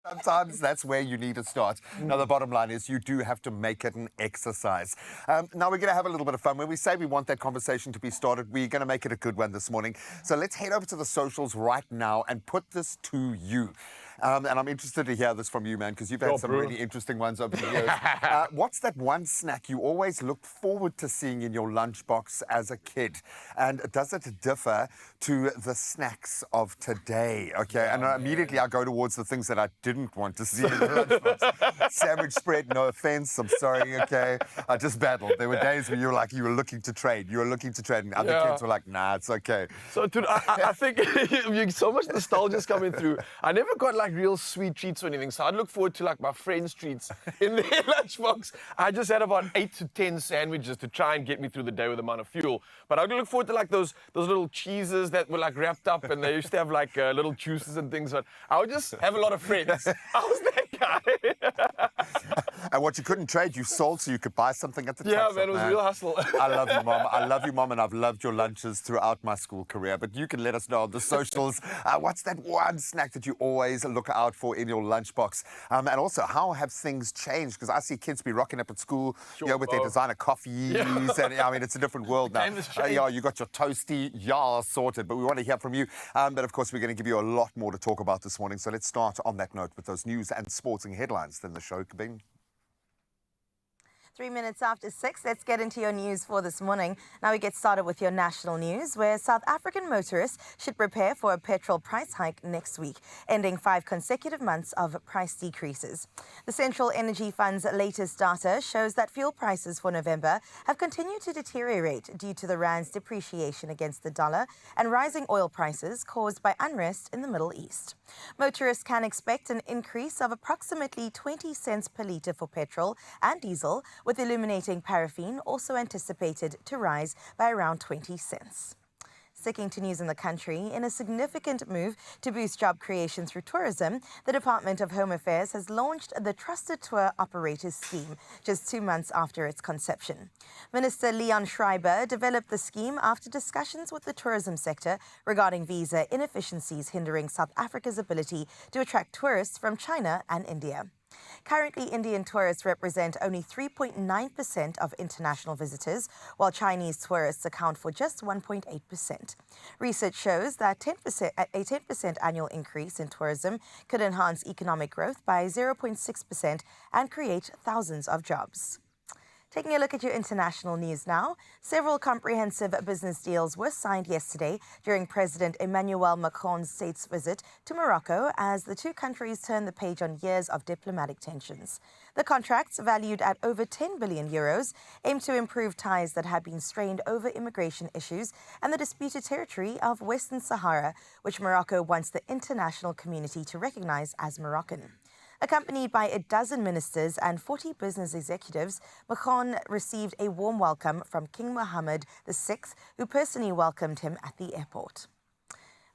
Sometimes that's where you need to start. Now, the bottom line is you do have to make it an exercise. Now, we're going to have a little bit of fun. When we say we want that conversation to be started, we're going to make it a good one this morning. So let's head over to the socials right now and put this to you. And I'm interested to hear this from you, man, because you've had some really interesting ones over the years. What's that one snack you always looked forward to seeing in your lunchbox as a kid? And does it differ to the snacks of today? Okay, and immediately I go towards the things that I didn't want to see in the lunchbox. Sandwich spread, no offense, I'm sorry, okay? I just battled. There were days where you were looking to trade. You were looking to trade, and other kids were like, nah, it's okay. So, dude, I think so much nostalgia's coming through. I never got like real sweet treats or anything, so I'd look forward to like my friends' treats in their lunchbox. I just had about 8 to 10 sandwiches to try and get me through the day with the amount of fuel. But I'd look forward to like those little cheeses that were like wrapped up, and they used to have like little juices and things. But I would just have a lot of friends. I was that guy. And what you couldn't trade, you sold so you could buy something at the top. Yeah, man, it was real hustle. I love you, Mom. I love you, Mom, and I've loved your lunches throughout my school career. But you can let us know on the socials. What's that one snack that you always look out for in your lunchbox? And also, how have things changed? Because I see kids be rocking up at school, with their designer coffees. And I mean, it's a different world now. You got your toasty, sorted. But we want to hear from you. But of course, we're going to give you a lot more to talk about this morning. So let's start on that note with those news and sporting headlines. Then the show can begin. 3 minutes after 6, let's get into your news for this morning. Now we get started with your national news, where South African motorists should prepare for a petrol price hike next week, ending 5 consecutive months of price decreases. The Central Energy Fund's latest data shows that fuel prices for November have continued to deteriorate due to the rand's depreciation against the dollar and rising oil prices caused by unrest in the Middle East. Motorists can expect an increase of approximately 20 cents per litre for petrol and diesel, with illuminating paraffin also anticipated to rise by around 20 cents. Sticking to news in the country, in a significant move to boost job creation through tourism, the Department of Home Affairs has launched the Trusted Tour Operators Scheme just 2 months after its conception. Minister Leon Schreiber developed the scheme after discussions with the tourism sector regarding visa inefficiencies hindering South Africa's ability to attract tourists from China and India. Currently, Indian tourists represent only 3.9% of international visitors, while Chinese tourists account for just 1.8%. Research shows that a 10% annual increase in tourism could enhance economic growth by 0.6% and create thousands of jobs. Taking a look at your international news now, several comprehensive business deals were signed yesterday during President Emmanuel Macron's state's visit to Morocco as the two countries turn the page on years of diplomatic tensions. The contracts, valued at over 10 billion euros, aim to improve ties that had been strained over immigration issues and the disputed territory of Western Sahara, which Morocco wants the international community to recognize as Moroccan. Accompanied by a dozen ministers and 40 business executives, Macron received a warm welcome from King Mohammed VI, who personally welcomed him at the airport.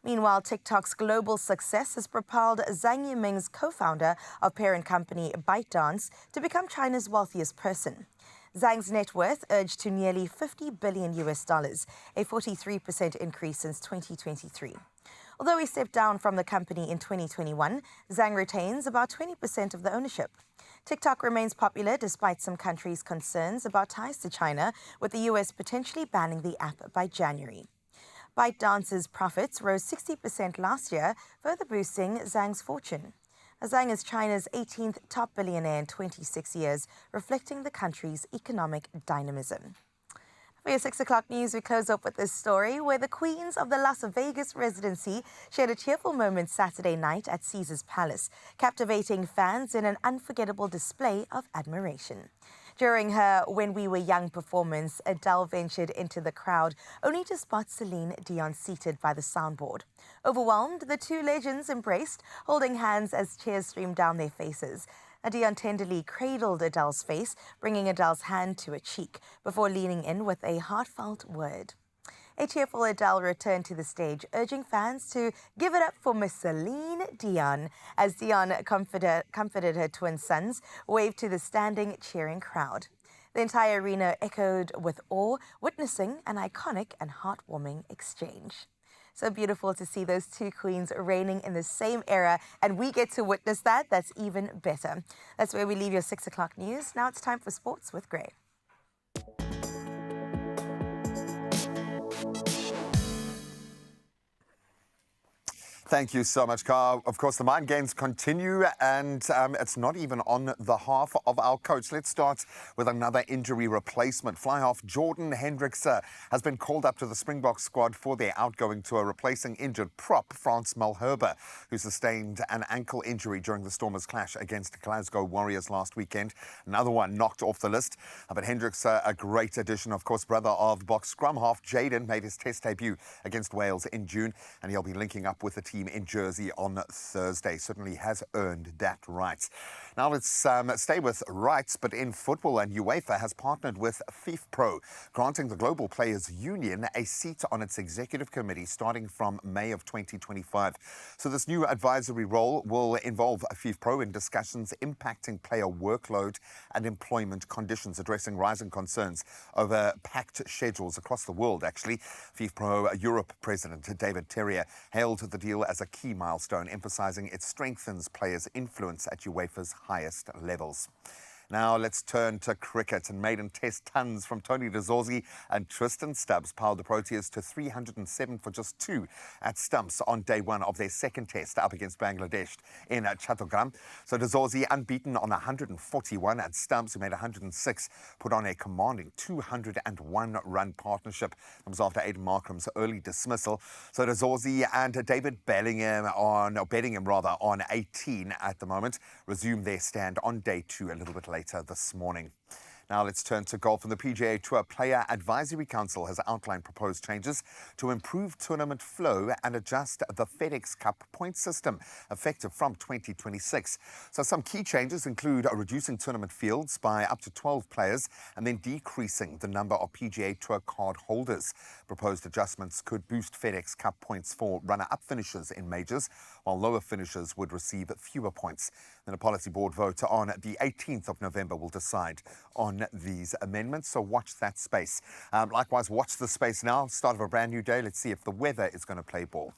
Meanwhile, TikTok's global success has propelled Zhang Yiming's co-founder of parent company ByteDance to become China's wealthiest person. Zhang's net worth urged to nearly $50 billion, a 43% increase since 2023. Although he stepped down from the company in 2021, Zhang retains about 20% of the ownership. TikTok remains popular despite some countries' concerns about ties to China, with the US potentially banning the app by January. ByteDance's profits rose 60% last year, further boosting Zhang's fortune. Zhang is China's 18th top billionaire in 26 years, reflecting the country's economic dynamism. For your 6 o'clock news, we close up with this story where the queens of the Las Vegas residency shared a cheerful moment Saturday night at Caesar's Palace, captivating fans in an unforgettable display of admiration. During her When We Were Young performance, Adele ventured into the crowd, only to spot Celine Dion seated by the soundboard. Overwhelmed, the two legends embraced, holding hands as tears streamed down their faces. Dion tenderly cradled Adele's face, bringing Adele's hand to her cheek, before leaning in with a heartfelt word. A cheerful Adele returned to the stage, urging fans to give it up for Miss Celine Dion, as Dion comforted her twin sons, waved to the standing, cheering crowd. The entire arena echoed with awe, witnessing an iconic and heartwarming exchange. So beautiful to see those two queens reigning in the same era, and we get to witness that. That's even better. That's where we leave your 6 o'clock news. Now it's time for sports with Gray. Thank you so much, Carl. Of course, the mind games continue, and it's not even on the half of our coach. Let's start with another injury replacement. Fly-half Jordan Hendricks has been called up to the Springbok squad for their outgoing tour, replacing injured prop Frans Malherbe, who sustained an ankle injury during the Stormers' clash against Glasgow Warriors last weekend. Another one knocked off the list. But Hendricks, a great addition, of course, brother of Boks scrum half Jaden, made his test debut against Wales in June, and he'll be linking up with the team in Jersey on Thursday. Certainly has earned that right. Now let's stay with rights, but in football, and UEFA has partnered with FIFPro, granting the Global Players Union a seat on its executive committee starting from May of 2025. So this new advisory role will involve FIFPro in discussions impacting player workload and employment conditions, addressing rising concerns over packed schedules across the world, actually. FIFPro Europe President David Terrier hailed the deal as a key milestone, emphasizing it strengthens players' influence at UEFA's highest levels. Now let's turn to cricket, and maiden test tons from Tony de Zorzi and Tristan Stubbs powered the Proteas to 307 for just 2 at stumps on day 1 of their second test up against Bangladesh in Chattogram. So de Zorzi unbeaten on 141 at stumps, who made 106, put on a commanding 201-run partnership. That was after Aidan Markram's early dismissal. So de Zorzi and David Bellingham on 18 at the moment, resume their stand on day 2 a little bit later this morning. Now let's turn to golf. And the PGA Tour Player Advisory Council has outlined proposed changes to improve tournament flow and adjust the FedEx Cup point system, effective from 2026. So some key changes include reducing tournament fields by up to 12 players and then decreasing the number of PGA Tour card holders. Proposed adjustments could boost FedEx Cup points for runner-up finishers in majors, while lower finishers would receive fewer points. Then a policy board vote on the 18th of November will decide on these amendments, so watch that space. Likewise, watch the space now. Start of a brand new day. Let's see if the weather is going to play ball.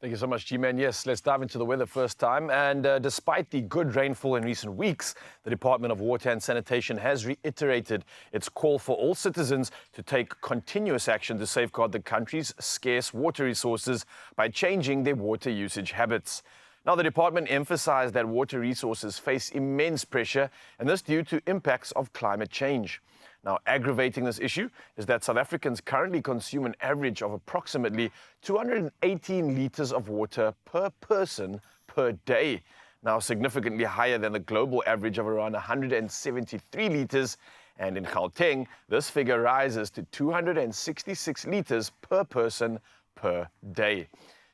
Thank you so much, G-Man. Yes, let's dive into the weather first time. And despite the good rainfall in recent weeks, the Department of Water and Sanitation has reiterated its call for all citizens to take continuous action to safeguard the country's scarce water resources by changing their water usage habits. Now, the department emphasized that water resources face immense pressure, and this due to impacts of climate change. Now, aggravating this issue is that South Africans currently consume an average of approximately 218 litres of water per person per day. Now, significantly higher than the global average of around 173 litres. And in Gauteng, this figure rises to 266 litres per person per day.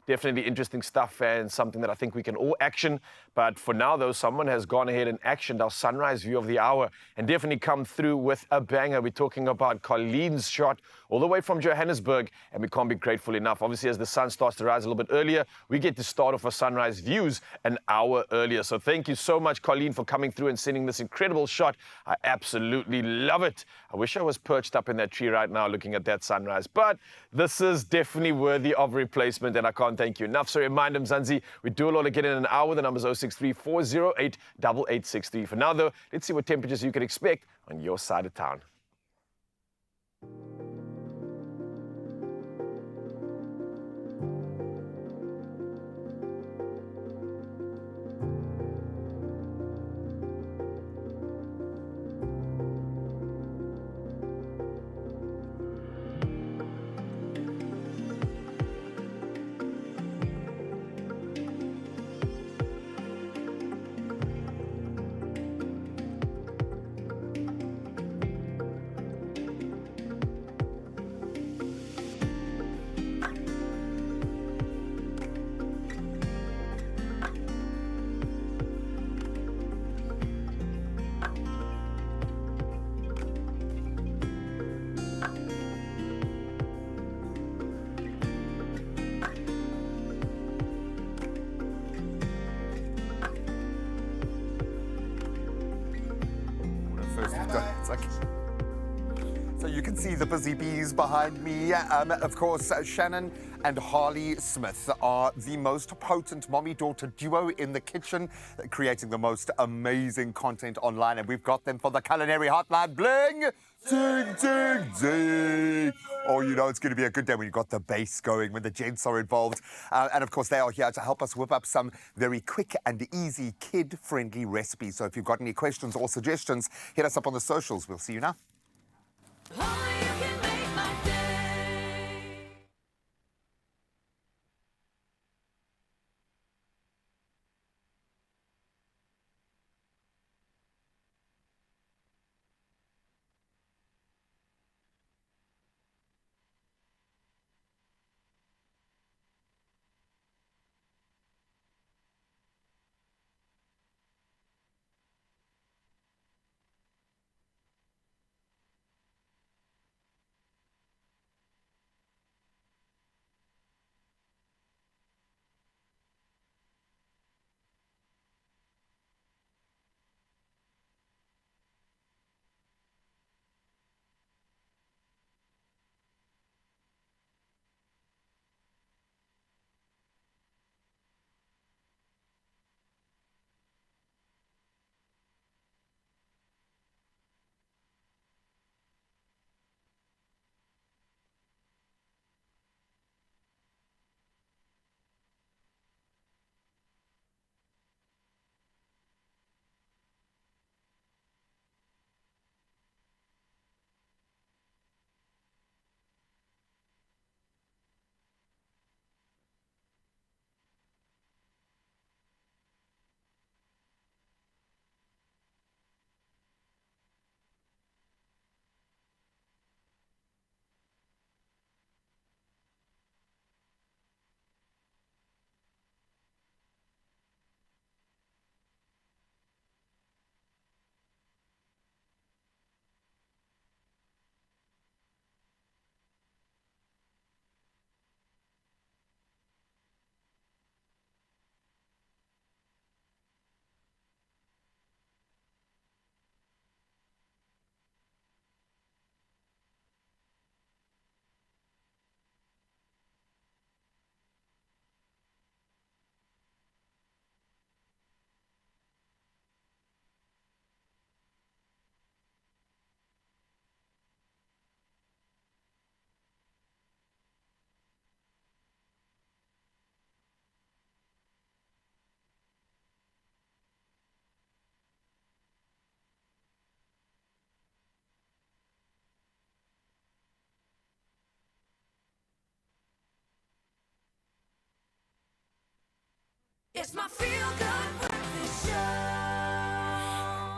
Definitely interesting stuff and something that I think we can all action. But for now, though, someone has gone ahead and actioned our sunrise view of the hour and definitely come through with a banger. We're talking about Colleen's shot all the way from Johannesburg, and we can't be grateful enough. Obviously, as the sun starts to rise a little bit earlier, we get to start off our sunrise views an hour earlier. So thank you so much, Colleen, for coming through and sending this incredible shot. I absolutely love it. I wish I was perched up in that tree right now looking at that sunrise. But this is definitely worthy of replacement, and I can't thank you enough. So remind them, Zanzi, we do a lot again in an hour. The number is 063-408-8863. For now, though, let's see what temperatures you can expect on your side of town. It's okay. So you can see the busy bees behind me. Of course, Shannon and Harley Smith are the most potent mommy-daughter duo in the kitchen, creating the most amazing content online. And we've got them for the Culinary Hotline. Bling! Ding, ding, ding! Oh, you know it's going to be a good day when you've got the bass going, when the gents are involved. And of course, they are here to help us whip up some very quick and easy kid-friendly recipes. So if you've got any questions or suggestions, hit us up on the socials. We'll see you now. It's my feel-good breakfast show.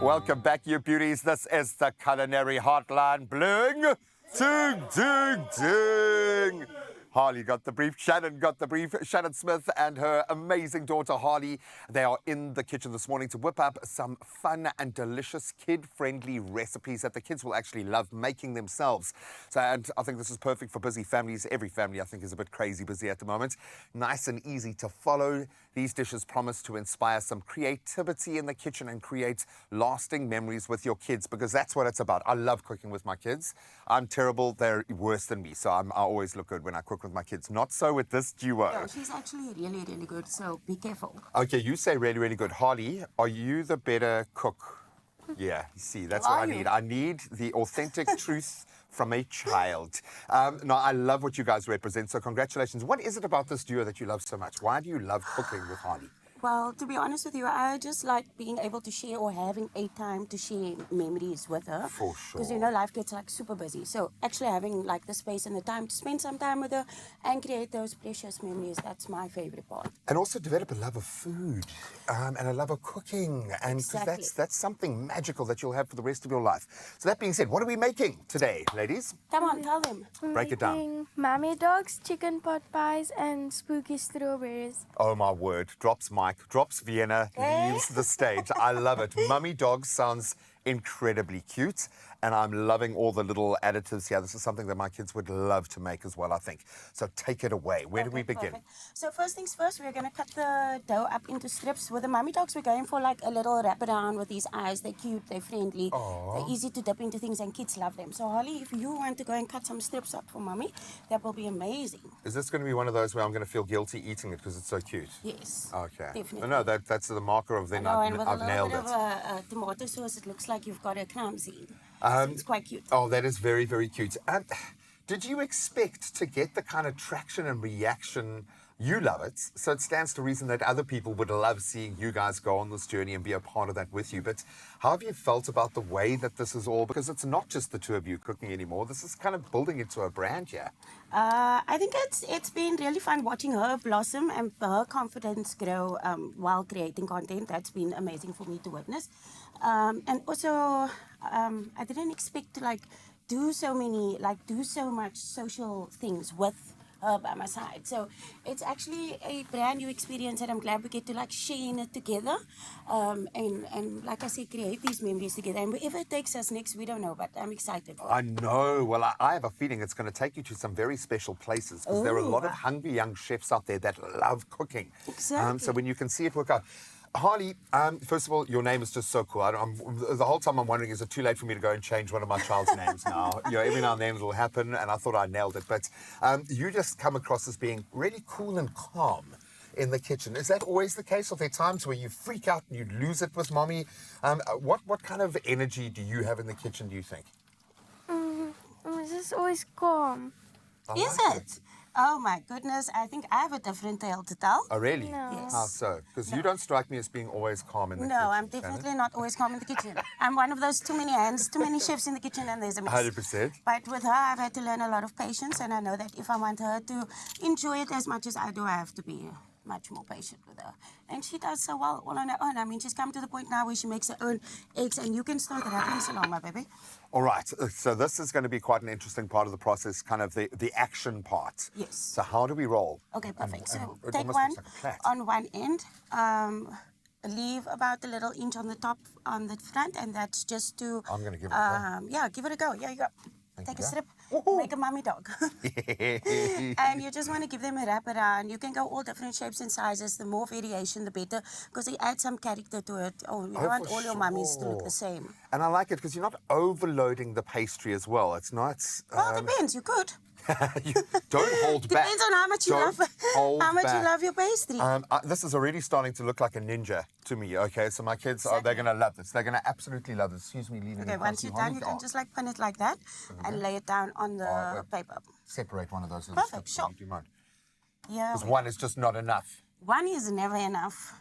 Welcome back, you beauties. This is the Culinary Hotline. Bling! Ding, ding, ding! Harley got the brief, Shannon got the brief. Shannon Smith and her amazing daughter Harley, they are in the kitchen this morning to whip up some fun and delicious kid-friendly recipes that the kids will actually love making themselves. So, and I think this is perfect for busy families. Every family, I think, is a bit crazy busy at the moment. Nice and easy to follow. These dishes promise to inspire some creativity in the kitchen and create lasting memories with your kids, because that's what it's about. I love cooking with my kids. I'm terrible. They're worse than me. So I always look good when I cook with my kids. Not so with this duo. No, she's actually really, really good, so be careful. Okay, you say really, really good. Harley, are you the better cook? Yeah, you see, that's what I need. I need the authentic truth from a child. No, I love what you guys represent, so congratulations. What is it about this duo that you love so much? Why do you love cooking with Harley? Well, to be honest with you, I just like being able to share or having a time to share memories with her. For sure. Because, you know, life gets like super busy. So actually having like the space and the time to spend some time with her and create those precious memories, that's my favorite part. And also develop a love of food and a love of cooking. And 'cause Exactly. that's something magical that you'll have for the rest of your life. So that being said, what are we making today, ladies? Come on, tell them. Break it down. Making mammy dogs, chicken pot pies, and spooky strawberries. Oh my word, drops Mike, drops Vienna, leaves the stage. I love it. Mummy Dog sounds incredibly cute. and I'm loving all the little additives here. This is something that my kids would love to make as well, I think. So take it away. Where do we begin? Perfect. So first things first, we're going to cut the dough up into strips. With the mummy dogs, we're going for like a little wraparound with these eyes. They're cute, they're friendly, they're easy to dip into things, and kids love them. So Holly, if you want to go and cut some strips up for mummy, that will be amazing. Is this going to be one of those where I'm going to feel guilty eating it because it's so cute? Yes. Okay. Definitely. No, that's the marker of then Oh, and with I've a nailed little it. bit of tomato sauce, it looks like you've got a crumb scene. So it's quite cute. Oh, that is very, very cute. Did you expect to get the kind of traction and reaction? You love it, so it stands to reason that other people would love seeing you guys go on this journey and be a part of that with you. But how have you felt about the way that this is all? Because it's not just the two of you cooking anymore. This is kind of building into a brand here. I think it's been really fun watching her blossom and her confidence grow while creating content. That's been amazing for me to witness. And also, I didn't expect to do so much social things with her by my side. So it's actually a brand new experience, and I'm glad we get to share in it together. And like I said, create these memories together. And wherever it takes us next, we don't know, but I'm excited. I know. Well, I have a feeling it's going to take you to some very special places because there are a lot of hungry young chefs out there that love cooking. Exactly. So when you can see it work out. Harley, first of all, your name is just so cool. The whole time I'm wondering, is it too late for me to go and change one of my child's names now? Every now and then it'll happen, and I thought I nailed it. But you just come across as being really cool and calm in the kitchen. Is that always the case? Or are there times where you freak out and you lose it with mommy? What kind of energy do you have in the kitchen, do you think? I'm just always calm. Is it? Oh my goodness, I think I have a different tale to tell. Oh, really? No. Yes. How so? Because you don't strike me as being always calm in the kitchen. No, I'm definitely not always calm in the kitchen. I'm one of those too many hands, too many chefs in the kitchen, and there's a mess. 100%. But with her, I've had to learn a lot of patience, and I know that if I want her to enjoy it as much as I do, I have to be much more patient with her. And she does so well all on her own. I mean, she's come to the point now where she makes her own eggs, and you can start rattling so long, my baby. All right, so this is going to be quite an interesting part of the process, kind of the action part. Yes. So how do we roll? Okay, perfect. So it take almost one looks like a plait. on one end, leave about a little inch on the top, on the front, and that's just to... I'm gonna give it a go. Yeah, give it a go. Yeah, you go. Take a you. strip, Woohoo. make a mummy dog. And you just want to give them a wrap around. You can go all different shapes and sizes. The more variation, the better, because they add some character to it. Oh, you don't want for all your mummies to look sure. the same. And I like it because you're not overloading the pastry as well. It's not... Well, it depends. You could. you don't hold back. Depends on how much you Don't love. hold How much back. you love your pastry. This is already starting to look like a ninja to me, okay? So my kids, they're going to love this. They're going to absolutely love this. Excuse me, leaving Okay, it once across you're the done, you whole- can just pin it like that and lay it down on the paper. Separate one of those little Perfect, strips. sure. Do you mind? Yeah. Because one is just not enough. One is never enough.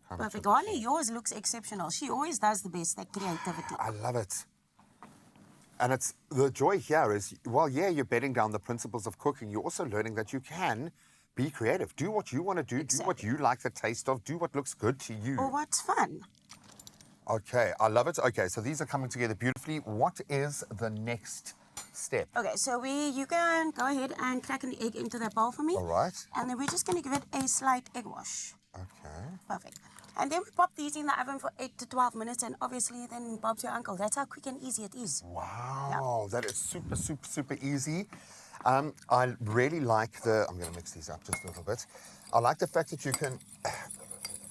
Perfect. Holly, yours looks exceptional. She always does the best at creativity. I love it. And it's the joy here is, well, yeah, you're bedding down the principles of cooking. You're also learning that you can be creative. Do what you want to do. Do what you like the taste of. Do what looks good to you. Or what's fun? Okay, I love it. Okay, so these are coming together beautifully. What is the next step? Okay, so you can go ahead and crack an egg into that bowl for me. All right. And then we're just going to give it a slight egg wash. Okay. Perfect. And then we pop these in the oven for 8 to 12 minutes, and obviously then Bob's your uncle. That's how quick and easy it is. Wow, that is super, super, super easy. I really like I'm going to mix these up just a little bit. I like the fact that you can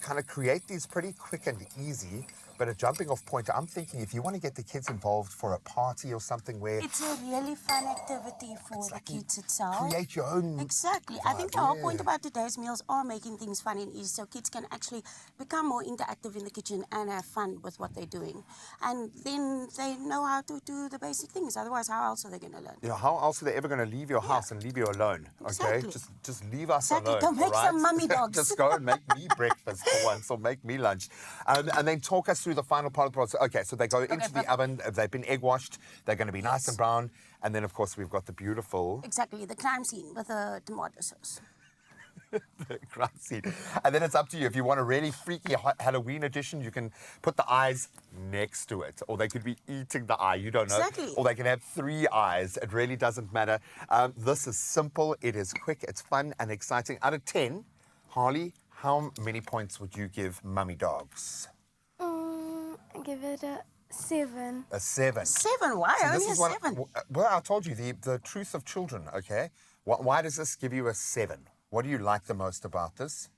kind of create these pretty quick and easy, but a jumping off point, I'm thinking if you want to get the kids involved for a party or something where... It's a really fun activity for the kids itself. Create your own... Exactly. I think the whole point about today's meals are making things fun and easy so kids can actually become more interactive in the kitchen and have fun with what they're doing. And then they know how to do the basic things. Otherwise, how else are they going to learn? How else are they ever going to leave your house and leave you alone? Okay, Exactly. just leave us Exactly. alone. Go make all some right? mummy dogs. Just go and make me breakfast for once, or make me lunch, and then talk us through the final part of the process. Okay, so they go into the perfect. oven. They've been egg washed. They're going to be nice and brown, and then of course we've got the beautiful Exactly. The crime scene with the tomato sauce. crumb seed. And then it's up to you. If you want a really freaky Halloween edition, you can put the eyes next to it. Or they could be eating the eye. You don't know. Exactly. Or they can have 3 eyes. It really doesn't matter. This is simple. It is quick. It's fun and exciting. Out of 10, Harley, how many points would you give Mummy Dogs? I give it a 7. A 7. 7. Why See, only a 7? Well, I told you the truth of children. Okay, why does this give you a 7? What do you like the most about this?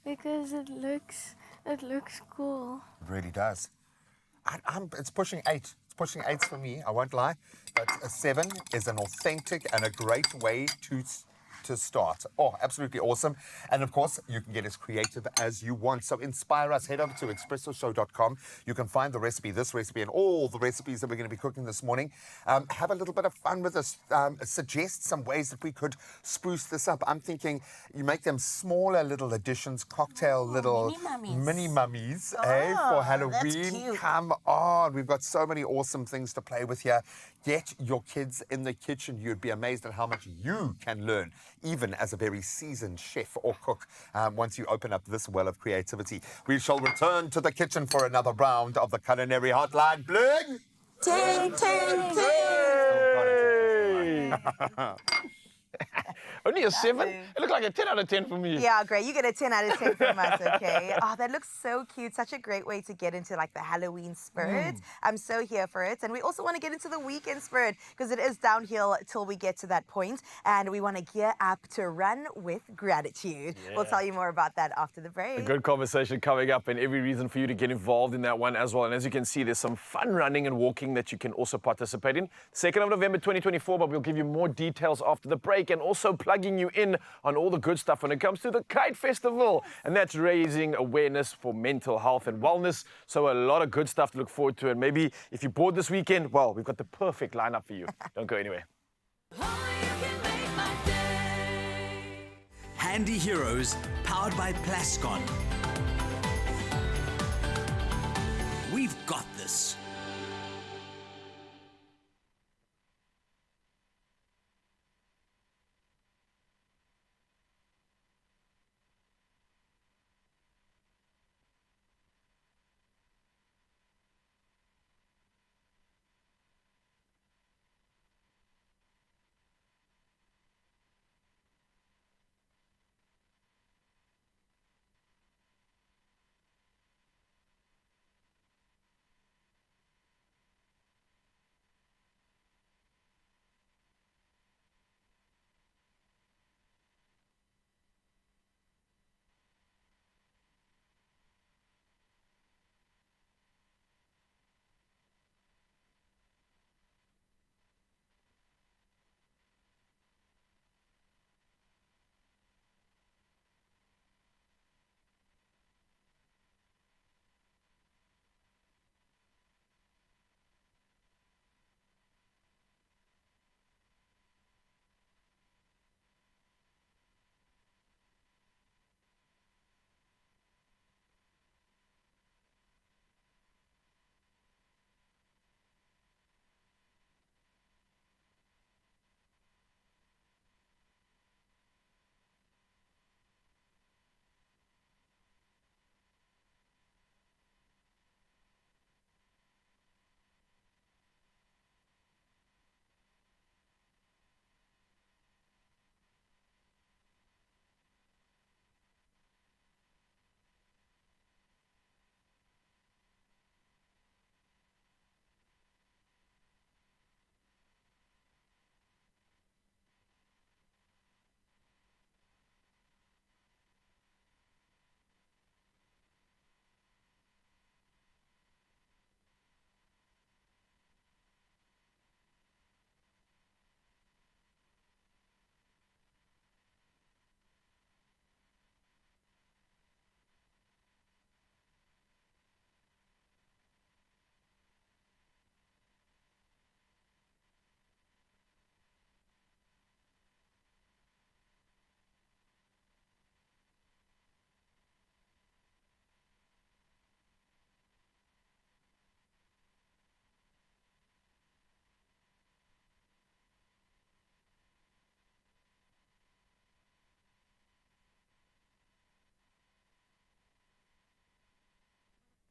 Because it looks cool. It really does. It's pushing 8. It's pushing 8s for me. I won't lie, but a 7 is an authentic and a great way to start. Oh, absolutely awesome. And of course, you can get as creative as you want. So inspire us. Head over to expressoshow.com. You can find the recipe, this recipe, and all the recipes that we're going to be cooking this morning. Have a little bit of fun with us. Suggest some ways that we could spruce this up. I'm thinking you make them smaller little additions, cocktail little mini mummies, for Halloween. Cute. Come on. We've got so many awesome things to play with here. Get your kids in the kitchen. You'd be amazed at how much you can learn, even as a very seasoned chef or cook, once you open up this well of creativity. We shall return to the kitchen for another round of the Culinary Hotline. Bling! Ting, ting, ting. Oh, Only a 7? It looked like a 10 out of 10 for me. Yeah, great. You get a 10 out of 10 from us, okay? Oh, that looks so cute. Such a great way to get into like the Halloween spirit. I'm so here for it. And we also want to get into the weekend spirit because it is downhill till we get to that point. And we want to gear up to run with gratitude. We'll tell you more about that after the break. A good conversation coming up and every reason for you to get involved in that one as well. And as you can see, there's some fun running and walking that you can also participate in. 2nd of November 2024, but we'll give you more details after the break and also plugging you in on all the good stuff when it comes to the Kite Festival. And that's raising awareness for mental health and wellness. So a lot of good stuff to look forward to. And maybe if you're bored this weekend, well, we've got the perfect lineup for you. Don't go anywhere. Handy Heroes, powered by Plascon. We've got this.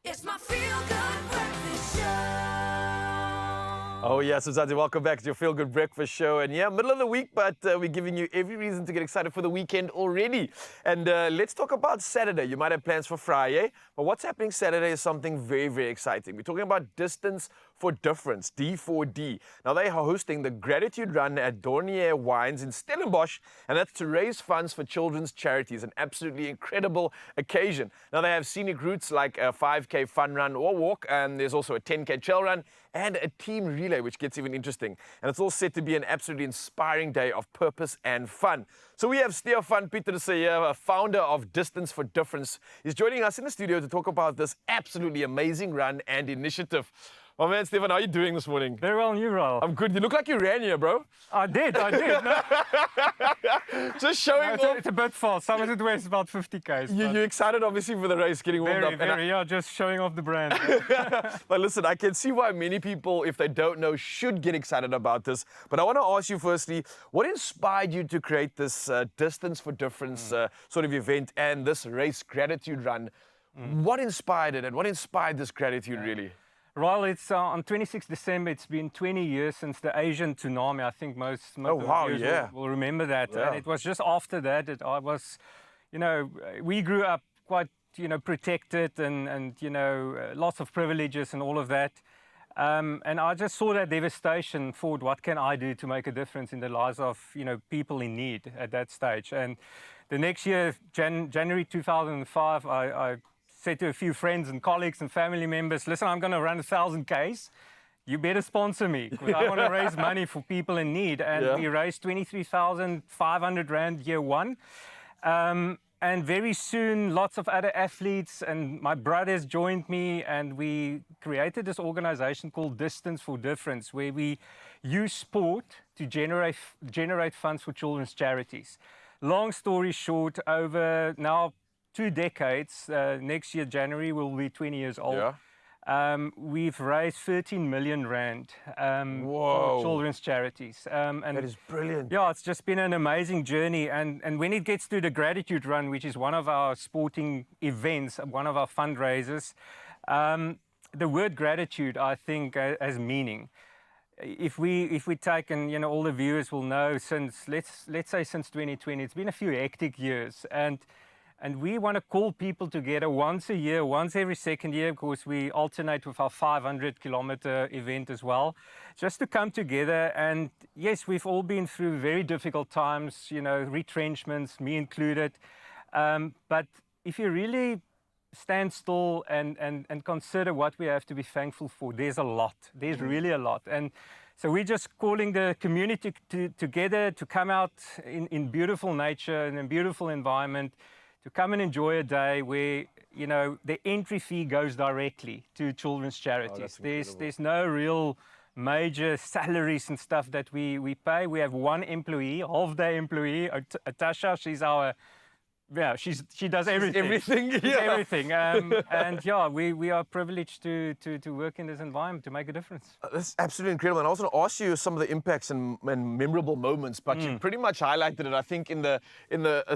It's my feel-good breakfast show. Oh, yes, Mzansi, welcome back to your Feel Good Breakfast Show. And yeah, middle of the week, but we're giving you every reason to get excited for the weekend already. And let's talk about Saturday. You might have plans for Friday, but what's happening Saturday is something very, very exciting. We're talking about Distance for Difference, D4D. Now, they are hosting the Gratitude Run at Dornier Wines in Stellenbosch, and that's to raise funds for children's charities, an absolutely incredible occasion. Now, they have scenic routes like a 5K fun run or walk, and there's also a 10K trail run, and a team relay, which gets even interesting. And it's all set to be an absolutely inspiring day of purpose and fun. So we have Stefan Pieterse here, a founder of Distance for Difference. He's joining us in the studio to talk about this absolutely amazing run and initiative. Oh man, Stefan, how are you doing this morning? Very well, and you, Raul? I'm good. You look like you ran here, bro. I did. No, Just showing off. it's a bit fast. Somerset West is about 50 k's. You're excited, obviously, for the race, getting warmed up. Yeah, just showing off the brand. But listen, I can see why many people, if they don't know, should get excited about this. But I want to ask you firstly, what inspired you to create this Distance for Difference sort of event and this race gratitude run? What inspired it, and what inspired this gratitude really? Raul, it's on 26 December. It's been 20 years since the Asian tsunami. I think most wow, of you yeah. will remember that. Yeah. And it was just after that that I was, we grew up quite, protected and lots of privileges and all of that. And I just saw that devastation, thought, what can I do to make a difference in the lives of, people in need at that stage? And the next year, January 2005, I said to a few friends and colleagues and family members, listen, I'm going to run 1,000 Ks. You better sponsor me, because I want to raise money for people in need. And we raised 23,500 Rand year one. And very soon, lots of other athletes and my brothers joined me, and we created this organization called Distance for Difference, where we use sport to generate funds for children's charities. Long story short, over now 2 decades, next year, January, we'll be 20 years old. Yeah. We've raised 13 million Rand for children's charities. And that is brilliant. Yeah, it's just been an amazing journey. And when it gets to the Gratitude Run, which is one of our sporting events, one of our fundraisers, the word gratitude, I think, has meaning. If we take, and all the viewers will know, since let's say since 2020, it's been a few hectic years, and we want to call people together once a year, once every second year, because we alternate with our 500-kilometer event as well, just to come together. And yes, we've all been through very difficult times, retrenchments, me included. But if you really stand still and consider what we have to be thankful for, there's a lot. There's really a lot. And so we're just calling the community together to come out in beautiful nature and in beautiful environment, to come and enjoy a day where, the entry fee goes directly to children's charities. There's no real major salaries and stuff that we pay. We have one employee, half-day employee, Atasha. She's our... Yeah, she does everything. Everything. And yeah, we are privileged to work in this environment to make a difference. That's absolutely incredible. And I was going to ask you some of the impacts and memorable moments, but you pretty much highlighted it, I think, in the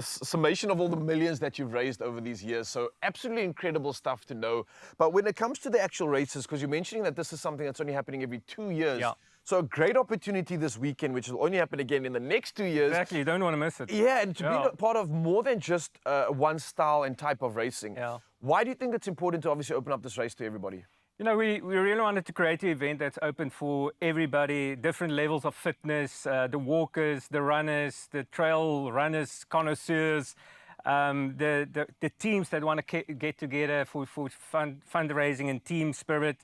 summation of all the millions that you've raised over these years. So absolutely incredible stuff to know. But when it comes to the actual races, because you're mentioning that this is something that's only happening every 2 years. Yeah. So a great opportunity this weekend, which will only happen again in the next 2 years. Exactly, you don't want to miss it. Yeah, and to be part of more than just one style and type of racing. Yeah. Why do you think it's important to obviously open up this race to everybody? We really wanted to create an event that's open for everybody, different levels of fitness, the walkers, the runners, the trail runners, connoisseurs, the teams that want to get together for fundraising and team spirit.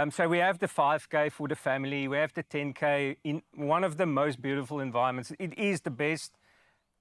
So we have the 5K for the family. We have the 10K in one of the most beautiful environments. It is the best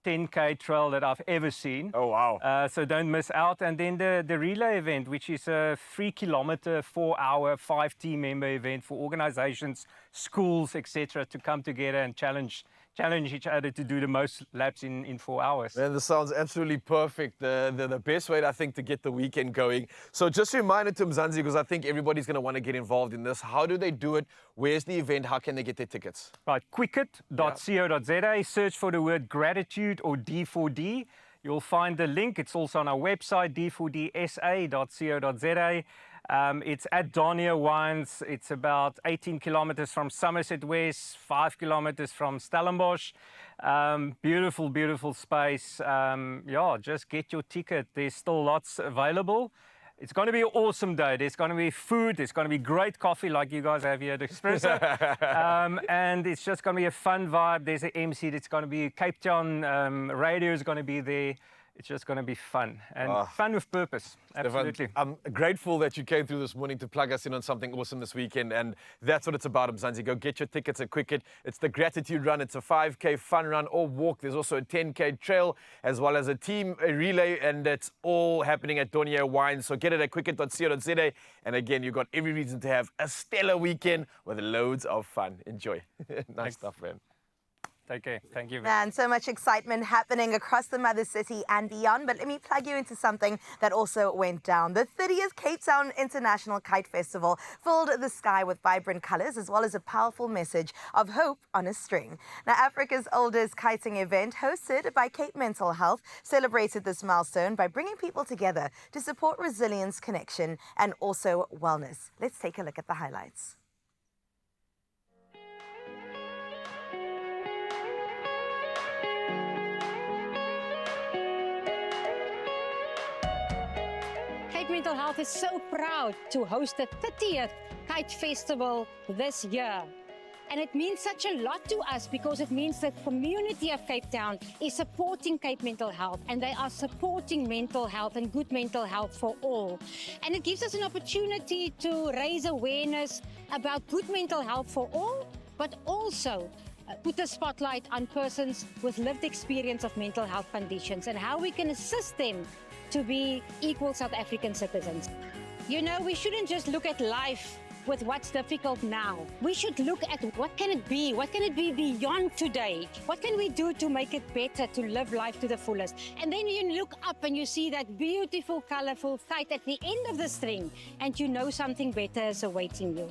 10K trail that I've ever seen. Oh, wow. So don't miss out. And then the relay event, which is a 3-kilometer, 4-hour, 5-team member event for organizations, schools, etc., to come together and challenge each other to do the most laps in 4 hours. Man, this sounds absolutely perfect. The best way, I think, to get the weekend going. So just a reminder to Mzansi, because I think everybody's going to want to get involved in this. How do they do it? Where's the event? How can they get their tickets? Right, quicket.co.za. Search for the word gratitude or D4D. You'll find the link. It's also on our website, d4dsa.co.za. It's at Donia Wines. It's about 18 kilometers from Somerset West, 5 kilometers from Stellenbosch. Beautiful, beautiful space. Yeah, just get your ticket. There's still lots available. It's going to be an awesome day. There's going to be food. There's going to be great coffee like you guys have here at Expresso. And it's just going to be a fun vibe. There's an MC that's going to be Cape Town radio is going to be there. It's just going to be fun and fun with purpose. Absolutely. I'm grateful that you came through this morning to plug us in on something awesome this weekend, and that's what it's about, Mzansi. Go get your tickets at Quicket. It's the gratitude run. It's a 5K fun run or walk. There's also a 10K trail as well as a team relay, and it's all happening at Donia Wines. So get it at quicket.co.za. And again, you've got every reason to have a stellar weekend with loads of fun. Enjoy. Nice stuff, man. Take care. Thank you. And so much excitement happening across the Mother City and beyond. But let me plug you into something that also went down. The 30th Cape Town International Kite Festival filled the sky with vibrant colours as well as a powerful message of hope on a string. Now, Africa's oldest kiting event, hosted by Cape Mental Health, celebrated this milestone by bringing people together to support resilience, connection and also wellness. Let's take a look at the highlights. Cape Mental Health is so proud to host the 30th Kite Festival this year. And it means such a lot to us because it means that the community of Cape Town is supporting Cape Mental Health, and they are supporting mental health and good mental health for all. And it gives us an opportunity to raise awareness about good mental health for all, but also put a spotlight on persons with lived experience of mental health conditions and how we can assist them to be equal South African citizens. You know, we shouldn't just look at life with what's difficult now. We should look at what can it be? What can it be beyond today? What can we do to make it better, to live life to the fullest? And then you look up and you see that beautiful, colorful kite at the end of the string, and you know something better is awaiting you.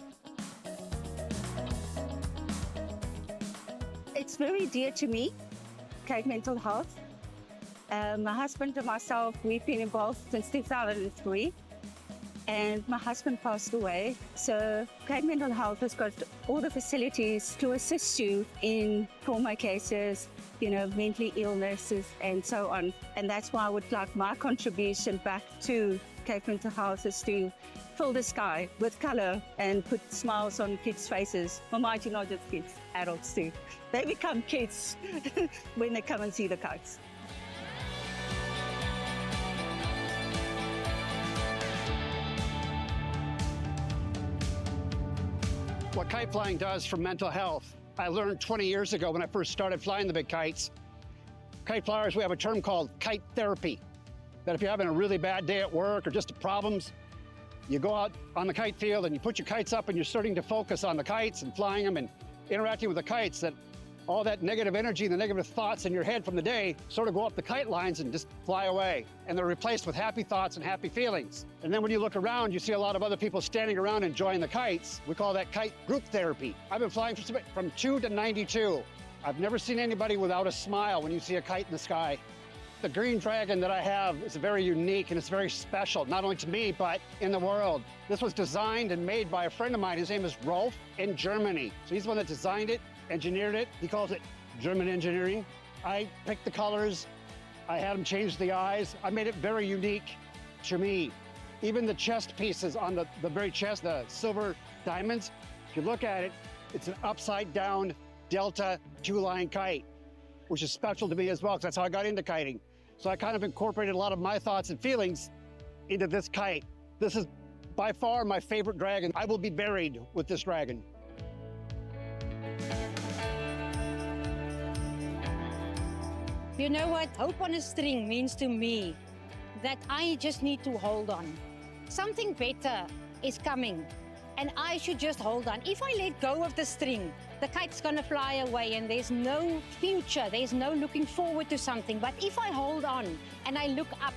It's very dear to me, Cape Mental Health. My husband and myself, we've been involved since 2003, and my husband passed away. So Cape Mental Health has got all the facilities to assist you in trauma cases, you know, mental illnesses and so on. And that's why I would like my contribution back to Cape Mental Health is to fill the sky with color and put smiles on kids' faces. Well, mind you, not just kids, adults too. They become kids when they come and see the kites. What kite flying does for mental health, I learned 20 years ago when I first started flying the big kites. Kite flyers, we have a term called kite therapy. That if you're having a really bad day at work or just problems, you go out on the kite field and you put your kites up and you're starting to focus on the kites and flying them and interacting with the kites, that all that negative energy, the negative thoughts in your head from the day sort of go up the kite lines and just fly away. And they're replaced with happy thoughts and happy feelings. And then when you look around, you see a lot of other people standing around enjoying the kites. We call that kite group therapy. I've been flying from 2 to 92. I've never seen anybody without a smile when you see a kite in the sky. The green dragon that I have is very unique and it's very special, not only to me, but in the world. This was designed and made by a friend of mine. His name is Rolf in Germany. So he's the one that designed it, engineered it. He calls it German engineering. I picked the colors. I had him change the eyes. I made it very unique to me. Even the chest pieces on the very chest, the silver diamonds, if you look at it, it's an upside down Delta 2-line kite, which is special to me as well, because that's how I got into kiting. So I kind of incorporated a lot of my thoughts and feelings into this kite. This is by far my favorite dragon. I will be buried with this dragon. You know what hope on a string means to me? That I just need to hold on. Something better is coming, and I should just hold on. If I let go of the string, the kite's gonna fly away and there's no future, there's no looking forward to something. But if I hold on and I look up,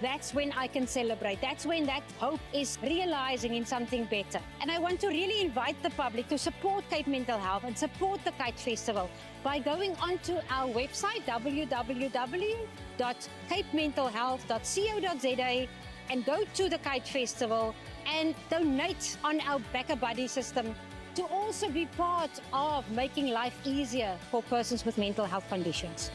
that's when I can celebrate. That's when that hope is realizing in something better. And I want to really invite the public to support Cape Mental Health and support the Kite Festival by going onto our website, www.capementalhealth.co.za, and go to the Kite Festival and donate on our Back a Buddy system to also be part of making life easier for persons with mental health conditions.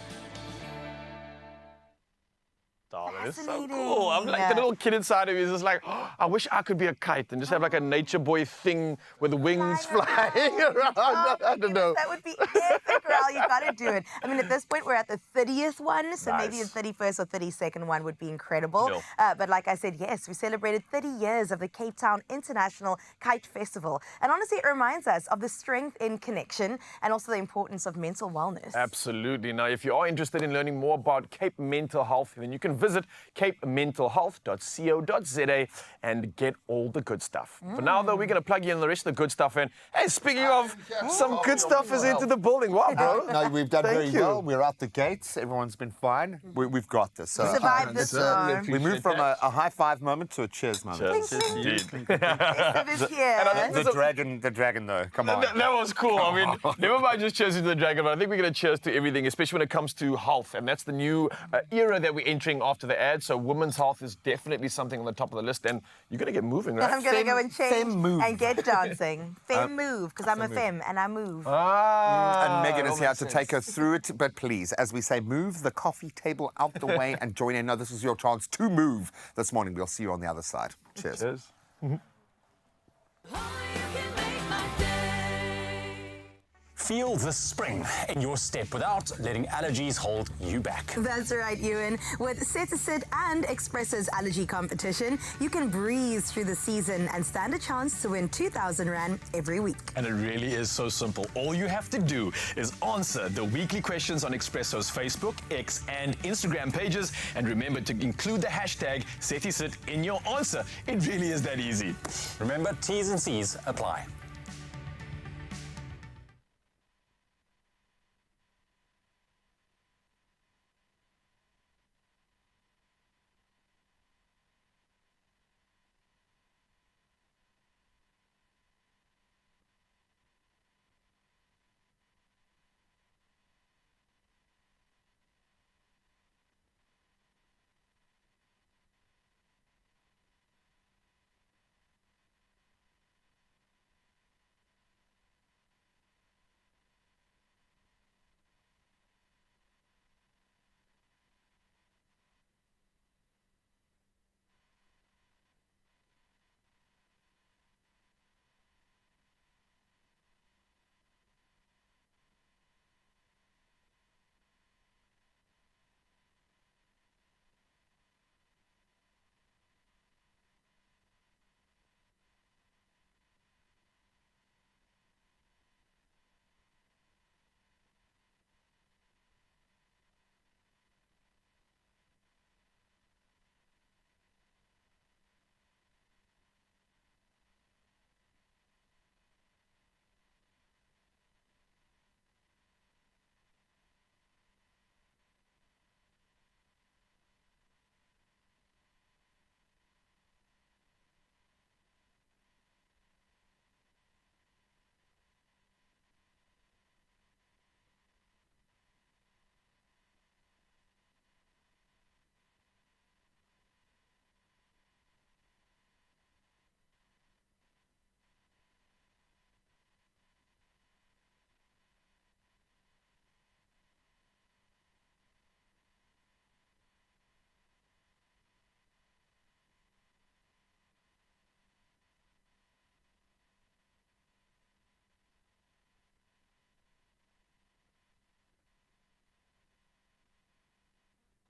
Oh, that is so Fascinating. cool. I'm like, the little kid inside of me is just like, oh, I wish I could be a kite and just have like a nature boy thing with wings flying around. Oh, I don't know. that would be epic, Raul. You got to do it. I mean, at this point, we're at the 30th one, so maybe the 31st or 32nd one would be incredible. But like I said, yes, we celebrated 30 years of the Cape Town International Kite Festival. And honestly, it reminds us of the strength in connection and also the importance of mental wellness. Absolutely. Now, if you are interested in learning more about Cape Mental Health, then you can visit capementalhealth.co.za and get all the good stuff. For now, though, we're going to plug you in the rest of the good stuff. And hey, speaking of, some good stuff is into the building. Wow, bro. No, we've done Thank very you. well. We're out the gates. Everyone's been fine. We've got this. So, Survived this one. we moved from a high five moment to a cheers moment. Cheers. Indeed. Festive is here. The dragon, though. Come on. That was cool. I mean, never mind just cheers to the dragon, but I think we're going to cheers to everything, especially when it comes to health. And that's the new era that we're entering after the ad. So women's health is definitely something on the top of the list. And you're going to get moving, right? I'm going to go and change move. and get dancing. Femme move, because I'm a femme and I move. And Megan is here to take us through it. But please, as we say, move the coffee table out the way and join in. Now, this is your chance to move this morning. We'll see you on the other side. Cheers. Cheers. Feel the spring in your step without letting allergies hold you back. That's right, Ewan. With Set and Expresso's allergy competition, you can breeze through the season and stand a chance to win 2,000 Rand every week. And it really is so simple. All you have to do is answer the weekly questions on Expresso's Facebook, X, and Instagram pages. And remember to include the hashtag SetiSit in your answer. It really is that easy. Remember, T's and C's apply.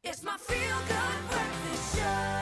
It's my feel-good breakfast show.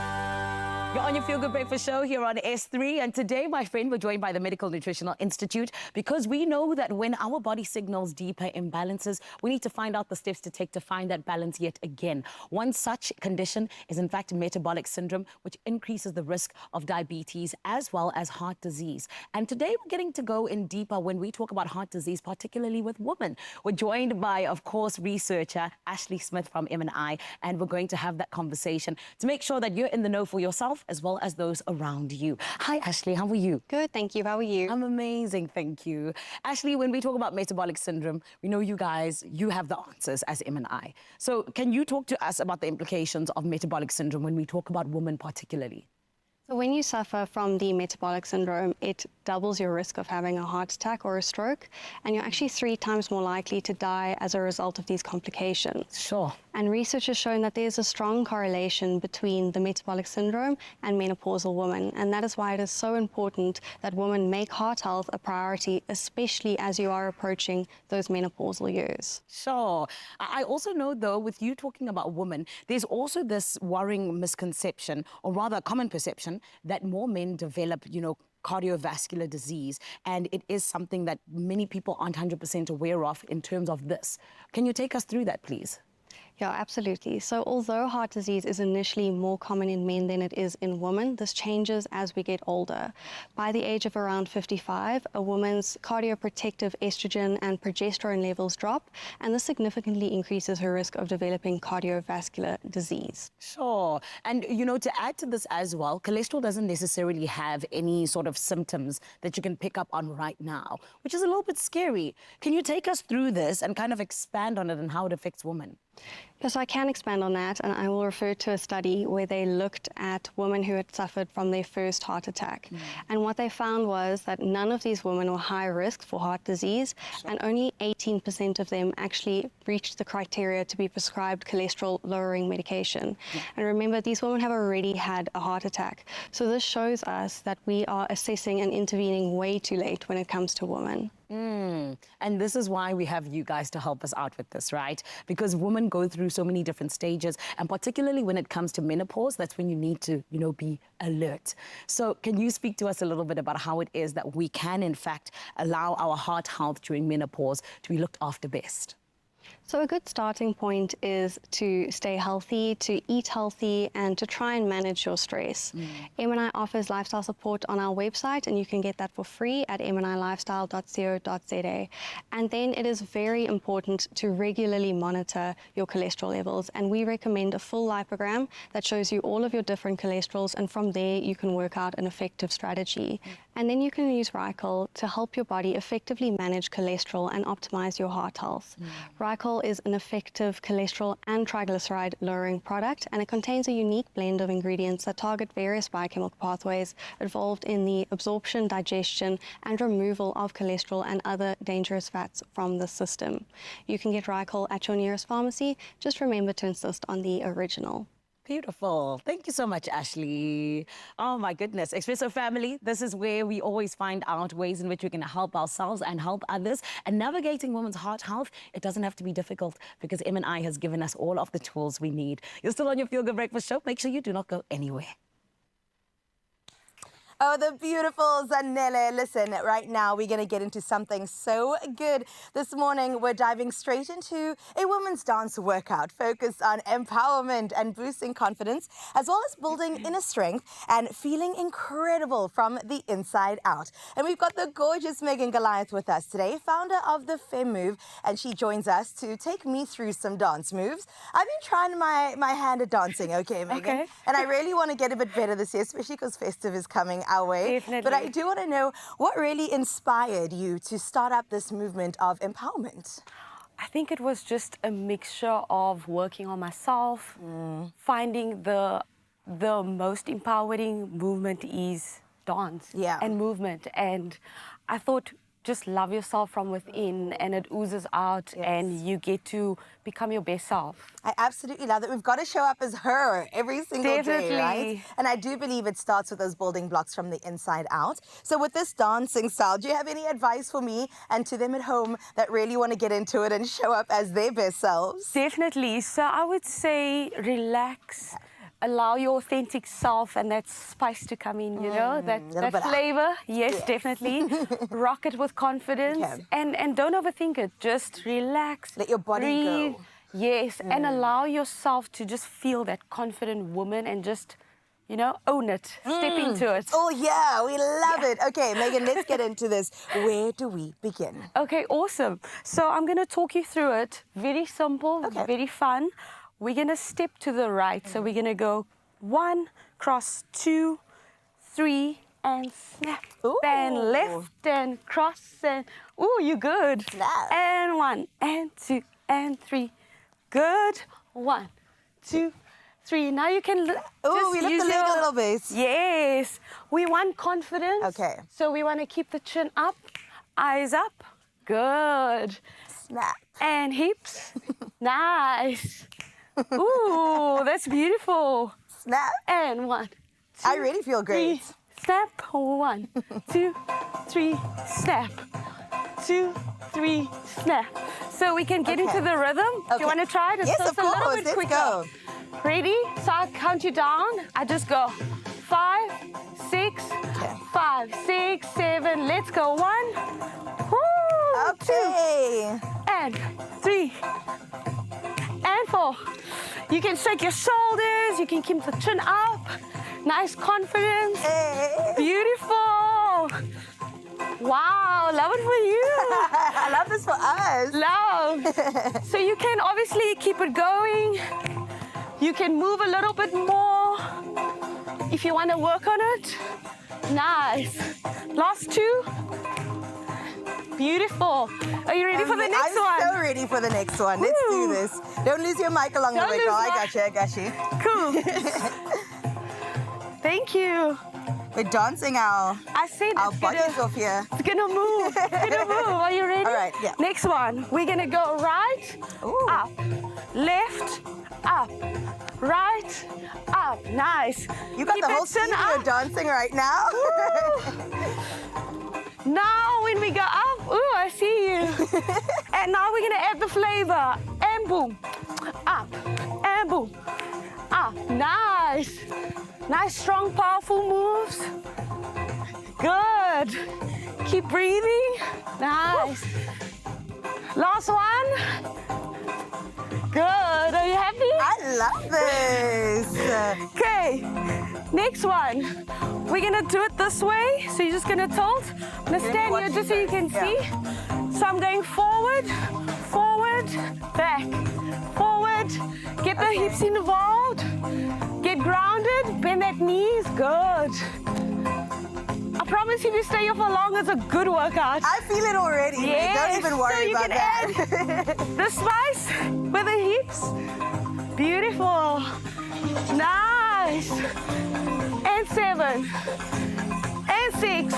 You're on your Feel Good Breakfast show here on S3. And today, my friend, we're joined by the Medical Nutritional Institute because we know that when our body signals deeper imbalances, we need to find out the steps to take to find that balance yet again. One such condition is, in fact, metabolic syndrome, which increases the risk of diabetes as well as heart disease. And today, we're getting to go in deeper when we talk about heart disease, particularly with women. We're joined by, of course, researcher Ashley Smith from M&I, and we're going to have that conversation to make sure that you're in the know for yourself as as well as those around you. Hi, Ashley. How are you? Good, thank you. How are you? I'm amazing, thank you. Ashley, when we talk about metabolic syndrome, we know you guys, you have the answers as M&I. So can you talk to us about the implications of metabolic syndrome when we talk about women particularly? So when you suffer from the metabolic syndrome, it doubles your risk of having a heart attack or a stroke, and you're actually 3 times more likely to die as a result of these complications. Sure. And research has shown that there's a strong correlation between the metabolic syndrome and menopausal women, and that is why it is so important that women make heart health a priority, especially as you are approaching those menopausal years. Sure. I also know, though, with you talking about women, there's also this worrying misconception, or rather a common perception, that more men develop, cardiovascular disease, and it is something that many people aren't 100% aware of in terms of this. Can you take us through that, please? Yeah, absolutely. So although heart disease is initially more common in men than it is in women, this changes as we get older. By the age of around 55, a woman's cardioprotective estrogen and progesterone levels drop, and this significantly increases her risk of developing cardiovascular disease. Sure. And, to add to this as well, cholesterol doesn't necessarily have any sort of symptoms that you can pick up on right now, which is a little bit scary. Can you take us through this and kind of expand on it and how it affects women? Yes, I can expand on that, and I will refer to a study where they looked at women who had suffered from their first heart attack. And what they found was that none of these women were high risk for heart disease, and only 18% of them actually reached the criteria to be prescribed cholesterol-lowering medication. And remember, these women have already had a heart attack. So this shows us that we are assessing and intervening way too late when it comes to women. And this is why we have you guys to help us out with this, right? Because women go through so many different stages, and particularly when it comes to menopause, that's when you need to, be alert. So can you speak to us a little bit about how it is that we can, in fact, allow our heart health during menopause to be looked after best? So a good starting point is to stay healthy, to eat healthy, and to try and manage your stress. M&I offers lifestyle support on our website, and you can get that for free at mnilifestyle.co.za. And then it is very important to regularly monitor your cholesterol levels, and we recommend a full lipogram that shows you all of your different cholesterols, and from there you can work out an effective strategy. And then you can use Rycol to help your body effectively manage cholesterol and optimize your heart health. Rycol is an effective cholesterol and triglyceride lowering product, and it contains a unique blend of ingredients that target various biochemical pathways involved in the absorption, digestion, and removal of cholesterol and other dangerous fats from the system. You can get Rycol at your nearest pharmacy. Just remember to insist on the original. Beautiful. Thank you so much, Ashley. Oh, my goodness. Expresso family, this is where we always find out ways in which we can help ourselves and help others. And navigating women's heart health, it doesn't have to be difficult because M&I has given us all of the tools we need. You're still on your Feel Good Breakfast show. Make sure you do not go anywhere. Oh, the beautiful Zanele. Listen, right now we're going to get into something so good. This morning, we're diving straight into a women's dance workout focused on empowerment and boosting confidence, as well as building inner strength and feeling incredible from the inside out. And we've got the gorgeous Megan Goliath with us today, founder of the Fem Move, and she joins us to take me through some dance moves. I've been trying my hand at dancing, okay, Megan? Okay. And I really want to get a bit better this year, especially because festive is coming our way. Definitely. But I do want to know what really inspired you to start up this movement of empowerment. I think it was just a mixture of working on myself, finding the most empowering movement is dance and movement. And I thought, just love yourself from within and it oozes out and you get to become your best self. I absolutely love that. We've got to show up as her every single day, right? And I do believe it starts with those building blocks from the inside out. So with this dancing style, do you have any advice for me and to them at home that really want to get into it and show up as their best selves? Definitely. So I would say relax. Allow your authentic self and that spice to come in, you know, that flavor. Yes, definitely. Rock it with confidence and don't overthink it. Just relax. Let your body breathe. go. Yes, and allow yourself to just feel that confident woman and just, you know, own it. Step into it. Oh, yeah, we love it. Okay, Megan, let's get into this. Where do we begin? Okay, awesome. So I'm going to talk you through it. Very simple, very fun. We're going to step to the right. So we're going to go 1, cross, 2, 3, and snap. And left and cross and, ooh, you good. Snap. And 1, and 2, and 3. Good. 1, 2, 3. Now you can Oh, we lift the leg a little bit. Yes. We want confidence. Okay. So we want to keep the chin up, eyes up. Good. Snap. And hips. Nice. Ooh, that's beautiful. Snap. And 1, 2, I really feel great. 3, snap. 1, 2, 3, snap. 2, 3, snap. So we can get into the rhythm. Do you want to try it? Yes, So of it's a little course. bit Let's quicker. go. Ready? So I count you down. I just go 5, 6, 5, 6, 7. Let's go. 1, woo, Okay. 2, and 3, and 4. You can shake your shoulders. You can keep the chin up. Nice confidence. Hey. Beautiful. Wow, love it for you. I love this for us. Love. So you can obviously keep it going. You can move a little bit more if you want to work on it. Nice. Last 2. Beautiful. Are you ready for the next one? I'm so ready for the next one. Let's do this. Don't lose your mic along the Don't way, lose girl. I my- got you. I got you. Cool. Thank you. We're dancing our bodies off here. It's gonna move. It's gonna move. Are you ready? All right, yeah. Next one. We're gonna go right, up, left, up, right, up. Nice. You got Keep the whole it chin studio up. dancing right now. Now when we go up, ooh, I see you. And now we're gonna add the flavor. And boom, up, and boom, up. Nice. Nice, strong, powerful moves. Good. Keep breathing. Nice. Last one. Good. Are you happy? I love this. Okay. Next one. We're gonna do it this way. So you're just gonna tilt. I'm gonna stand here just so you can see. So I'm going forward, forward, back, forward. Get the hips involved. Get grounded. Bend that knees. Good. I promise if you stay here for long, it's a good workout. I feel it already. Yes. Don't even worry so you about can that. add the spice with the hips. Beautiful. Nice. And 7. And 6.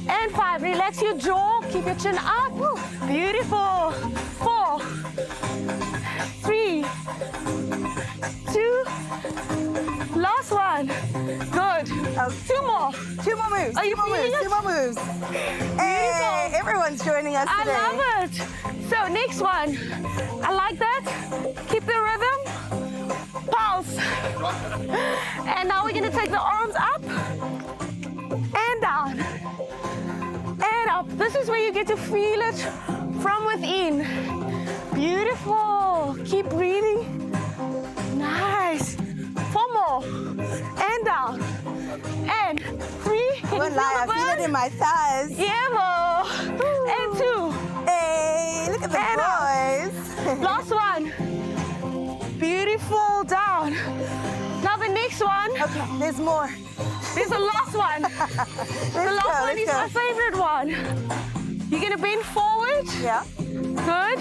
And 5. Relax your jaw. Keep your chin up. Beautiful. 4. 3. 2. Last one. Good. 2 more. 2 more moves. Are you 2 more feeling moves. it? 2 more moves. Hey, everyone's joining us I today. love it. So next one. I like that. Keep the rhythm. Pulse. And now we're gonna take the arms up and down and up. This is where you get to feel it from within. Beautiful. Keep breathing. Nice. 4 more. And down. And 3. Can Won't you lie, I feel the feel it burn? in my thighs. Yeah, more. And 2. Hey, look at the And boys. Last one. Beautiful. Down. Now the next one. Okay, there's more. There's the last one. The last one is my favorite one. You're gonna bend forward. Yeah. Good.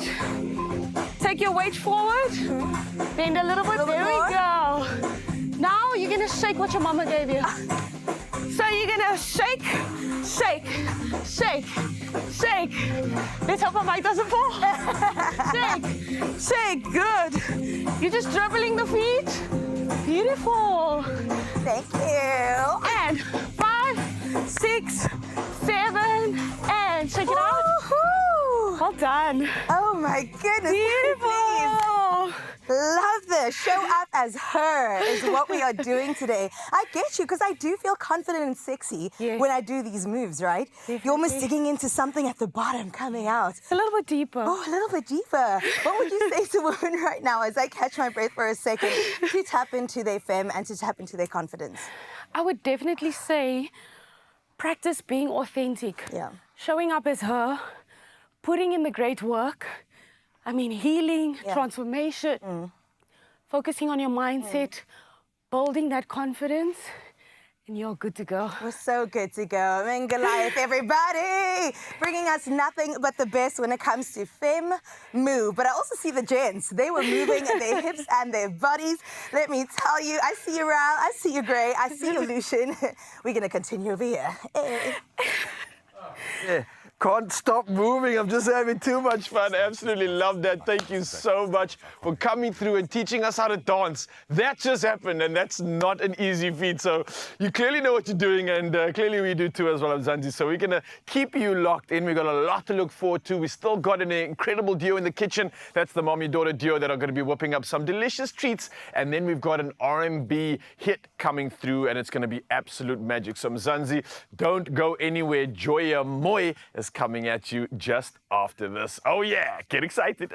Take your weight forward. Bend a little bit. There we go. Now you're gonna shake what your mama gave you. So you're gonna shake, shake, shake, shake. Let's hope my mic doesn't fall. Shake, shake, good. You're just dribbling the feet. Beautiful. Thank you. And 5, 6, 7, and shake it out. Woo-hoo. Well done. Oh my goodness. Beautiful. Love this. Show up as her is what we are doing today. I get you because I do feel confident and sexy when I do these moves, right? You're almost digging into something at the bottom coming out. A little bit deeper. Oh, a little bit deeper. What would you say to women right now as I catch my breath for a second to tap into their femme and to tap into their confidence? I would definitely say practice being authentic. Yeah. Showing up as her, putting in the great work. I mean, healing, transformation, focusing on your mindset, building that confidence, and you're good to go. We're so good to go. And Goliath, everybody, bringing us nothing but the best when it comes to femme move. But I also see the gents. They were moving their hips and their bodies. Let me tell you, I see you, Ral. I see you, Gray. I see you, Lucian. We're going to continue over here. Hey. Yeah. Can't stop moving. I'm just having too much fun. Absolutely love that. Thank you so much for coming through and teaching us how to dance. That just happened, and that's not an easy feat. So you clearly know what you're doing, and clearly we do too as well, Mzansi. So we're going to keep you locked in. We've got a lot to look forward to. We still got an incredible duo in the kitchen. That's the mommy-daughter duo that are going to be whipping up some delicious treats. And then we've got an R&B hit coming through, and it's going to be absolute magic. So Mzansi, don't go anywhere. Joya Mooi is coming at you just after this. Oh yeah, get excited.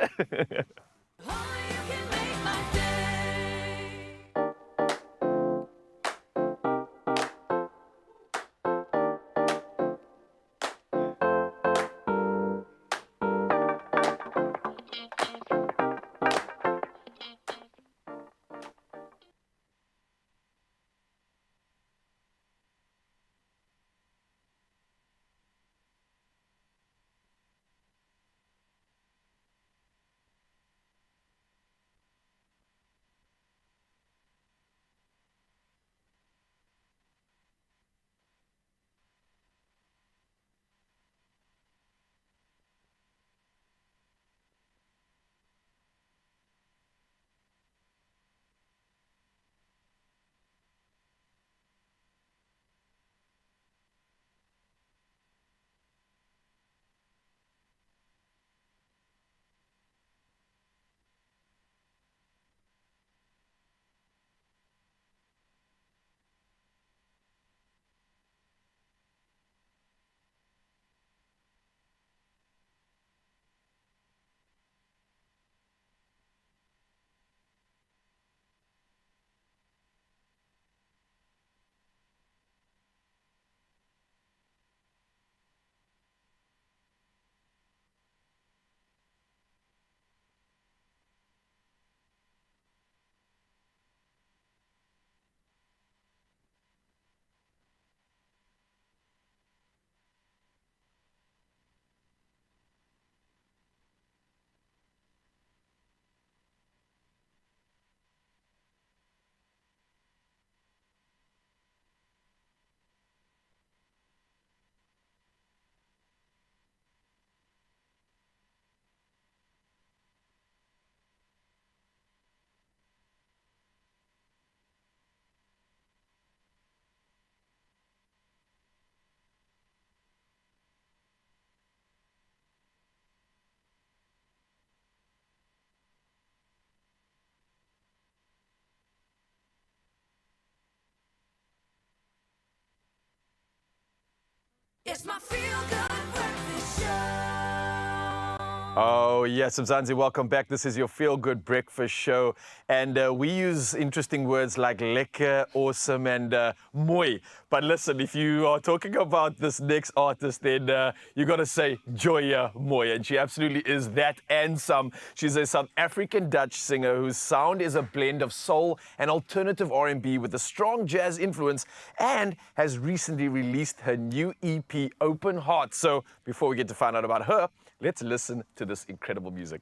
It's my feel-good breakfast show. Oh, yes, Mzansi, welcome back. This is your feel-good breakfast show. And we use interesting words like lekker, awesome, and mooi. But listen, if you are talking about this next artist, then you got to say Joya Mooi. And she absolutely is that and some. She's a South African Dutch singer whose sound is a blend of soul and alternative R&B with a strong jazz influence, and has recently released her new EP, Open Heart. So before we get to find out about her, let's listen to this incredible music.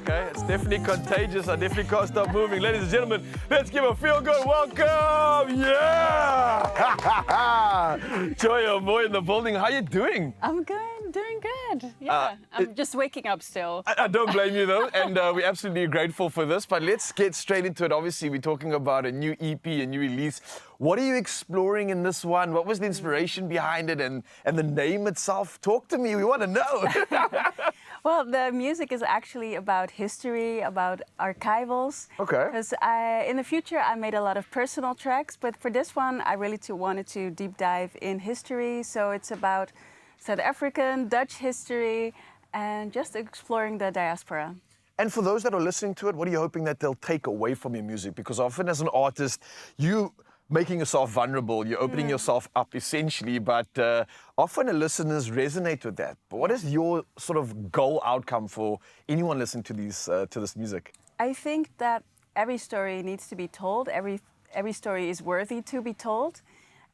Okay, it's definitely contagious. I definitely can't stop moving. Ladies and gentlemen, let's give a feel-good welcome. Yeah! Joya Mooi in the building. How you doing? I'm good, doing good. Yeah, I'm just waking up still. I don't blame you though, and we're absolutely grateful for this. But let's get straight into it. Obviously, we're talking about a new EP, a new release. What are you exploring in this one? What was the inspiration behind it, and the name itself? Talk to me. We want to know. Well, the music is actually about history, about archivals. Okay. Because in the future, I made a lot of personal tracks, but for this one, I really wanted to deep dive in history. So it's about South African, Dutch history, and just exploring the diaspora. And for those that are listening to it, what are you hoping that they'll take away from your music? Because often as an artist, you making yourself vulnerable, you're opening yourself up essentially, but often the listeners resonate with that. But what is your sort of goal outcome for anyone listening to this music? I think that every story needs to be told. Every story is worthy to be told.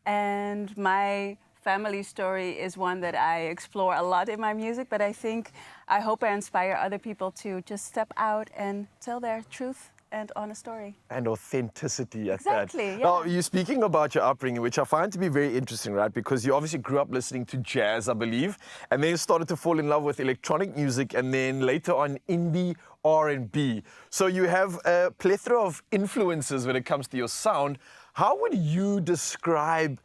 And my family story is one that I explore a lot in my music, but I hope I inspire other people to just step out and tell their truth and honest story. And authenticity at Exactly, that. yeah. Now, you're speaking about your upbringing, which I find to be very interesting, right? Because you obviously grew up listening to jazz, I believe, and then you started to fall in love with electronic music, and then later on indie R&B. So you have a plethora of influences when it comes to your sound. How would you describe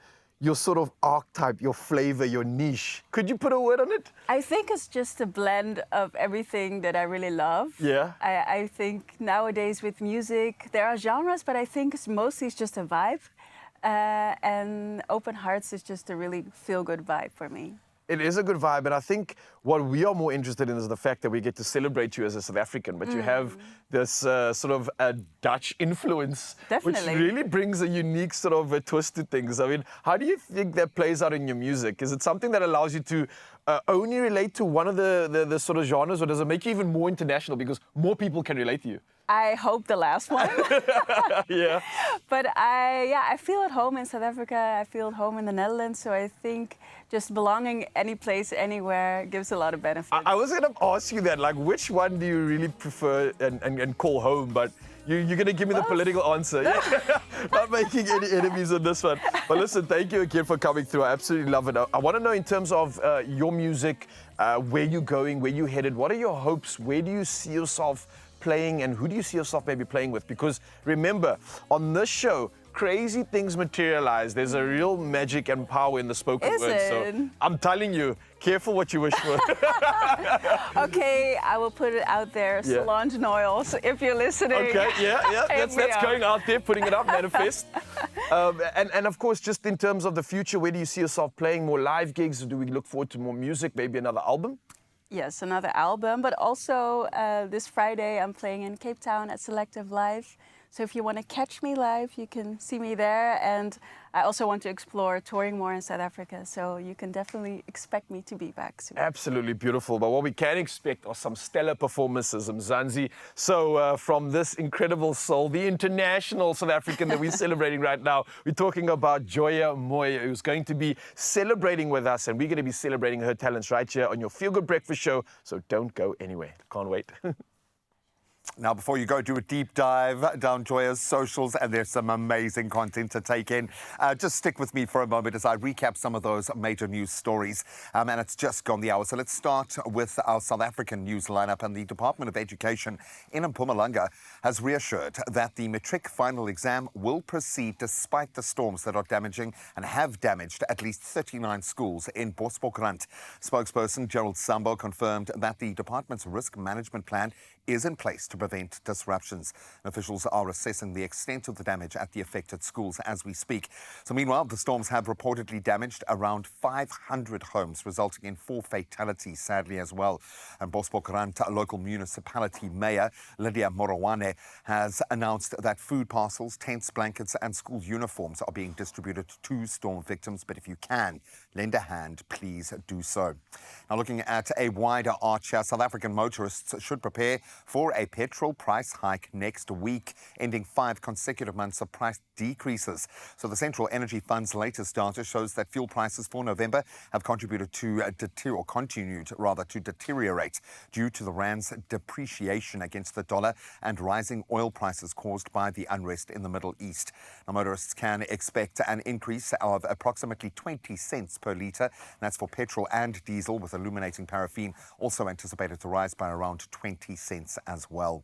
your sort of archetype, your flavor, your niche? Could you put a word on it? I think it's just a blend of everything that I really love. Yeah. I think nowadays with music, there are genres, but I think it's mostly just a vibe. And Open Hearts is just a really feel-good vibe for me. It is a good vibe, and I think what we are more interested in is the fact that we get to celebrate you as a South African, but you have this sort of a Dutch influence, Definitely. which really brings a unique sort of a twist to things. I mean, how do you think that plays out in your music? Is it something that allows you to only relate to one of the sort of genres, or does it make you even more international because more people can relate to you? I hope the last one. Yeah. But I feel at home in South Africa. I feel at home in the Netherlands. So I think just belonging any place, anywhere gives a lot of benefits. I was going to ask you that, like, which one do you really prefer and call home? But you're going to give me the political answer. Yeah. Not making any enemies on this one. But listen, thank you again for coming through. I absolutely love it. I want to know in terms of your music, where you're going, where you're headed. What are your hopes? Where do you see yourself playing, and who do you see yourself maybe playing with? Because remember, on this show, crazy things materialize. There's a real magic and power in the spoken word. So I'm telling you, careful what you wish for. Okay, I will put it out there. Yeah. Solange Noyles, if you're listening. Okay, yeah, that's going out there, putting it up, manifest. And of course, just in terms of the future, where do you see yourself playing? More live gigs? Or do we look forward to more music, maybe another album? Yes, another album, but also this Friday I'm playing in Cape Town at Selective Live. So if you want to catch me live, you can see me there. And I also want to explore touring more in South Africa. So you can definitely expect me to be back soon. Absolutely beautiful. But what we can expect are some stellar performances, Mzansi. So from this incredible soul, the international South African that we're celebrating right now, we're talking about Joya Mooi, who's going to be celebrating with us. And we're going to be celebrating her talents right here on your Feel Good Breakfast Show. So don't go anywhere. Can't wait. Now, before you go, do a deep dive down Joya's socials, and there's some amazing content to take in. Just stick with me for a moment as I recap some of those major news stories. And it's just gone the hour. So let's start with our South African news lineup. And the Department of Education in Mpumalanga has reassured that the matric final exam will proceed despite the storms that are damaging and have damaged at least 39 schools in Bosbokrand. Spokesperson Gerald Sambo confirmed that the department's risk management plan is in place to prevent disruptions. Officials are assessing the extent of the damage at the affected schools as we speak. So meanwhile, the storms have reportedly damaged around 500 homes, resulting in 4 fatalities, sadly, as well. And Bosbokrand local municipality mayor Lydia Morowane has announced that food parcels, tents, blankets and school uniforms are being distributed to storm victims. But if you can lend a hand, please do so. Now, looking at a wider arch here, South African motorists should prepare for a petrol price hike next week, ending 5 consecutive months of price decreases. So the Central Energy Fund's latest data shows that fuel prices for November have continued to deteriorate due to the rand's depreciation against the dollar and rising oil prices caused by the unrest in the Middle East. Now, motorists can expect an increase of approximately 20 cents per litre. That's for petrol and diesel, with illuminating paraffin also anticipated to rise by around 20 cents as well.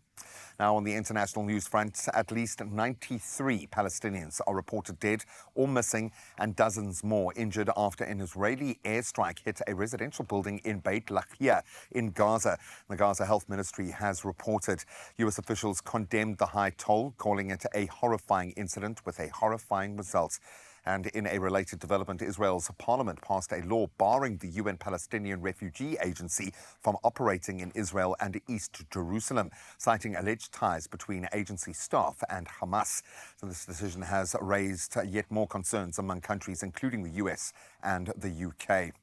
Now, on the international news front, at least 93 Palestinians are reported dead or missing, and dozens more injured after an Israeli airstrike hit a residential building in Beit Lahia in Gaza. The Gaza Health Ministry has reported. U.S. officials condemned the high toll, calling it a horrifying incident with a horrifying result. And in a related development, Israel's parliament passed a law barring the UN Palestinian Refugee Agency from operating in Israel and East Jerusalem, citing alleged ties between agency staff and Hamas. So this decision has raised yet more concerns among countries, including the US and the UK.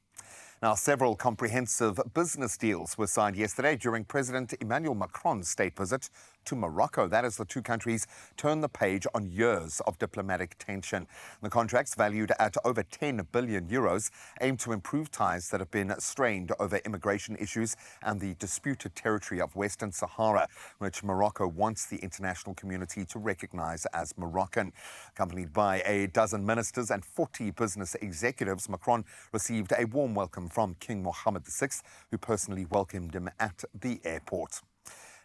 Now, several comprehensive business deals were signed yesterday during President Emmanuel Macron's state visit to Morocco. That as the two countries turn the page on years of diplomatic tension. The contracts, valued at over 10 billion euros, aim to improve ties that have been strained over immigration issues and the disputed territory of Western Sahara, which Morocco wants the international community to recognize as Moroccan. Accompanied by a dozen ministers and 40 business executives, Macron received a warm welcome from King Mohammed VI, who personally welcomed him at the airport.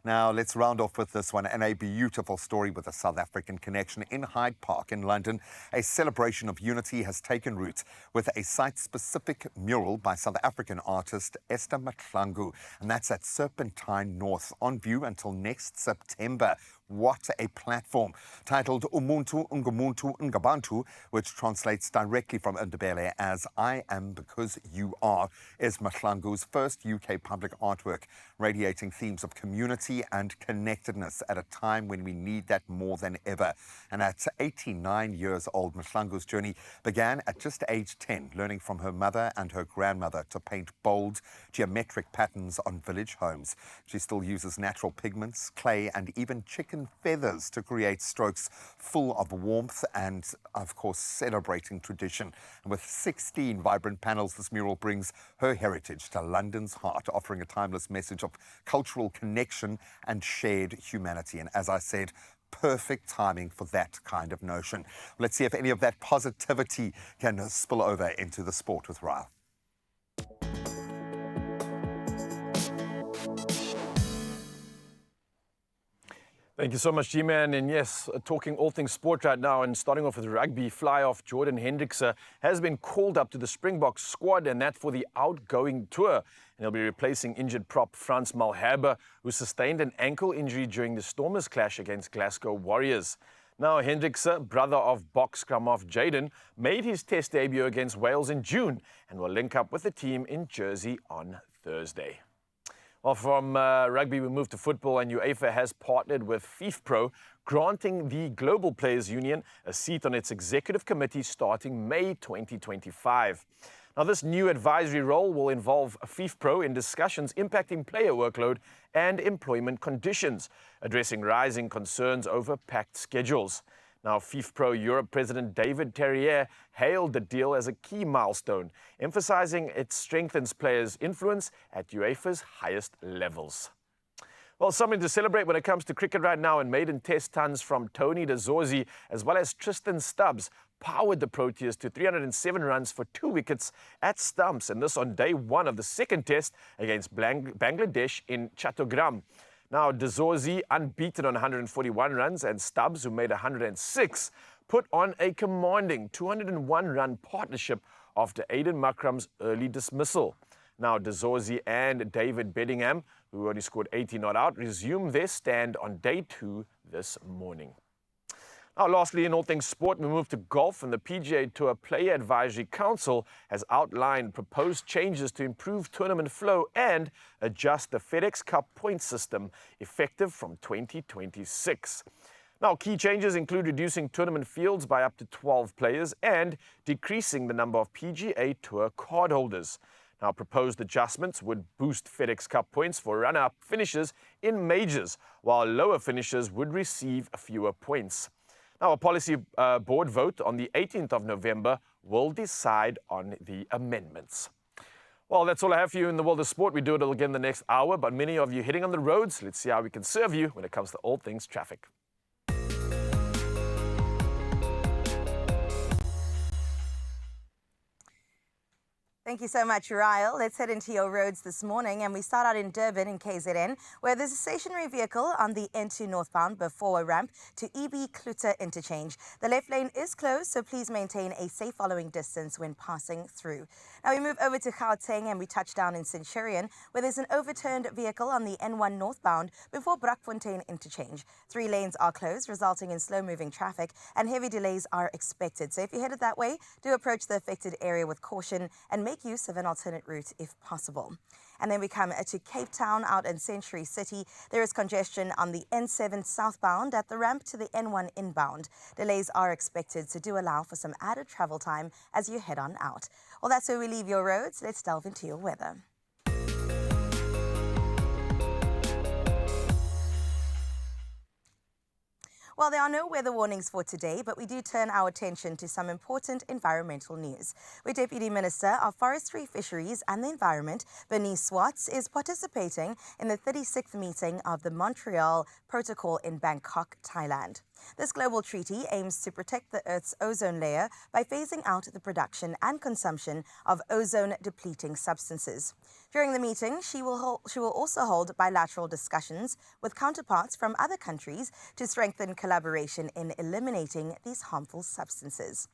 Now, let's round off with this one, and a beautiful story with a South African connection. In Hyde Park in London, a celebration of unity has taken root with a site-specific mural by South African artist Esther Mahlangu, and that's at Serpentine North, on view until next September. What a platform. Titled Umuntu Ungumuntu Ungabantu, which translates directly from Ndebele as I am because you are, is Mahlangu's first UK public artwork, radiating themes of community and connectedness at a time when we need that more than ever. And at 89 years old, Mahlangu's journey began at just age 10, learning from her mother and her grandmother to paint bold, geometric patterns on village homes. She still uses natural pigments, clay, and even chicken feathers to create strokes full of warmth and, of course, celebrating tradition. And with 16 vibrant panels, this mural brings her heritage to London's heart, offering a timeless message of cultural connection and shared humanity. And as I said, perfect timing for that kind of notion. Let's see if any of that positivity can spill over into the sport with Ryle. Thank you so much, G-Man. And yes, talking all things sport right now and starting off with rugby, fly-off Jordan Hendrickse has been called up to the Springboks squad, and that for the outgoing tour. And he'll be replacing injured prop Frans Malherbe, who sustained an ankle injury during the Stormers clash against Glasgow Warriors. Now, Hendrickse, brother of box scrum half Jaden, made his test debut against Wales in June and will link up with the team in Jersey on Thursday. Well, from rugby, we move to football, and UEFA has partnered with FIFPro, granting the Global Players Union a seat on its executive committee starting May 2025. Now, this new advisory role will involve FIFPro in discussions impacting player workload and employment conditions, addressing rising concerns over packed schedules. Now, FIFPro Europe President David Terrier hailed the deal as a key milestone, emphasizing it strengthens players' influence at UEFA's highest levels. Well, something to celebrate when it comes to cricket right now, and maiden test tons from Tony de Zorzi as well as Tristan Stubbs powered the Proteas to 307 runs for 2 wickets at stumps, and this on day one of the second test against Bangladesh in Chattogram. Now, de Zorzi, unbeaten on 141 runs, and Stubbs, who made 106, put on a commanding 201-run partnership after Aiden Makram's early dismissal. Now, de Zorzi and David Bedingham, who only scored 80 not out, resume their stand on day two this morning. Now, lastly, in all things sport, we move to golf, and the PGA Tour Player Advisory Council has outlined proposed changes to improve tournament flow and adjust the FedEx Cup point system effective from 2026. Now, key changes include reducing tournament fields by up to 12 players and decreasing the number of PGA Tour cardholders. Now, proposed adjustments would boost FedEx Cup points for runner-up finishes in majors, while lower finishers would receive fewer points. Now, a policy board vote on the 18th of November will decide on the amendments. Well, that's all I have for you in the world of sport. We do it all again the next hour, but many of you heading on the roads. Let's see how we can serve you when it comes to all things traffic. Thank you so much, Ryle. Let's head into your roads this morning, and we start out in Durban in KZN, where there's a stationary vehicle on the N2 northbound before a ramp to EB Klute interchange. The left lane is closed, so please maintain a safe following distance when passing through. Now we move over to Gauteng and we touch down in Centurion, where there's an overturned vehicle on the N1 northbound before Brakfontein interchange. 3 lanes are closed, resulting in slow-moving traffic, and heavy delays are expected. So if you're headed that way, do approach the affected area with caution and make use of an alternate route if possible. And then we come to Cape Town out in Century City. There is congestion on the N7 southbound at the ramp to the N1 inbound. Delays are expected, so do allow for some added travel time as you head on out. Well, that's where we leave your roads. Let's delve into your weather. Well, there are no weather warnings for today, but we do turn our attention to some important environmental news. Where Deputy Minister of Forestry, Fisheries and the Environment, Bernice Swartz, is participating in the 36th meeting of the Montreal Protocol in Bangkok, Thailand. This global treaty aims to protect the Earth's ozone layer by phasing out the production and consumption of ozone-depleting substances. During the meeting, she will also hold bilateral discussions with counterparts from other countries to strengthen collaboration in eliminating these harmful substances.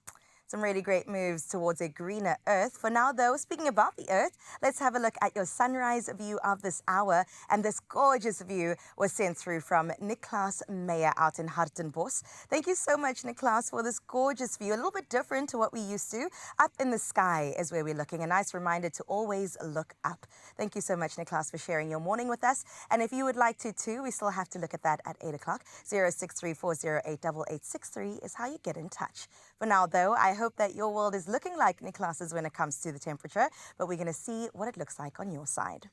Some really great moves towards a greener Earth. For now, though, speaking about the Earth, let's have a look at your sunrise view of this hour. And this gorgeous view was sent through from Niklas Meyer out in Hartenbos. Thank you so much, Niklas, for this gorgeous view. A little bit different to what we used to. Up in the sky is where we're looking. A nice reminder to always look up. Thank you so much, Niklas, for sharing your morning with us. And if you would like to too, we still have to look at that at 8 o'clock. 0634088863 is how you get in touch. For now, though, I hope that your world is looking like Niklas's when it comes to the temperature, but we're going to see what it looks like on your side.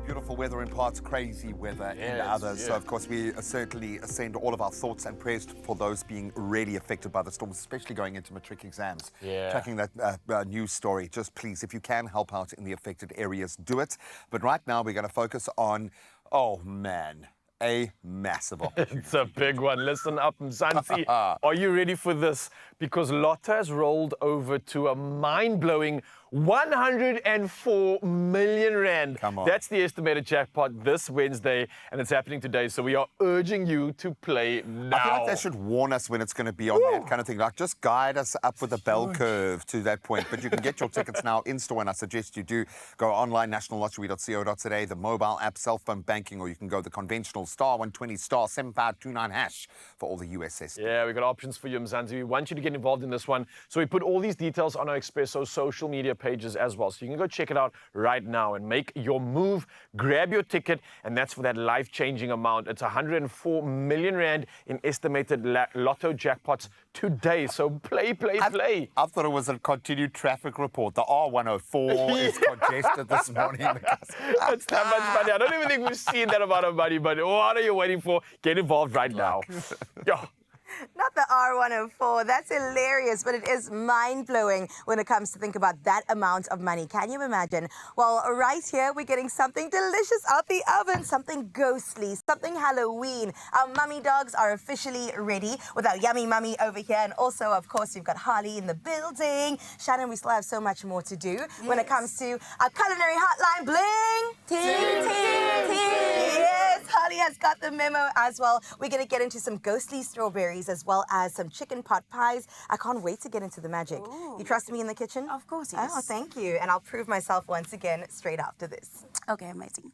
Beautiful weather in parts, crazy weather in others. So, of course, we certainly send all of our thoughts and prayers for those being really affected by the storms, especially going into matric exams. Tracking that news story, just please, if you can help out in the affected areas, do it. But right now, we're going to focus on, oh man, a massive opportunity. It's a big one. Listen up, Mzansi. Are you ready for this? Because Lotto has rolled over to a mind-blowing 104 million rand. Come on. That's the estimated jackpot this Wednesday, and it's happening today. So we are urging you to play now. I feel like they should warn us when it's going to be on that kind of thing. Like, just guide us up with a bell curve to that point. But you can get your tickets now in-store, and I suggest you do go online, nationallottery.co.za, the mobile app, cell phone banking, or you can go the conventional star 120 star 7529 hash for all the USS. Yeah, we've got options for you, Mzansi. We want you to get involved in this one. So we put all these details on our Expresso social media pages as well. So you can go check it out right now and make your move. Grab your ticket, and that's for that life-changing amount. It's 104 million rand in estimated Lotto jackpots today. So play. I thought it was a continued traffic report. The R104 is congested this morning. That's that much money. I don't even think we've seen that amount of money, but what are you waiting for? Get involved right now. Yo. Not the R104. That's hilarious, but it is mind-blowing when it comes to think about that amount of money. Can you imagine? Well, right here, we're getting something delicious out the oven, something ghostly, something Halloween. Our mummy dogs are officially ready with our yummy mummy over here. And also, of course, we've got Harley in the building. Shannon, we still have so much more to do when it comes to our culinary hotline, bling. Yes, Holly has got the memo as well. We're going to get into some ghostly strawberries as well as some chicken pot pies. I can't wait to get into the magic. Ooh. You trust me in the kitchen? Of course, yes. Oh, thank you. And I'll prove myself once again straight after this. Okay, amazing.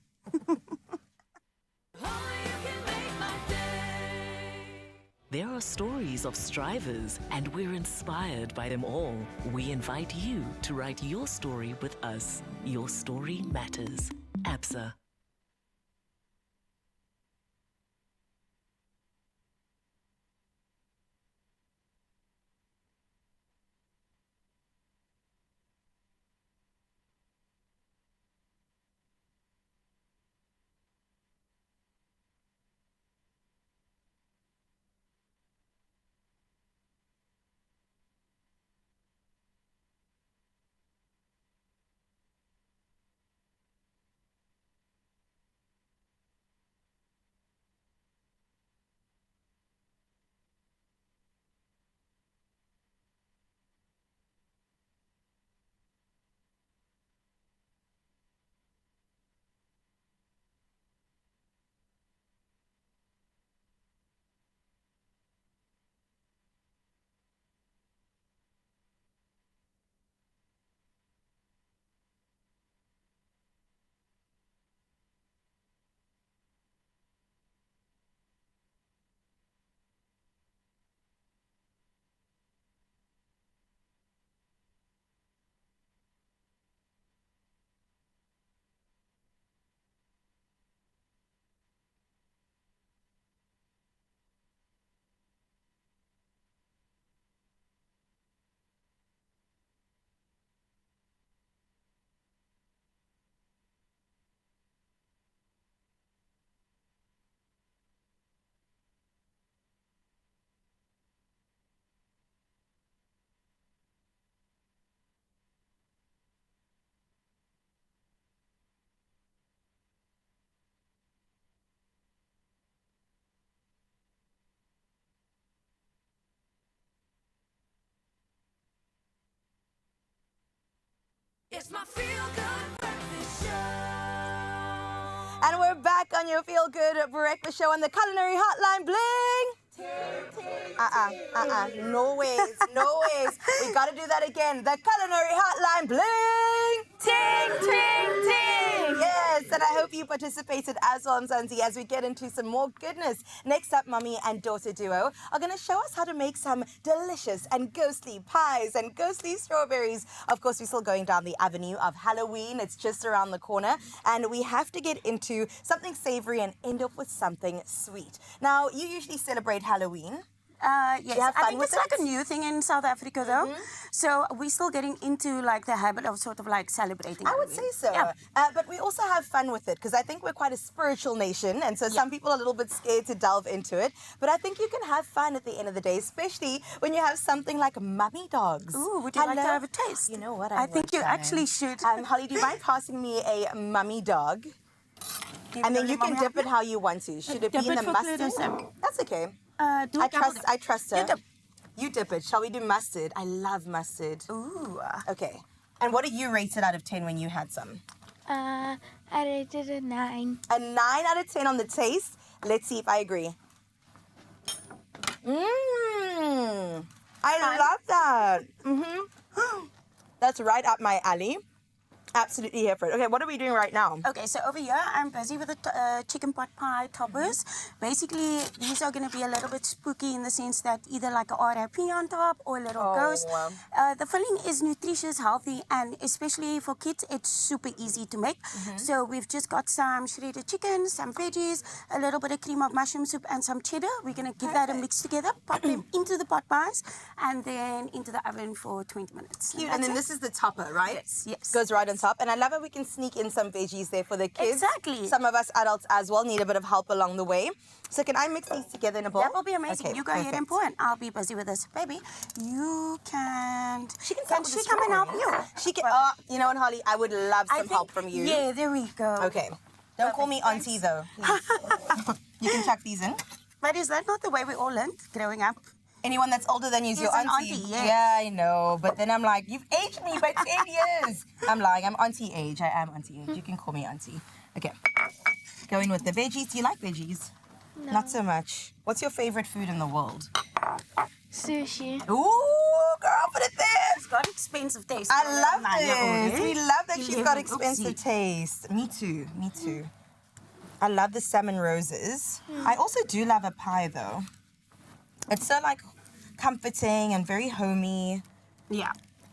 There are stories of strivers, and we're inspired by them all. We invite you to write your story with us. Your story matters. ABSA. It's my feel-good breakfast show. And we're back on your Feel Good Breakfast Show on the Culinary Hotline. Bling! No ways, no ways. We got to do that again. The Culinary Hotline. Bling! Ting, ting, ting! Yes, and I hope you participated as well, Mzansi, as we get into some more goodness. Next up, Mummy and daughter duo are going to show us how to make some delicious and ghostly pies and ghostly strawberries. Of course, we're still going down the avenue of Halloween. It's just around the corner, and we have to get into something savory and end up with something sweet. Now, you usually celebrate Halloween. Yes, Do you have fun I think with it's like it? a new thing in South Africa, though. So we're still getting into like the habit of sort of like celebrating. I would say so. Yeah. But we also have fun with it because I think we're quite a spiritual nation, and so some people are a little bit scared to delve into it. But I think you can have fun at the end of the day, especially when you have something like mummy dogs. Ooh, would you like to have a taste? You know what? I think you actually should. Holly, do you mind passing me a mummy dog? And then you can dip it how you want to. Should it be in the mustard? That's okay. I trust her. You dip it. Shall we do mustard? I love mustard. Ooh. Okay. And what do you rate it out of 10 when you had some? I rated a 9. A 9 out of 10 on the taste? Let's see if I agree. I love that. That's right up my alley. Absolutely here for it. Okay, what are we doing right now? Okay, so over here, I'm busy with the chicken pot pie toppers. Basically, these are going to be a little bit spooky in the sense that either like a RIP on top or a little ghost. The filling is nutritious, healthy, and especially for kids, it's super easy to make. So we've just got some shredded chicken, some veggies, a little bit of cream of mushroom soup, and some cheddar. We're going to give that a mix together, pop them into the pot pies, and then into the oven for 20 minutes. Cute. And then this is the topper, right? Yes, yes. Goes right on top. And I love how we can sneak in some veggies there for the kids. Exactly. Some of us adults as well need a bit of help along the way. So can I mix these together in a bowl? That will be amazing. Okay, You go ahead and pour, and I'll be busy with this. Baby, you can... Can she come and help you? She can... you know what, Holly? I would love some help from you. Yeah, there we go. Okay. Don't call me auntie, though. You can chuck these in. But is that not the way we all learned growing up? Anyone that's older than you is your an auntie. auntie, yes. Yeah, I know. But then I'm like, you've aged me by 10 years. I'm lying. I'm auntie age. I am auntie age. You can call me auntie. Okay. go in with the veggies. Do you like veggies? No. Not so much. What's your favorite food in the world? Sushi. Ooh, girl, put it there. It's got expensive taste. I love eh? this. We love that she's got 11, expensive oopsie. taste. Me too. Me too. I love the salmon roses. I also do love a pie though. It's so like comforting and very homey. Yeah.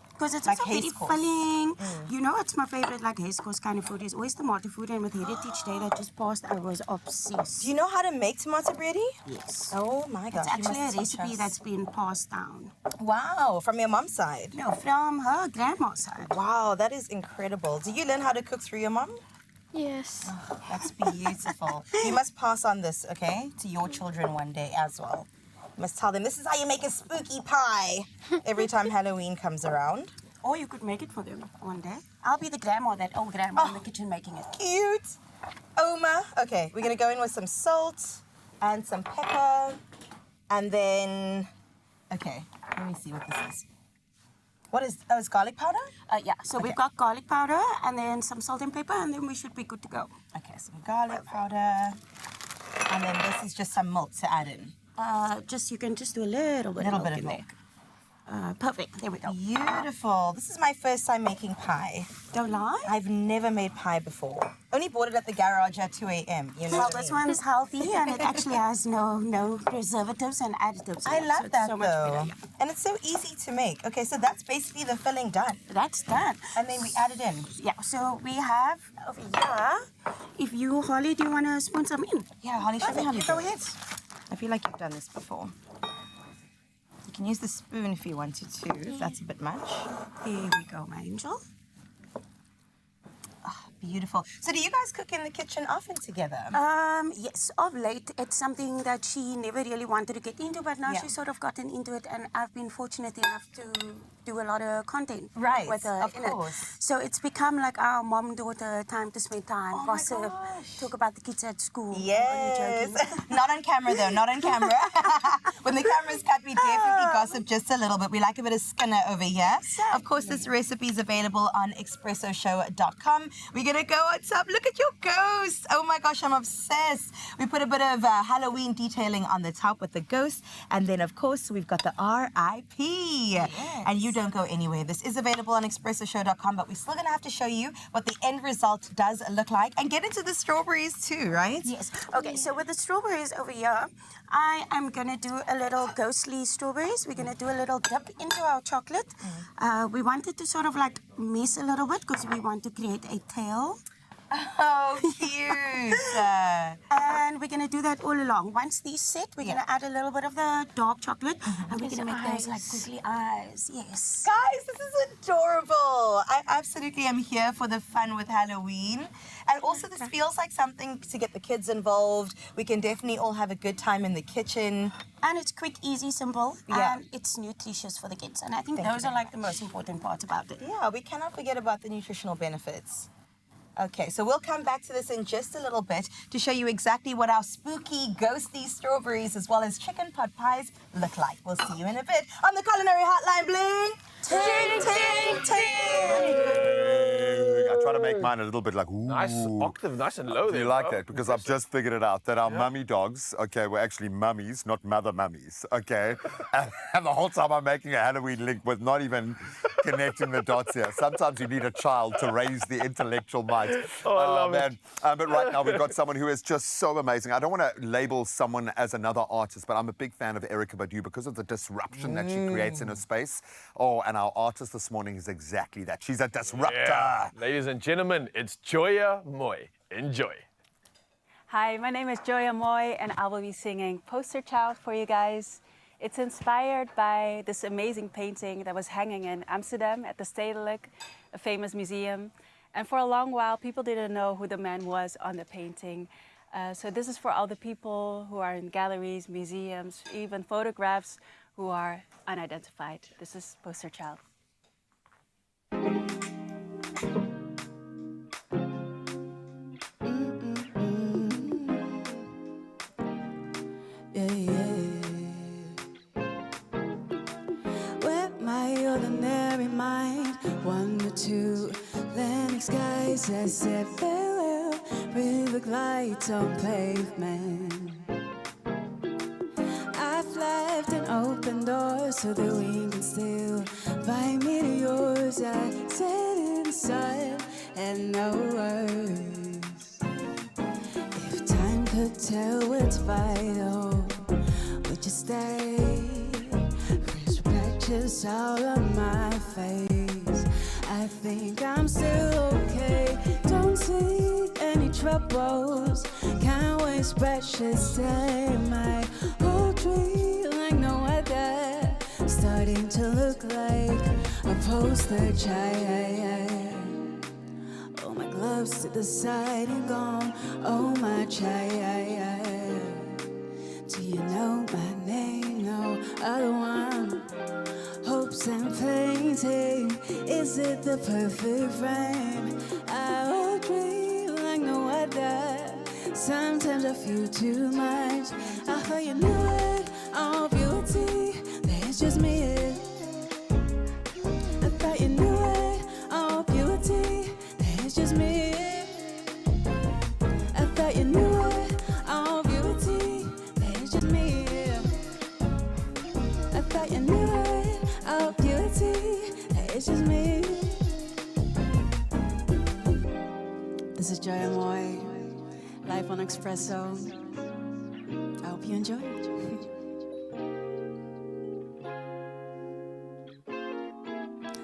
Because it's Like also very haze course. filling. You know, it's my favorite like haze course kind of food is always tomato food, and with Heritage Day that just passed, I was obsessed. Do you know how to make tomato bready? Yes. Oh my gosh. It's you actually a must teach recipe us. that's been passed down. Wow, from your mom's side? No, from her grandma's side. Wow, that is incredible. Did you learn how to cook through your mom? Yes. That's beautiful. You must pass on this, okay, to your children one day as well. You must tell them this is how you make a spooky pie every time Halloween comes around. Or you could make it for them one day. I'll be the grandma, that old grandma in the kitchen making it. Cute. Oma. Okay, we're gonna go in with some salt and some pepper, and then, okay, let me see what this is. What is, oh, it's garlic powder? Yeah, so we've got garlic powder and then some salt and pepper, and then we should be good to go. Okay, some garlic powder, and then this is just some milk to add in. You can just do a little bit of milk in there. Perfect, there we go. Beautiful. This is my first time making pie. Don't lie. I've never made pie before. Only bought it at the garage at 2 a.m. You know Well, what I this mean? one's healthy and it actually has no preservatives and additives. in I it, love so it's that so much though. better, yeah. And it's so easy to make. Okay, so that's basically the filling done. That's done. And then we add it in. Yeah, so we have over here, if you, Holly, do you want to spoon some in? Yeah, Holly, show me how to Go do it. ahead. I feel like you've done this before. You can use the spoon if you wanted to, if that's a bit much. There we go, my angel. Beautiful. So do you guys cook in the kitchen often together? Yes, of late, it's something that she never really wanted to get into, but now Yeah. she's sort of gotten into it, and I've been fortunate enough to do a lot of content Right, with her of in course. it. So it's become like our mom-daughter time to spend time, Oh my gossip, gosh. talk about the kids at school. Yes. Only joking. Not on camera though, not on camera. When the camera's cut, we definitely gossip just a little bit. We like a bit of Skinner over here. Of course, this recipe is available on expressoshow.com. We're going to go on top. Look at your ghost. Oh my gosh, I'm obsessed. We put a bit of Halloween detailing on the top with the ghost. And then, of course, we've got the R.I.P. And you don't go anywhere. This is available on expressoshow.com, but we're still going to have to show you what the end result does look like and get into the strawberries too, right? Yes. Okay, so with the strawberries over here, I am going to do a little ghostly strawberries. We're going to do a little dip into our chocolate. We wanted to sort of like mess a little bit because we want to create a tail. Oh, cute. And we're going to do that all along. Once these set, we're going to add a little bit of the dark chocolate, and we're going to make those like googly eyes. Yes. Guys, this is adorable. I absolutely am here for the fun with Halloween. And also this feels like something to get the kids involved. We can definitely all have a good time in the kitchen. And it's quick, easy, simple, Yeah. and it's nutritious for the kids. And I think Thank you those are very like the most important parts about it. Yeah, we cannot forget about the nutritional benefits. Okay, so we'll come back to this in just a little bit to show you exactly what our spooky, ghosty strawberries as well as chicken pot pies look like. We'll see you in a bit on the Culinary Hotline, Bling. Ting, ting, ting. I try to make mine a little bit like, ooh. Nice octave, nice and low Do there. you like bro. that? Because I've just figured it out that our mummy dogs, okay, were actually mummies, not mother mummies, okay? And the whole time I'm making a Halloween link with not even connecting the dots here. Sometimes you need a child to raise the intellectual might. Oh, I love it. But right now we've got someone who is just so amazing. I don't want to label someone as another artist, but I'm a big fan of Erykah Badu because of the disruption that she creates in her space. Oh, and our artist this morning is exactly that. She's a disruptor. Yeah. Ladies and gentlemen, it's Joya Mooi. Enjoy. Hi, my name is Joya Mooi, and I will be singing Poster Child for you guys. It's inspired by this amazing painting that was hanging in Amsterdam at the Stedelijk, a famous museum. And for a long while, people didn't know who the man was on the painting. So this is for all the people who are in galleries, museums, even photographs who are unidentified. This is Poster Child. With my ordinary mind, 1 or 2 landing skies as if farewell. river glides on pavement. I've left an open door so the wind can still find me to yours. I sit inside and no words. If time could tell what's vital, would you stay? Crisp patches all on my face. I think I'm still okay. Don't see any troubles. Can't waste precious time. My whole tree like no other, starting to look like a poster child. Oh, my gloves to the side and gone. Oh, my child. Do you know my name? No other one. Hopes and painting, is it the perfect frame? I will dream like no other. Sometimes I feel too much. I thought you knew it, all beauty, there's just me. I thought you knew it, all beauty, there's just me. I thought you knew it, all beauty, there's just me. I thought you knew it, all beauty, it's just me. This is Joya Mooi, live on Expresso. I hope you enjoy it.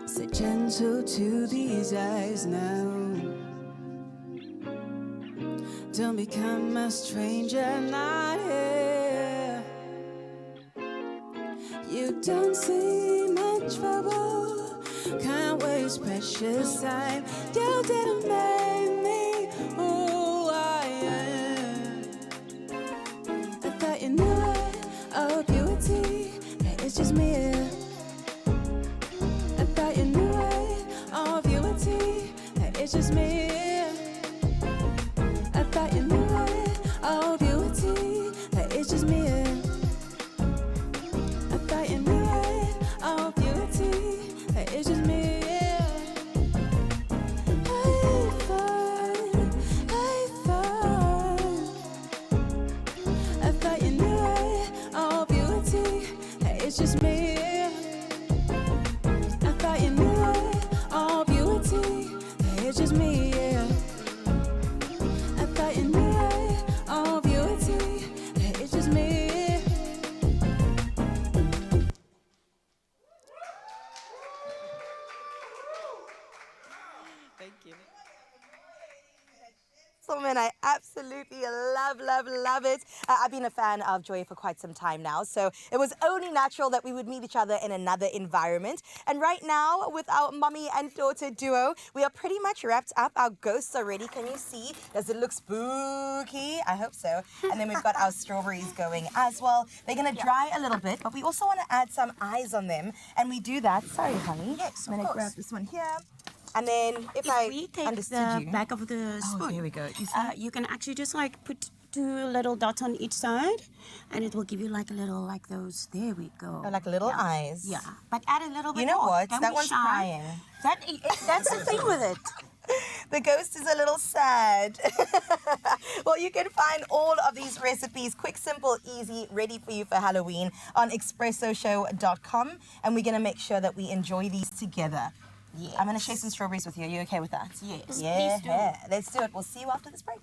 Stay gentle to these eyes now. Don't become a stranger, not here. You don't see much trouble. Can't waste precious time. You didn't make me who I am. I thought you knew it, oh beauty, that it's just me. I thought you knew it, oh beauty, that it's just me. I thought you knew it, oh beauty, that it's just me. I thought you knew it, oh beauty, that it's just me. I thought you knew it, oh beauty, that it's just me. I thought you knew it, oh beauty, that it's just me. I thought you knew it, oh beauty, that it's just me. Thank you. Man, I absolutely love it. I've been a fan of Joya for quite some time now, so it was only natural that we would meet each other in another environment. And right now, with our mummy and daughter duo, we are pretty much wrapped up. Our ghosts are ready. Can you see? Does it look spooky? I hope so. And then we've got our strawberries going as well. They're going to dry a little bit, but we also want to add some eyes on them. And we do that. Sorry, honey. Yes, I'm going to grab this one here. And then if we take the back of the spoon, here we go. You can actually just like put 2 little dots on each side, and it will give you like a little, like those. There we go. Oh, like little eyes. Yeah, but add a little bit. You know more. what? Don't That be one's shy. crying. That's the thing with it. The ghost is a little sad. Well, you can find all of these recipes, quick, simple, easy, ready for you for Halloween on expressoshow.com. And we're going to make sure that we enjoy these together. Yes. I'm going to share some strawberries with you. Are you okay with that? Yes. Yeah. Please do. Let's do it. We'll see you after this break.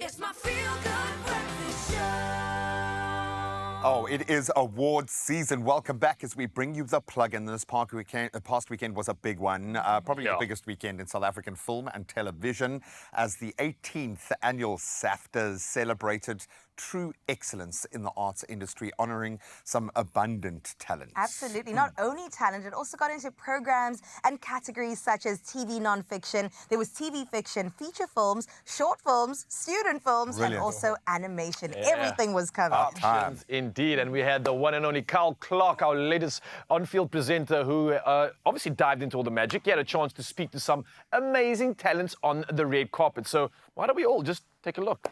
It's my feel-good breakfast show. Oh, it is awards season. Welcome back as we bring you the plug-in. This past weekend was a big one, probably the biggest weekend in South African film and television, as the 18th annual Saftas celebrated true excellence in the arts industry, honouring some abundant talent. Absolutely. Not only talent, it also got into programs and categories such as TV non-fiction. There was TV fiction, feature films, short films, student films, Brilliant. and also animation. Yeah. Everything was covered. Options, indeed. And we had the one and only Carl Clark, our latest on-field presenter, who obviously dived into all the magic. He had a chance to speak to some amazing talents on the red carpet. So why don't we all just take a look?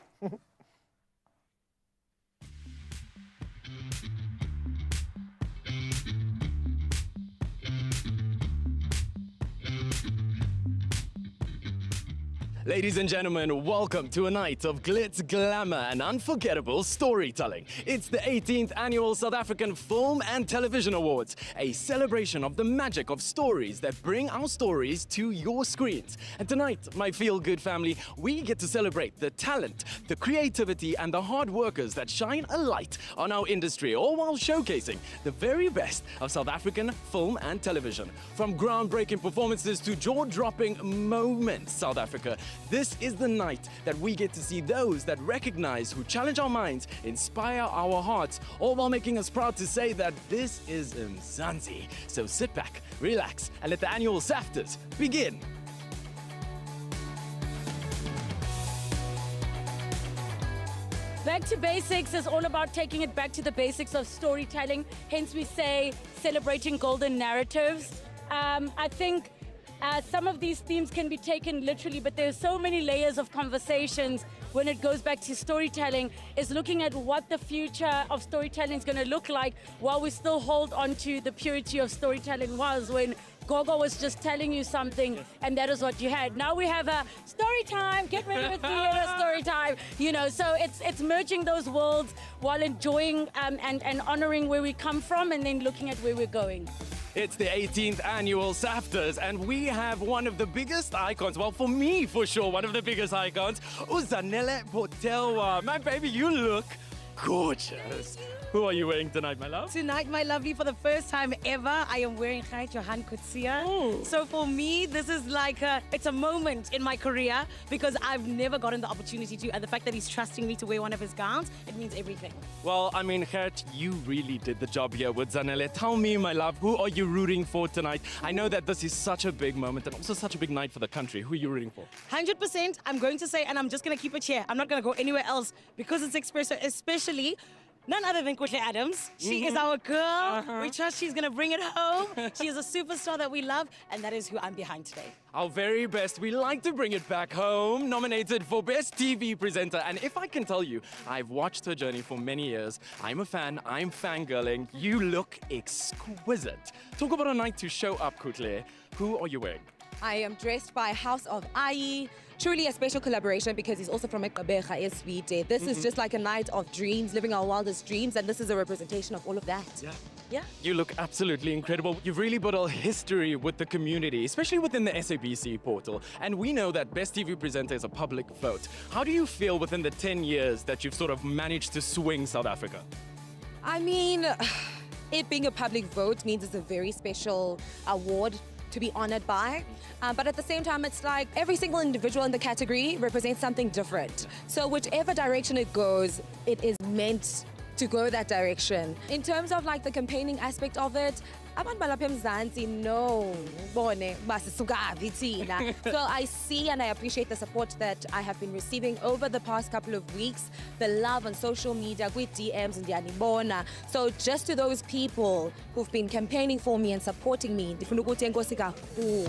Ladies and gentlemen, welcome to a night of glitz, glamour, and unforgettable storytelling. It's the 18th annual South African Film and Television Awards, a celebration of the magic of stories that bring our stories to your screens. And tonight, my feel-good family, we get to celebrate the talent, the creativity, and the hard workers that shine a light on our industry, all while showcasing the very best of South African film and television. From groundbreaking performances to jaw-dropping moments, South Africa, this is the night that we get to see those that recognize, who challenge our minds, inspire our hearts, all while making us proud to say that this is Mzansi. So sit back, relax, and let the annual Saftas begin. Back to basics is all about taking it back to the basics of storytelling. Hence we say celebrating golden narratives. I think some of these themes can be taken literally, but there's so many layers of conversations when it goes back to storytelling, is looking at what the future of storytelling is going to look like while we still hold on to the purity of storytelling was when Gogo was just telling you something and that is what you had. Now we have a story time, get ready with me and a story time. You know, so it's merging those worlds while enjoying and honoring where we come from and then looking at where we're going. It's the 18th annual Saftas, and we have one of the biggest icons, well, for me, for sure, one of the biggest icons, Zanele Potelwa. My baby, you look gorgeous. Who are you wearing tonight, my love? Tonight, my lovely, for the first time ever, I am wearing Kite Johan Kutsia. So for me, this is like it's a moment in my career because I've never gotten the opportunity to, and the fact that he's trusting me to wear one of his gowns, it means everything. Well, I mean, Gert, you really did the job here with Zanele. Tell me, my love, who are you rooting for tonight? I know that this is such a big moment and also such a big night for the country. Who are you rooting for? 100%, I'm going to say, and I'm just going to keep it here. I'm not going to go anywhere else because it's Expresso, especially none other than Kuhle Adams. She is our girl. We trust she's going to bring it home. She is a superstar that we love, and that is who I'm behind today. Our very best. We like to bring it back home. Nominated for Best TV Presenter. And if I can tell you, I've watched her journey for many years. I'm a fan. I'm fangirling. You look exquisite. Talk about a night to show up, Kuhle. Who are you wearing? I am dressed by House of Ai. Truly a special collaboration because he's also from Ekabeka, Eswite. This is just like a night of dreams, living our wildest dreams, and this is a representation of all of that. Yeah. You look absolutely incredible. You've really built a history with the community, especially within the SABC portal. And we know that Best TV Presenter is a public vote. How do you feel within the 10 years that you've sort of managed to swing South Africa? I mean, it being a public vote means it's a very special award to be honored by. But at the same time, it's like every single individual in the category represents something different. So whichever direction it goes, it is meant to go that direction. In terms of like the campaigning aspect of it, abantu balapha eMzansi no bone basisukaphi thina. So I see and I appreciate the support that I have been receiving over the past couple of weeks, the love on social media with DMs and ndiyanibona. So just to those people who've been campaigning for me and supporting me, ndifuna ukuthi enkosi kakhulu.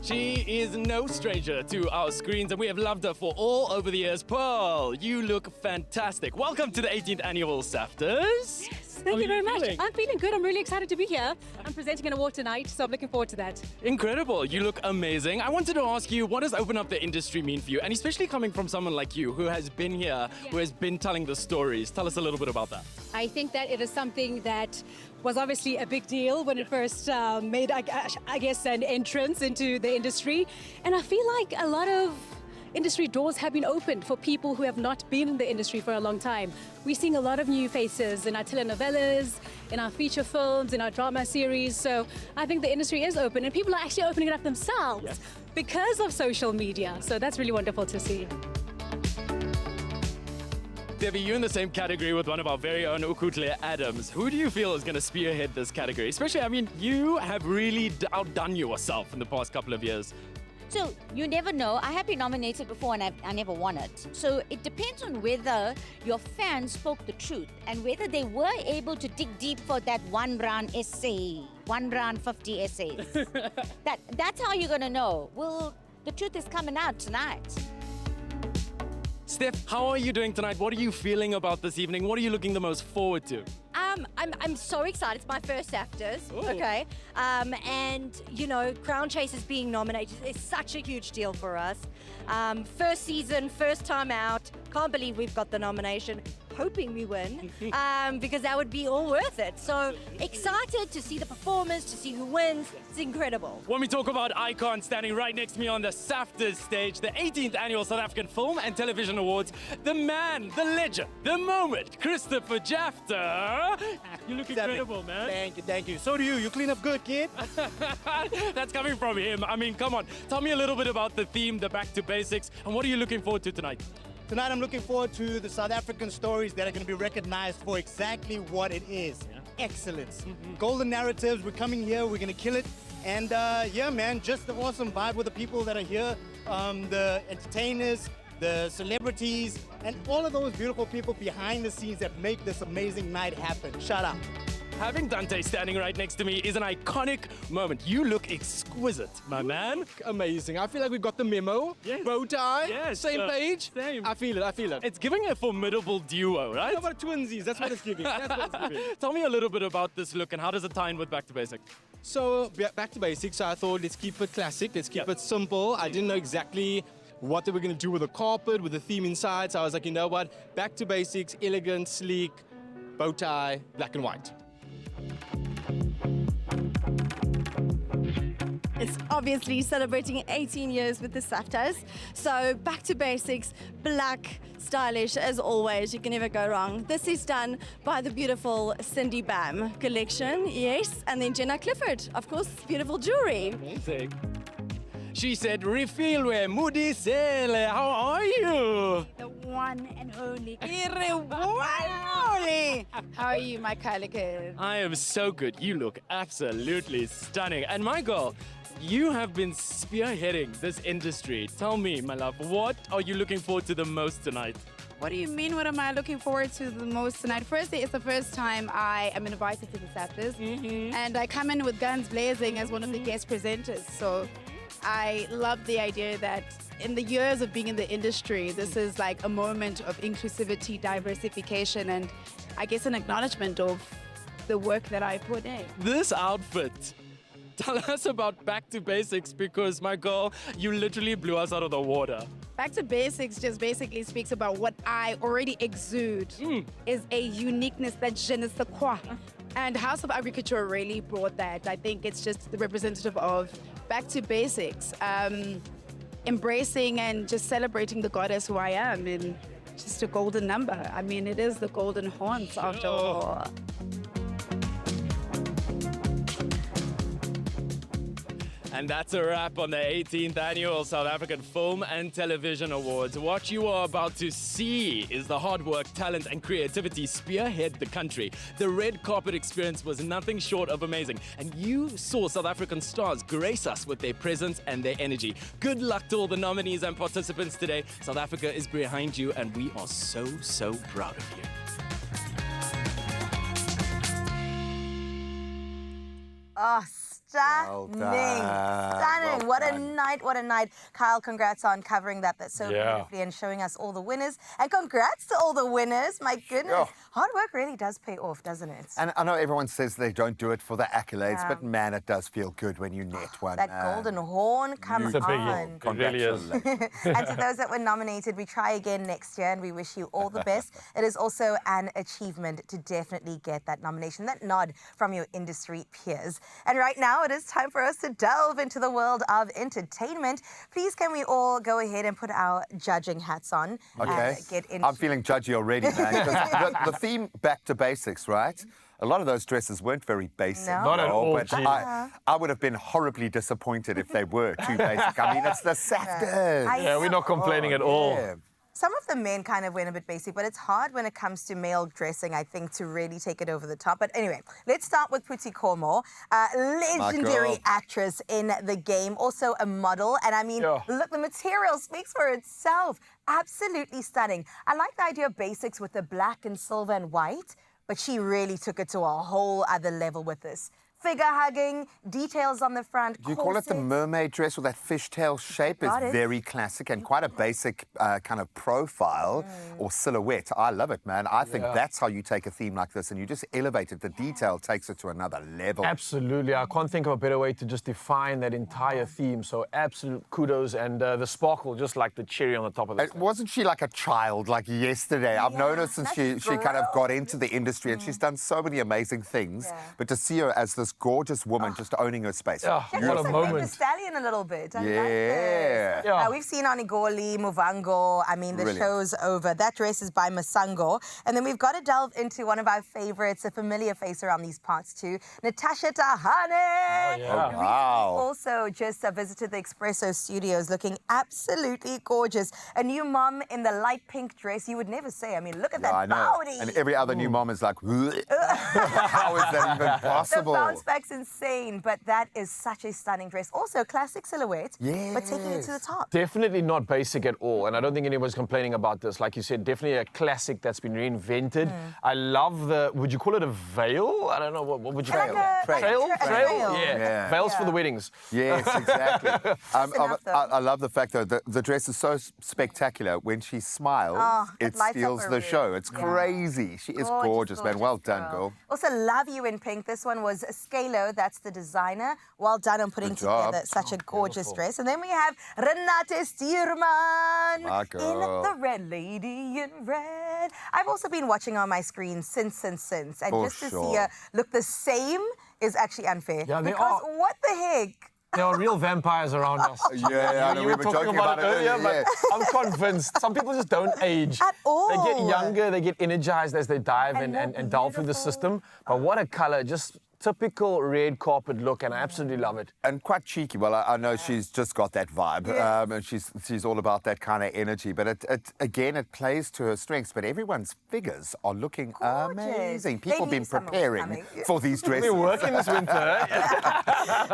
She is no stranger to our screens, and we have loved her for all over the years. Pearl, you look fantastic. Welcome to the 18th annual Saftas. Yes. Thank you very much. I'm feeling good. I'm really excited to be here. I'm presenting an award tonight, so I'm looking forward to that. Incredible. You look amazing. I wanted to ask you, what does open up the industry mean for you? And especially coming from someone like you who has been here, who has been telling the stories. Tell us a little bit about that. I think that it is something that was obviously a big deal when it first made, I guess, an entrance into the industry. And I feel like a lot of industry doors have been opened for people who have not been in the industry for a long time. We're seeing a lot of new faces in our telenovelas, in our feature films, in our drama series. So I think the industry is open and people are actually opening it up themselves because of social media. So that's really wonderful to see. Debbie, you're in the same category with one of our very own Ukutle Adams. Who do you feel is going to spearhead this category? Especially, I mean, you have really outdone yourself in the past couple of years. So you never know. I have been nominated before and I never won it. So it depends on whether your fans spoke the truth and whether they were able to dig deep for that one round essay, 1 round 50 essays. That's how you're going to know. Well, the truth is coming out tonight. Steph, how are you doing tonight? What are you feeling about this evening? What are you looking the most forward to? I'm so excited. It's my first Saftas, okay? And, you know, Crown Chasers being nominated is such a huge deal for us. First season, first time out. Can't believe we've got the nomination. Hoping we win, because that would be all worth it. So excited to see the performance, to see who wins. It's incredible. When we talk about icons standing right next to me on the Saftas stage, the 18th Annual South African Film and Television Awards, the man, the legend, the moment, Christopher Jafter. You look incredible, man. Thank you. So do you. You clean up good, kid. That's coming from him. I mean, come on. Tell me a little bit about the theme, the Back to Basics, and what are you looking forward to tonight? Tonight I'm looking forward to the South African stories that are going to be recognized for exactly what it is. Excellence. Golden narratives. We're coming here. We're going to kill it. And yeah, man, just the awesome vibe with the people that are here. The entertainers, the celebrities, and all of those beautiful people behind the scenes that make this amazing night happen. Shout out. Having Dante standing right next to me is an iconic moment. You look exquisite, my man. Amazing. I feel like we've got the memo. Yes. Bow tie. Yes. Same page. Same. I feel it. It's giving a formidable duo, right? How about twinsies? That's what it's giving. Tell me a little bit about this look and how does it tie in with Back to Basics? So, Back to Basics. So I thought, let's keep it classic. Let's keep it simple. I didn't know exactly what they were going to do with the carpet, with the theme inside. So I was like, you know what? Back to Basics, elegant, sleek, bow tie, black and white. It's obviously celebrating 18 years with the Saftas. So back to basics, black, stylish as always. You can never go wrong. This is done by the beautiful Cindy Bam collection, yes. And then Jenna Clifford, of course, beautiful jewelry. Amazing. She said, Refilwe Mudisele, how are you? The one and only. How are you, my Kylie? I am so good. You look absolutely stunning. And my girl, you have been spearheading this industry. Tell me, my love, what are you looking forward to the most tonight? What do you mean, what am I looking forward to the most tonight? Firstly, it's the first time I am invited to the Saftas. And I come in with guns blazing as one of the guest presenters. So I love the idea that in the years of being in the industry, this is like a moment of inclusivity, diversification, and I guess an acknowledgement of the work that I put in. This outfit. Tell us about Back to Basics because, my girl, you literally blew us out of the water. Back to Basics just basically speaks about what I already exude is a uniqueness that je ne sais quoi. And House of Agriculture really brought that. I think it's just the representative of Back to Basics, embracing and just celebrating the goddess who I am in just a golden number. I mean, it is the golden haunts after all. And that's a wrap on the 18th Annual South African Film and Television Awards. What you are about to see is the hard work, talent, and creativity spearhead the country. The red carpet experience was nothing short of amazing. And you saw South African stars grace us with their presence and their energy. Good luck to all the nominees and participants today. South Africa is behind you, and we are so, so proud of you. Oh, stunning. Stunning. What a night, what a night. Kyle, congrats on covering that so beautifully and showing us all the winners. And congrats to all the winners. My goodness. hard work really does pay off, doesn't it? And I know everyone says they don't do it for the accolades, but man, it does feel good when you net one. That golden horn, come It's a on. biggie. It really is. And to those that were nominated, we try again next year and we wish you all the best. It is also an achievement to definitely get that nomination, that nod from your industry peers. And right now it is time for us to delve into the world of entertainment. Please can we all go ahead and put our judging hats on Okay. and get into I'm feeling judgy already, man. 'Cause the theme back to basics, right? A lot of those dresses weren't very basic. No. Not at all, But gee. I would have been horribly disappointed if they were too basic. I mean, it's the Saftas. Yeah, we're not complaining at all. Yeah. Some of the men kind of went a bit basic, but it's hard when it comes to male dressing, I think, to really take it over the top. But anyway, let's start with Phuthi Khomo, legendary actress in the game, also a model. And I mean, look, the material speaks for itself. Absolutely stunning. I like the idea of basics with the black and silver and white, but she really took it to a whole other level with this. Figure hugging, details on the front. Do you call it the mermaid dress or that fishtail shape? Got It's it. very classic and quite a basic kind of profile or silhouette. I love it, man. I think that's how you take a theme like this and you just elevate it. The detail takes it to another level. Absolutely. I can't think of a better way to just define that entire theme. So absolute kudos and the sparkle, just like the cherry on the top of the Wasn't she like a child like yesterday? I've known her since she kind of got into the industry and she's done so many amazing things. But to see her as this gorgeous woman just owning her space. Yeah, She what a looks like moment. Meg Thee Stallion a little bit. I like Yeah. this. We've seen Anigoli, Muvango. I mean, the Brilliant. show's over. That dress is by Masango. And then we've got to delve into one of our favorites, a familiar face around these parts too, Natasha Tahane. Oh, wow. Also just visited the Expresso studios looking absolutely gorgeous. A new mom in the light pink dress. You would never say. I mean, look at Yeah, I that know. body. And every other new mom is like, how is that even possible? The bounce back's insane, but that is such a stunning dress. Also, classic silhouette, but taking it to the top. Definitely not basic at all, and I don't think anyone's complaining about this. Like you said, definitely a classic that's been reinvented. I love the, would you call it a veil? I don't know, what would you Trail. call it? Trail. Trail? Yeah. Yeah. Veils for the weddings. Yes, exactly. enough, though. I love the fact, though, the dress is so spectacular. When she smiles, it it lights up steals her the room. show. It's crazy. She is gorgeous, man. Well done, girl. Also, love you in pink. This one was Scalo, that's the designer. Well done on putting Good job. together such a gorgeous dress. And then we have Renate Stierman My in girl. the Red Lady in Red. I've also been watching on my screen since. And For just to see sure. her look the same is actually unfair. Yeah, they because are. what the heck? There are real vampires around us. Yeah, I know, you we were were talking joking about it about it earlier, earlier, but I'm convinced some people just don't age. At all. They get younger, they get energized as they dive and delve through the system. But what a color, just typical red carpet look, and I absolutely love it. And quite cheeky. Well, I know she's just got that vibe, and she's all about that kind of energy. But it plays to her strengths. But everyone's figures are looking amazing. They People knew been summer was preparing coming. for these dresses. We're working this winter.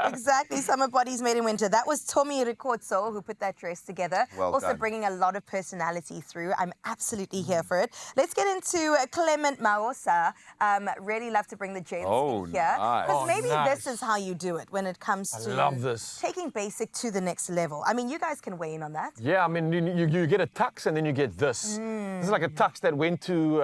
Exactly, summer bodies made in winter. That was Tommy Ricotso who put that dress together. Well also done. bringing a lot of personality through. I'm absolutely here for it. Let's get into Clement Maosa. Really love to bring the gents in here. nice. Because maybe nice. this is how you do it when it comes to love this. taking basic to the next level. I mean, you guys can weigh in on that. Yeah, I mean, you get a tux and then you get this. This is like a tux that went to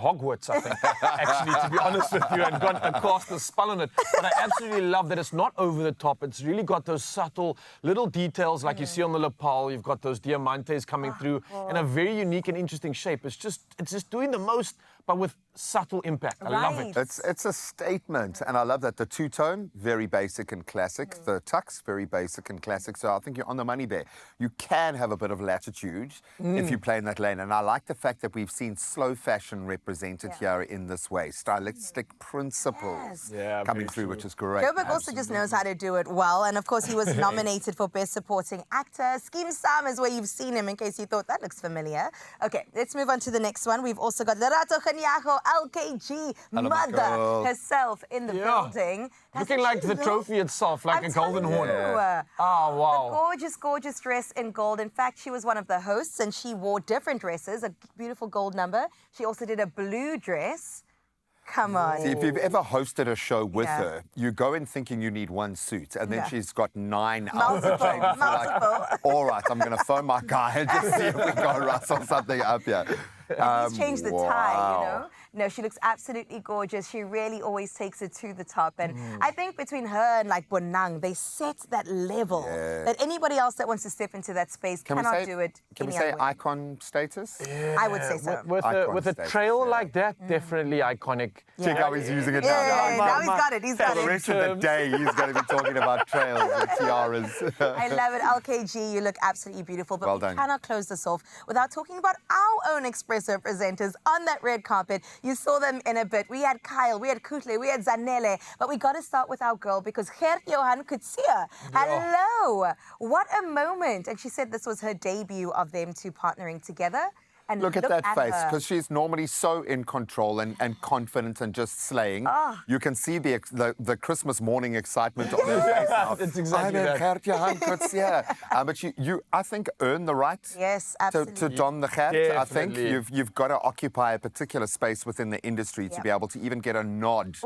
Hogwarts, I think, actually, to be honest with you, and got a cast a spell on it. But I absolutely love that it's not over the top. It's really got those subtle little details like you see on the lapel. You've got those diamantes coming through in a very unique and interesting shape. It's just doing the most, but with subtle impact. I love it. It's a statement, and I love that. The two-tone, very basic and classic. The tux, very basic and classic. So I think you're on the money there. You can have a bit of latitude if you play in that lane. And I like the fact that we've seen slow fashion represented here in this way. Stylistic principles coming through, which is great. Joburg also just knows how to do it well. And of course, he was nominated for Best Supporting Actor. Skeem Sam is where you've seen him, in case you thought that looks familiar. Okay, let's move on to the next one. We've also got Lerato Khanyago, LKG, Hello, my mother girl. herself in the building. That's Looking what like she the loves. trophy itself, like I'm a golden telling horn. you. Oh, wow. The gorgeous, gorgeous dress in gold. In fact, she was one of the hosts and she wore different dresses, a beautiful gold number. She also did a blue dress. Come on. See, if you've ever hosted a show with Yeah. her, you go in thinking you need one suit, and then Yeah. she's got 9 Multiple, outfit changes. You're multiple. Like, all right, I'm going to phone my guy and just see if we can rustle something up here. He's changed the tie, you know. No, she looks absolutely gorgeous. She really always takes it to the top. And I think between her and like Bonang, they set that level that anybody else that wants to step into that space cannot do it. Can we any say other way. icon status? I would say so. With a status, trail like that, definitely iconic. Check how he's using it now. Now he's got it. He's got For the it. rest of the day, he's going to be talking about trails and tiaras. I love it. LKG, you look absolutely beautiful. But Well we done. cannot close this off without talking about our own Expresso presenters on that red carpet. You saw them in a bit. We had Kyle, we had Kutle, we had Zanele. But we got to start with our girl because Gert Johan Kutsia. Hello. What a moment. And she said this was her debut of them two partnering together. And Look at that face, her. because she's normally so in control and confident and just slaying. You can see the Christmas morning excitement on her face now. It's exactly I'm that. Gert Johan Kutsia. But you, I think, earn the right Yes, to absolutely. don the hat. I think Definitely. you've got to occupy a particular space within the industry to be able to even get a nod.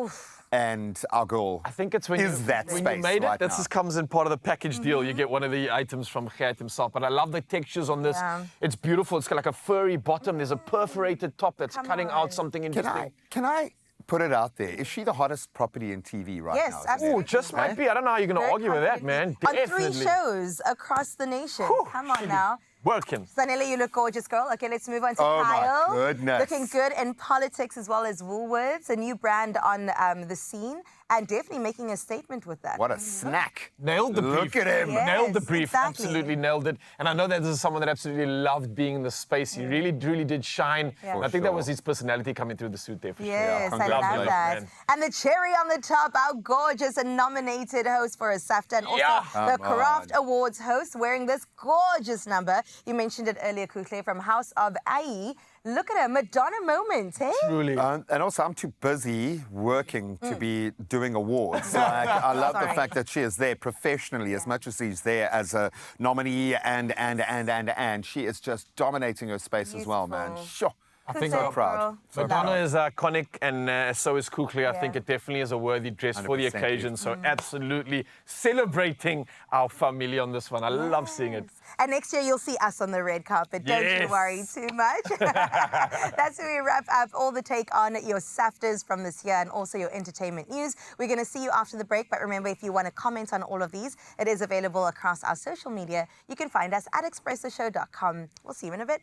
And our girl I think it's when is you, that when space you made it, right that now. just comes in part of the package deal. You get one of the items from Gert himself. But I love the textures on this. Yeah. It's beautiful. It's got like a furry bottom. There's a perforated top that's cutting out something interesting. Can I put it out there? Is she the hottest property in TV right Yes, now? absolutely. Oh, just might be. I don't know how you're going to Very argue with that, man. On 3 Definitely. shows across the nation. Come on now. Working. Zanele, you look gorgeous, girl. Okay, let's move on to Oh, my Kyle. goodness. Looking good in politics as well as Woolworths, a new brand on the scene, and definitely making a statement with that. What a snack. Nailed the brief. Look at him. Yes, Nailed the brief. exactly. Absolutely nailed it. And I know that this is someone that absolutely loved being in the space. He really, really did shine. Yeah. And I think that was his personality coming through the suit there for Yes, sure. I love Congratulations, that. man. And the cherry on the top, our gorgeous and nominated host for a Safta, and also Yeah. the Craft Awards host wearing this gorgeous number. You mentioned it earlier, Kutle, from House of Ai. Look at her, Madonna moment, eh? Truly. And also, I'm too busy working to be doing awards. Like, I love the Sorry. fact that she is there professionally as much as she's there as a nominee and she is just dominating her space as well, man. Sure. I think so proud. So Madonna proud. is iconic, and so is Kukli. I think it definitely is a worthy dress for the 100% occasion. So absolutely celebrating our family on this one. I love seeing it. And next year, you'll see us on the red carpet. Don't you Yes. worry too much. That's where we wrap up all the take on your Saftas from this year and also your entertainment news. We're going to see you after the break. But remember, if you want to comment on all of these, it is available across our social media. You can find us at expressoshow.com. We'll see you in a bit.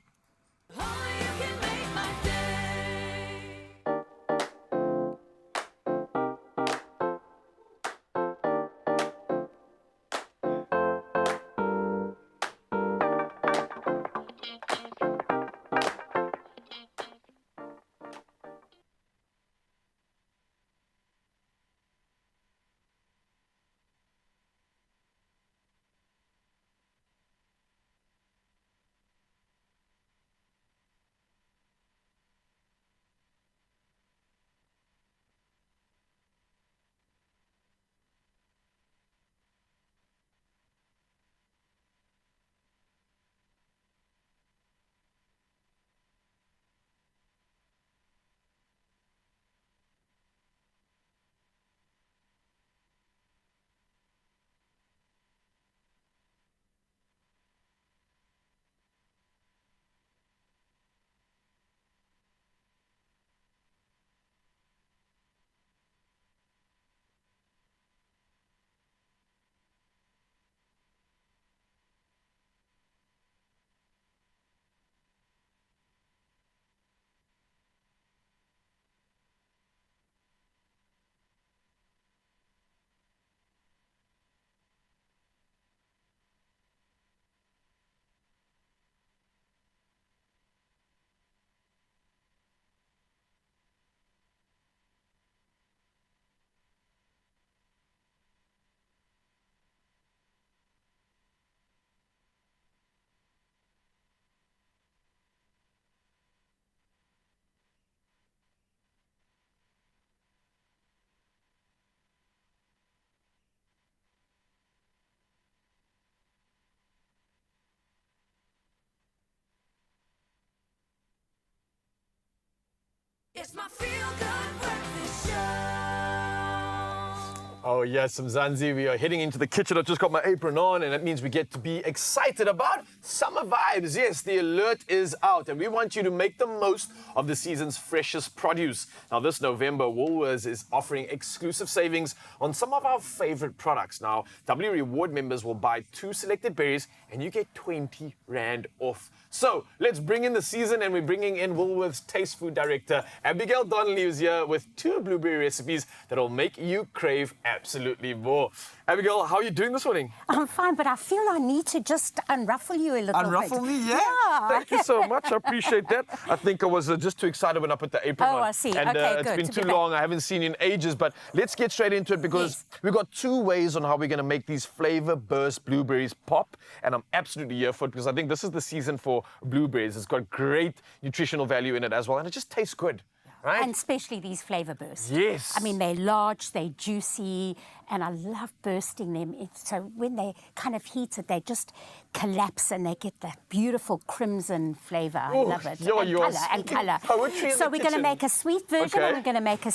Oh, yes, Mzansi. We are heading into the kitchen. I've just got my apron on, and that means we get to be excited about summer vibes. Yes, the alert is out, and we want you to make the most of the season's freshest produce. Now, this November, Woolworths is offering exclusive savings on some of our favorite products. Now, W Reward members will buy 2 selected berries, and you get 20 Rand off. So, let's bring in the season, and we're bringing in Woolworths Taste Food Director Abigail Donnelly, who's here with 2 blueberry recipes that'll make you crave absolutely more. Abigail, how are you doing this morning? I'm fine, but I feel I need to just unruffle you a little bit. Unruffle me, yeah. Yeah. Thank you so much. I appreciate that. I think I was just too excited when I put the apron on. Oh, I see. And Okay, it's good been to too be back. long. I haven't seen you in ages, but let's get straight into it because we've got 2 ways on how we're going to make these flavor burst blueberries pop. And I'm absolutely here for it because I think this is the season for blueberries. It's got great nutritional value in it as well, and it just tastes good. Right? And especially these flavor bursts. Yes. I mean, they're large, they're juicy, and I love bursting them. So when they kind of heat it, they just collapse and they get that beautiful crimson flavor. I love it. And colour. Poetry in So the we're going to kitchen. make a sweet version Okay. and we're going to make a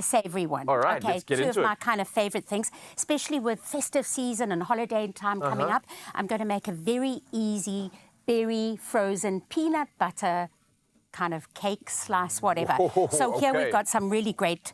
savoury one. All right, okay, let's get 2 into of it. my kind of favourite things, especially with festive season and holiday time coming up. I'm going to make a very easy berry frozen peanut butter kind of cake, slice, whatever. So here we've got some really great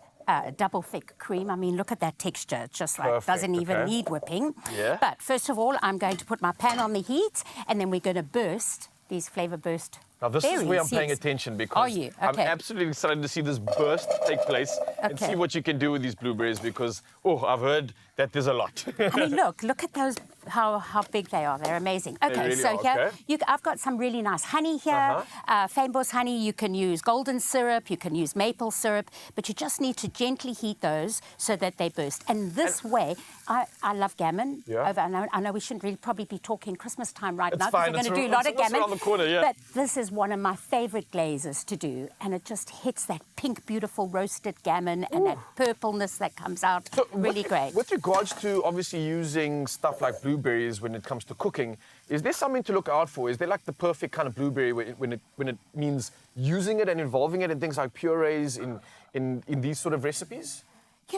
double thick cream. I mean, look at that texture. It's just like, doesn't even need whipping. Yeah. But first of all, I'm going to put my pan on the heat and then we're going to burst these flavor burst Now, this berries. is where I'm paying Yes. attention because Are you? I'm Okay. absolutely excited to see this burst take place and Okay. see what you can do with these blueberries because, I've heard that there's a lot. I mean, look at those, how big they are. They're amazing. They Okay, really so are, here, okay. I've got some really nice honey here. Fynbos honey, you can use golden syrup, you can use maple syrup, but you just need to gently heat those so that they burst. And this way, I love gammon. Yeah. I know we shouldn't really probably be talking Christmas time right It's now because fine, we're it's going to do a lot of it's gammon. around the corner, yeah. But this is one of my favourite glazes to do, and it just hits that pink, beautiful roasted gammon and that purpleness that comes out. Really great. With regards to obviously using stuff like blueberries when it comes to cooking, is there something to look out for? Is there like the perfect kind of blueberry when it means using it and involving it in things like purees in these sort of recipes? You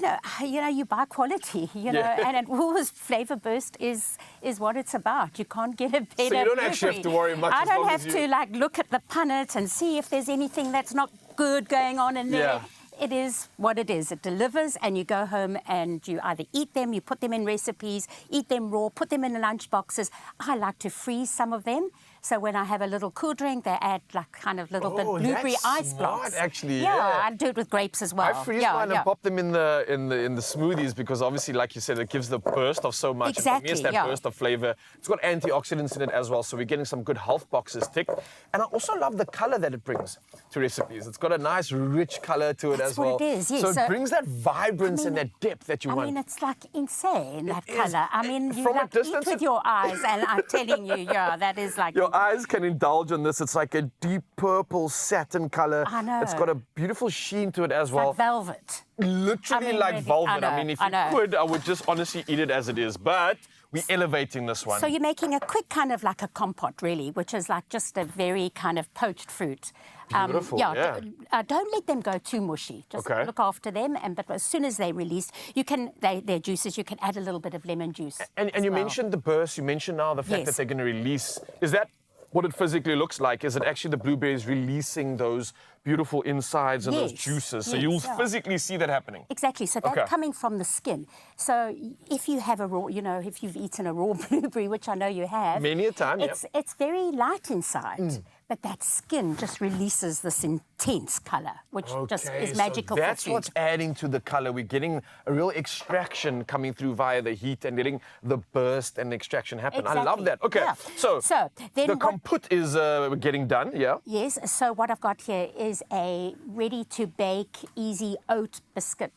know, you buy quality, you know, and at Woolworths Flavor Burst is what it's about. You can't get a better So you don't actually have to worry much I as don't long have as to you- like look at the punnet and see if there's anything that's not good going on in there. Yeah. It is what it is. It delivers and you go home and you either eat them, you put them in recipes, eat them raw, put them in the lunch boxes. I like to freeze some of them. So when I have a little cool drink, they add like kind of little bit blueberry that's ice smart, blocks. actually, Yeah, yeah. I do it with grapes as well. I freeze mine and pop them in the smoothies because obviously, like you said, it gives the burst of so much. Exactly, And for me, it's that yeah. burst of flavour. It's got antioxidants in it as well, so we're getting some good health boxes ticked. And I also love the colour that it brings to recipes. It's got a nice, rich colour to it That's as well. what it is, yes. So So- it brings that vibrance and that depth that you I want. mean, it's like insane, that colour. I mean, you From a like distance, eat with your eyes, and I'm telling you, yeah, that is like... Your eyes can indulge on this. It's like a deep purple satin colour. I know. It's got a beautiful sheen to it as well. like velvet. Literally I mean, like really, velvet. I I mean, if know, you I know. could, I would just honestly eat it as it is. But we're elevating this one. So you're making a quick kind of like a compote, really, which is like just a very kind of poached fruit. Beautiful, yeah. Don't let them go too mushy. Just look after them, but as soon as they release, you can their juices. You can add a little bit of lemon juice. And as you well. mentioned the burst. You mentioned now the fact Yes. that they're going to release. Is that what it physically looks like? Is it actually the blueberries releasing those beautiful insides and those Yes, juices? So yes, you'll yeah. physically see that happening. Exactly. So that's Okay. coming from the skin. So if you have a raw, if you've eaten a raw blueberry, which I know you have, Many a time, it's very light inside. But that skin just releases this intense colour, which just is magical so that's for food. what's adding to the colour. We're getting a real extraction coming through via the heat and letting the burst and extraction happen. I love Exactly. that. Okay, Yeah. so then the what- kompot is getting done, yeah? Yes, so what I've got here is a ready-to-bake, easy oat biscuit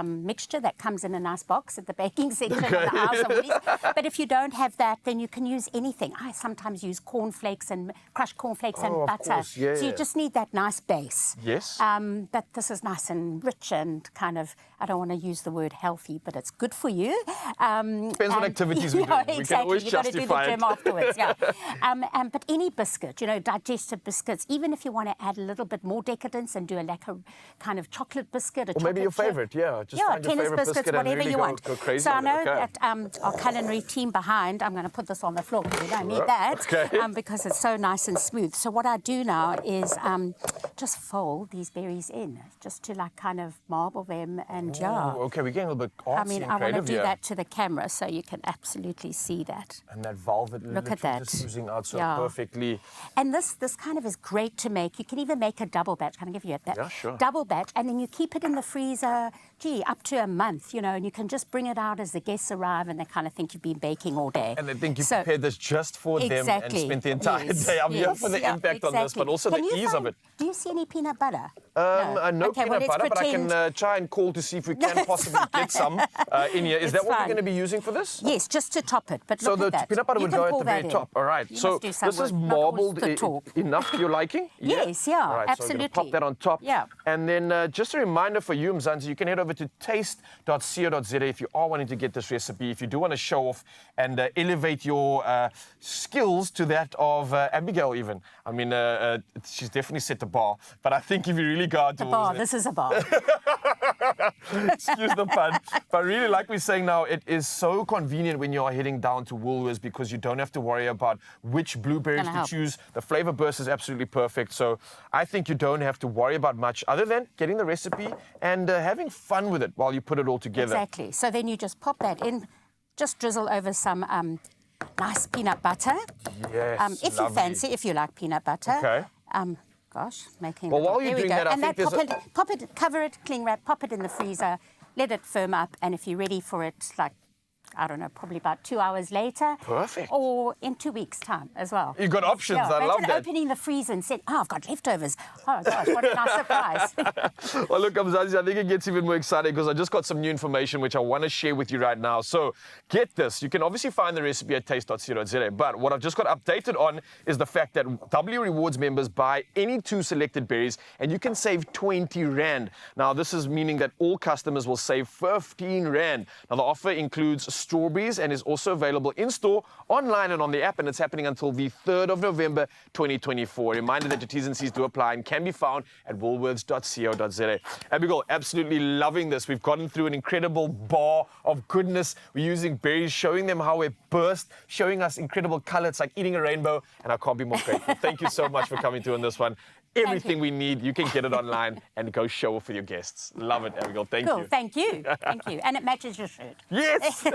mixture that comes in a nice box at the baking section of the house. Of Woolies. But if you don't have that, then you can use anything. I sometimes use cornflakes and crushed cornflakes and of butter. course, yeah, So you yeah. just need that nice base. Yes. But this is nice and rich and kind of, I don't want to use the word healthy, but it's good for you. Depends what activities we do. Yeah, We can exactly. always You've got to do the justify it. gym afterwards, yeah. But any biscuit, digestive biscuits, even if you want to add a little bit more decadence and do like a kind of chocolate biscuit, a Or maybe your chocolate chip. favourite, Yeah, just yeah, find your tennis favorite biscuits, biscuit and whatever really you want. go crazy So I with it. know Okay. that our culinary team behind, I'm going to put this on the floor because we don't need that Okay. because it's so nice and smooth. So what I do now is just fold these berries in, just to like kind of marble them and jar. Ooh, okay, we're getting a little bit artsy I mean, and I want to creative do here. that to the camera so you can absolutely see that. And that velvet Look at literally that. just oozing out so Yeah. perfectly. And this kind of is great to make. You can even make a double batch. Can I give you that? Yeah, sure. Double batch, and then you keep it in the freezer, up to a month, and you can just bring it out as the guests arrive and they kind of think you've been baking all day. And I think you prepared this just for them and spent the entire day. I'm here for the impact on this, but also the ease of it. Do you see any peanut butter? No Okay, peanut butter, but I can try and call to see if we can possibly get some in here. Is that what we're going to be using for this? Yes, just to top it. But So look the at that. peanut butter You would can go at pour the that very in. top. All right. You So must do some this is work, not always marbled the talk. enough to your liking? Yes, yeah, All right, So I'm absolutely. going to pop that on top. Yeah. And then just a reminder for you, Mzansi, you can head over to taste.co.za if you are wanting to get this recipe. If you do want to show off and elevate your skills to that of Abigail even. I mean, she's definitely set the bar. But I think if you really go out The towards bar, it- this is a bar. Excuse the pun. But really, like we're saying now, it is so convenient when you are heading down to Woolworths because you don't have to worry about which blueberries Gonna to help. choose. The flavor burst is absolutely perfect. So I think you don't have to worry about much other than getting the recipe and having fun with it while you put it all together. Exactly. So then you just pop that in, just drizzle over some nice peanut butter. Yes, if you lovely. fancy, if you like peanut butter. Okay. Gosh, making. Well, it while up. you're There we doing go. that, I and think that pop it, cover it, cling wrap, pop it in the freezer, let it firm up, and if you're ready for it, like, I don't know, probably about 2 hours later. Perfect. Or in 2 weeks' time as well. You've got options. Yeah, I love imagine that. opening the freezer and saying, "Oh, I've got leftovers." Oh gosh, what a nice surprise! Well, look, Mzansi, I think it gets even more exciting because I just got some new information which I want to share with you right now. So get this. You can obviously find the recipe at taste.co.za, but what I've just got updated on is the fact that W Rewards members buy any 2 selected berries and you can save 20 Rand. Now, this is meaning that all customers will save 15 Rand. Now, the offer includes strawberries and is also available in-store, online and on the app, and it's happening until the 3rd of November 2024. A reminder that your T's and C's do apply and can be found at woolworths.co.za. Abigail, absolutely loving this. We've gotten through an incredible bar of goodness. We're using berries, showing them how it burst, showing us incredible color. It's like eating a rainbow, and I can't be more grateful. Thank you so much for coming through on this one. Everything we need, you can get it online and go show off with your guests. Love it, Abigail. Thank Cool, you. thank you, thank you, and it matches your shirt. Yes.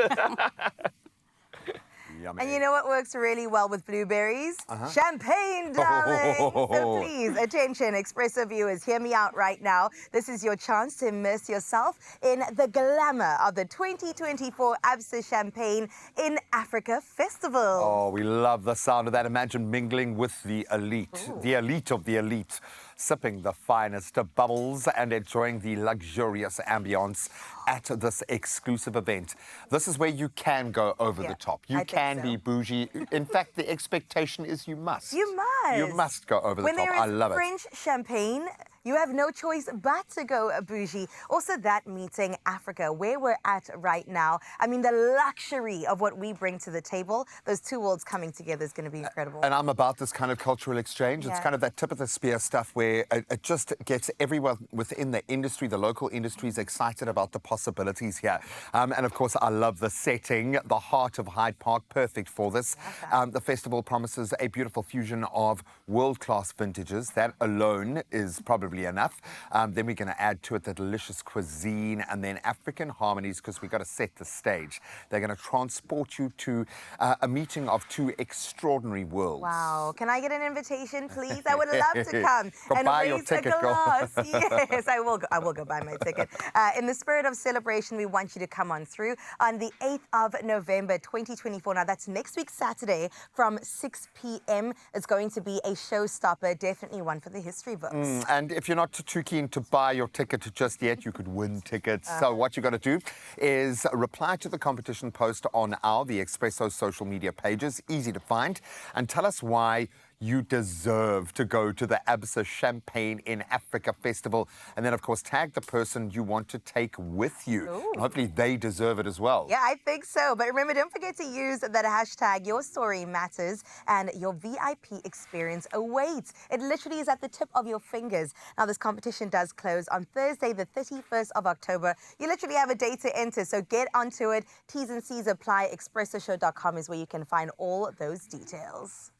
Yummy. And you know what works really well with blueberries? Champagne, darling. So please, attention, Expresso viewers, hear me out right now. This is your chance to immerse yourself in the glamour of the 2024 Absa Champagne in Africa Festival. Oh, we love the sound of that. Imagine mingling with the elite of the elite, sipping the finest of bubbles and enjoying the luxurious ambience at this exclusive event. This is where you can go over the top. You can be bougie. In fact, the expectation is you must. You must. You must go over the When top. there I is love it. French champagne, you have no choice but to go bougie. Also, that meeting Africa, where we're at right now. I mean, the luxury of what we bring to the table, those two worlds coming together is going to be incredible. And I'm about this kind of cultural exchange. It's Yeah. kind of that tip of the spear stuff where it just gets everyone within the industry, the local industries, excited about the possibilities here. And of course, I love the setting, the heart of Hyde Park, perfect for this. The festival promises a beautiful fusion of world-class vintages. That alone is probably enough. Then we're going to add to it the delicious cuisine and then African harmonies because we've got to set the stage. They're going to transport you to a meeting of two extraordinary worlds. Wow. Can I get an invitation, please? I would love to come Go and buy your raise ticket, a girl. glass. Yes, I will go buy my ticket. In the spirit of celebration, we want you to come on through on the 8th of November, 2024. Now, that's next week, Saturday, from 6 p.m. It's going to be a showstopper, definitely one for the history books. And if you're not too keen to buy your ticket just yet, you could win tickets. So what you got to do is reply to the competition post on the Expresso social media pages, easy to find, and tell us why you deserve to go to the ABSA Champagne in Africa Festival. And then, of course, tag the person you want to take with you. And hopefully they deserve it as well. Yeah, I think so. But remember, don't forget to use that hashtag Your Story Matters, and your VIP experience awaits. It literally is at the tip of your fingers. Now, this competition does close on Thursday, the 31st of October. You literally have a day to enter, so get onto it. T's and C's apply. ExpressoShow.com is where you can find all those details.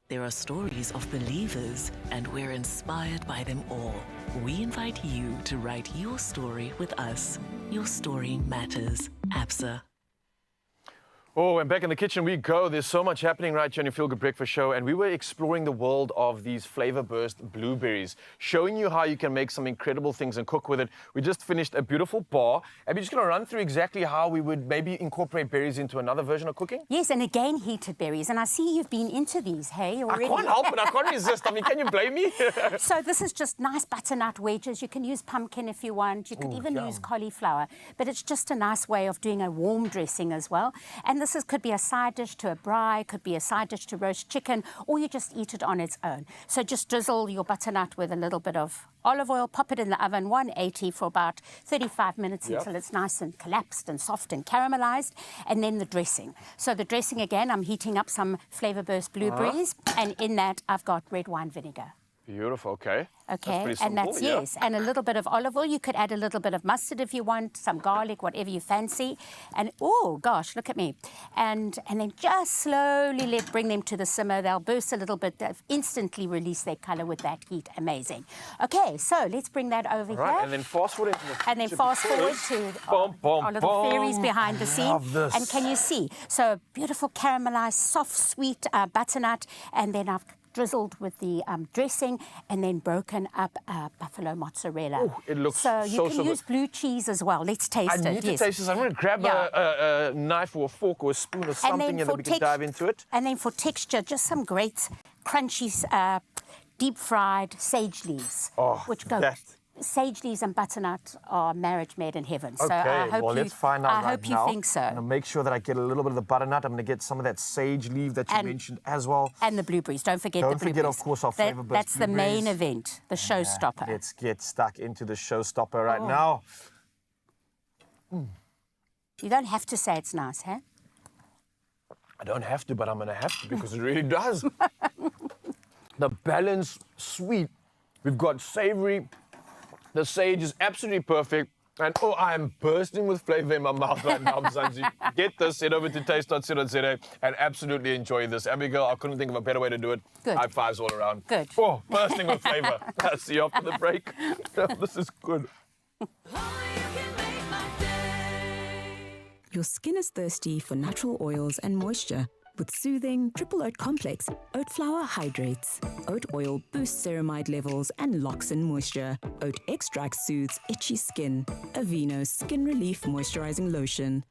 There are stories of believers, and we're inspired by them all. We invite you to write your story with us. Your story matters. ABSA. Oh, and back in the kitchen we go. There's so much happening right here on your Feel Good Breakfast Show, and we were exploring the world of these flavor burst blueberries, showing you how you can make some incredible things and cook with it. We just finished a beautiful bar, and we're just going to run through exactly how we would maybe incorporate berries into another version of cooking. Yes, and again, heated berries. And I see you've been into these, hey, already. I can't help it. I can't resist. I mean, can you blame me? So this is just nice butternut wedges. You can use pumpkin if you want. You could even use cauliflower. But it's just a nice way of doing a warm dressing as well. And this could be a side dish to a braai, could be a side dish to roast chicken, or you just eat it on its own. So just drizzle your butternut with a little bit of olive oil, pop it in the oven, 180 for about 35 minutes until it's nice and collapsed and soft and caramelized, and then the dressing. So the dressing, again, I'm heating up some flavor burst blueberries, and in that I've got red wine vinegar. Beautiful, okay. Okay, that's and that's, yeah. yes, and a little bit of olive oil. You could add a little bit of mustard if you want, some garlic, whatever you fancy. And, oh, gosh, look at me. And then just slowly bring them to the simmer. They'll burst a little bit. They'll instantly release their colour with that heat. Amazing. Okay, so let's bring that over here. And then fast forward into the And then fast forward to our little fairies behind the scene. Love this. And can you see? So beautiful caramelized, soft, sweet butternut. And then I've drizzled with the dressing, and then broken up buffalo mozzarella. Ooh, it looks so you can use blue cheese as well. Let's taste it. I need to taste this. I'm going to grab a knife or a fork or a spoon or something, and then we can dive into it. And then for texture, just some great crunchy deep-fried sage leaves, which go. Sage leaves and butternut are marriage made in heaven. So I hope let's find out I hope you think so. I'm going to make sure that I get a little bit of the butternut. I'm going to get some of that sage leaf that you mentioned as well. And the blueberries. Don't forget the blueberries. Don't forget, of course, our flavor burst That's the main event, the showstopper. Let's get stuck into the showstopper right now. You don't have to say it's nice, huh? I don't have to, but I'm going to have to because it really does. The balance, sweet. We've got savory. The sage is absolutely perfect. And oh, I am bursting with flavor in my mouth right now, Mzansi. Get this, head over to taste.co.za and absolutely enjoy this. Abigail, I couldn't think of a better way to do it. Good. High fives all around. Good. Oh, bursting with flavor. See you after the break. This is good. Your skin is thirsty for natural oils and moisture. With soothing triple oat complex, oat flour hydrates. Oat oil boosts ceramide levels and locks in moisture. Oat extract soothes itchy skin. Aveeno Skin Relief Moisturizing Lotion.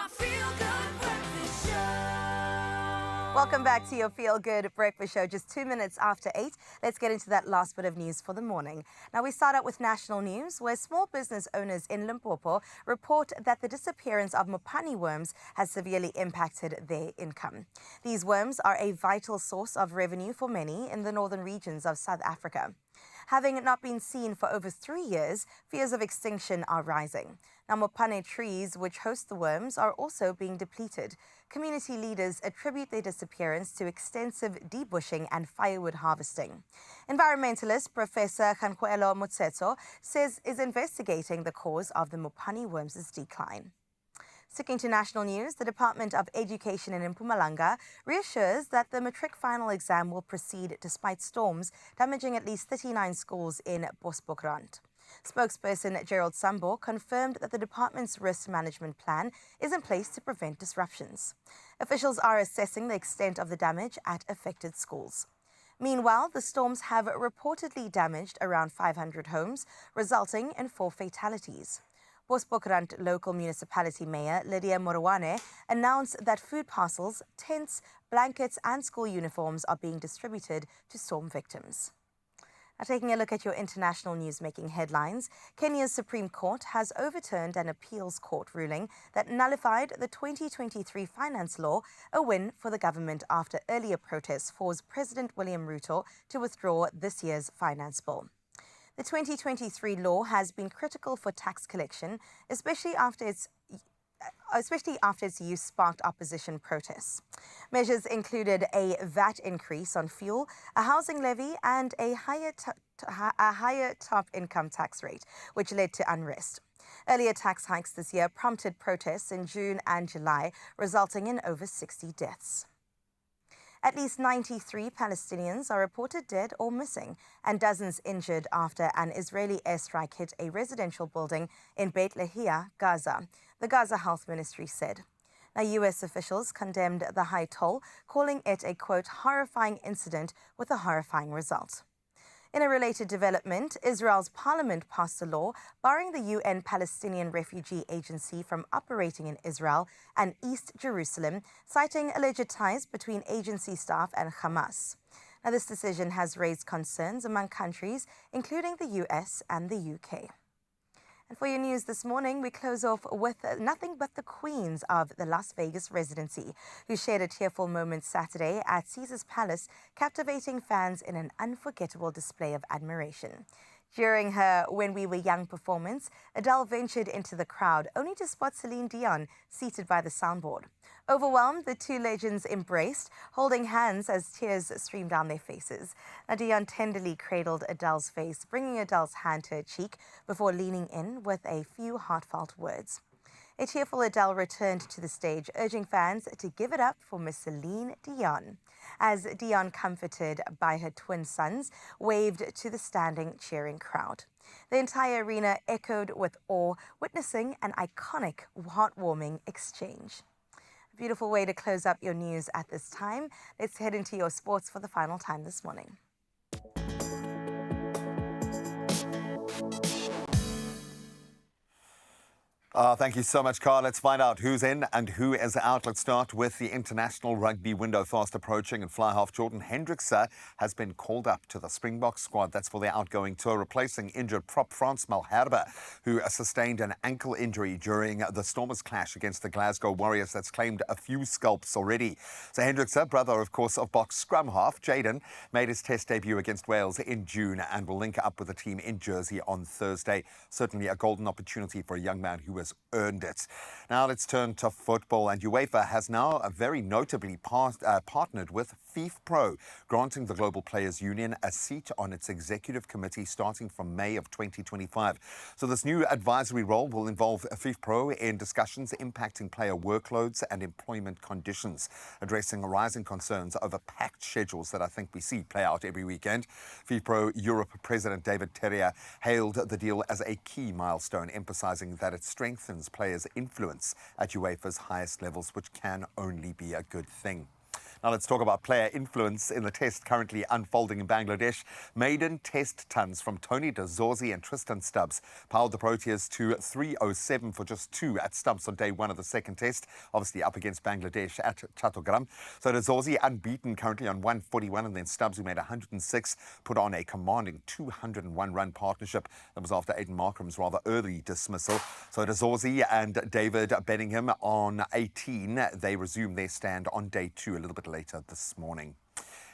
Feel Good Breakfast Show. Welcome back to your Feel Good Breakfast Show. Just 2 minutes after 8. Let's get into that last bit of news for the morning. Now, we start out with national news, where small business owners in Limpopo report that the disappearance of mopani worms has severely impacted their income. These worms are a vital source of revenue for many in the northern regions of South Africa. Having not been seen for over 3 years, fears of extinction are rising. Now, mopane trees, which host the worms, are also being depleted. Community leaders attribute their disappearance to extensive debushing and firewood harvesting. Environmentalist Professor Gankwelo Motsetso says is investigating the cause of the mopani worms' decline. Sticking to national news, the Department of Education in Mpumalanga reassures that the matric final exam will proceed despite storms damaging at least 39 schools in Bosbokrand. Spokesperson Gerald Sambo confirmed that the department's risk management plan is in place to prevent disruptions. Officials are assessing the extent of the damage at affected schools. Meanwhile, the storms have reportedly damaged around 500 homes, resulting in 4 fatalities. Bosbokrand local municipality mayor Lydia Morwane announced that food parcels, tents, blankets and school uniforms are being distributed to storm victims. Now, taking a look at your international news-making headlines, Kenya's Supreme Court has overturned an appeals court ruling that nullified the 2023 finance law, a win for the government after earlier protests forced President William Ruto to withdraw this year's finance bill. The 2023 law has been critical for tax collection, especially after its use sparked opposition protests. Measures included a VAT increase on fuel, a housing levy, and a higher top income tax rate, which led to unrest. Earlier tax hikes this year prompted protests in June and July, resulting in over 60 deaths. At least 93 Palestinians are reported dead or missing, and dozens injured after an Israeli airstrike hit a residential building in Beit Lahia, Gaza, the Gaza Health Ministry said. Now, U.S. officials condemned the high toll, calling it a, quote, horrifying incident with a horrifying result. In a related development, Israel's parliament passed a law barring the UN Palestinian Refugee Agency from operating in Israel and East Jerusalem, citing alleged ties between agency staff and Hamas. Now, this decision has raised concerns among countries, including the US and the UK. And for your news this morning, we close off with nothing but the queens of the Las Vegas residency, who shared a tearful moment Saturday at Caesar's Palace, captivating fans in an unforgettable display of admiration. During her When We Were Young performance, Adele ventured into the crowd, only to spot Celine Dion seated by the soundboard. Overwhelmed, the two legends embraced, holding hands as tears streamed down their faces. Dion tenderly cradled Adele's face, bringing Adele's hand to her cheek before leaning in with a few heartfelt words. A tearful Adele returned to the stage, urging fans to give it up for Miss Celine Dion, as Dion, comforted by her twin sons, waved to the standing, cheering crowd. The entire arena echoed with awe, witnessing an iconic, heartwarming exchange. A beautiful way to close up your news at this time. Let's head into your sports for the final time this morning. Thank you so much, Carl. Let's find out who's in and who is out. Let's start with the international rugby window fast approaching, and fly half Jordan Hendrickse has been called up to the Springbok squad. That's for their outgoing tour, replacing injured prop Frans Malherbe, who sustained an ankle injury during the Stormers' clash against the Glasgow Warriors that's claimed a few scalps already. So Hendrickse, brother, of course, of Boks scrum half Jaden, made his test debut against Wales in June and will link up with the team in Jersey on Thursday. Certainly a golden opportunity for a young man who has earned it. Now let's turn to football, and UEFA has now very notably partnered with FIFPro, granting the Global Players Union a seat on its executive committee starting from May of 2025. So this new advisory role will involve FIFPro in discussions impacting player workloads and employment conditions, addressing rising concerns over packed schedules that I think we see play out every weekend. FIFPro Europe President David Terrier hailed the deal as a key milestone, emphasizing that it strengthens players' influence at UEFA's highest levels, which can only be a good thing. Now let's talk about player influence in the test currently unfolding in Bangladesh. Maiden test tons from Tony de Zorzi and Tristan Stubbs powered the Proteas to 307 for just 2 at stumps on day 1 of the second test, obviously up against Bangladesh at Chattogram. So de Zorzi unbeaten currently on 141, and then Stubbs, who made 106, put on a commanding 201-run partnership. That was after Aidan Markram's rather early dismissal. So de Zorzi and David Benningham on 18. They resume their stand on day 2 a little bit later this morning.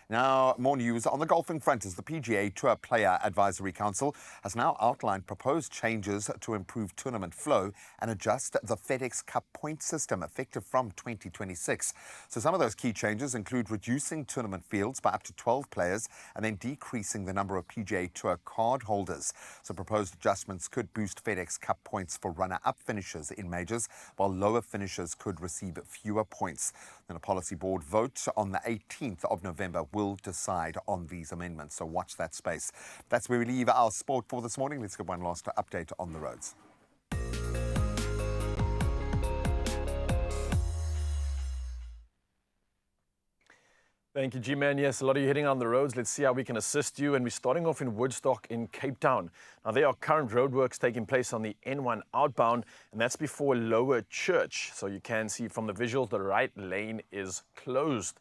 Now, more news on the golfing front as the PGA Tour Player Advisory Council has now outlined proposed changes to improve tournament flow and adjust the FedEx Cup point system effective from 2026. So some of those key changes include reducing tournament fields by up to 12 players and then decreasing the number of PGA Tour card holders. So proposed adjustments could boost FedEx Cup points for runner-up finishers in majors, while lower finishers could receive fewer points. Then a policy board vote on the 18th of November will decide on these amendments, so watch that space. That's where we leave our sport for this morning. Let's get one last update on the roads. Thank you, G-Man. Yes, a lot of you heading on the roads. Let's see how we can assist you. And we're starting off in Woodstock in Cape Town. Now, there are current roadworks taking place on the N1 outbound, and that's before Lower Church. So you can see from the visuals, the right lane is closed.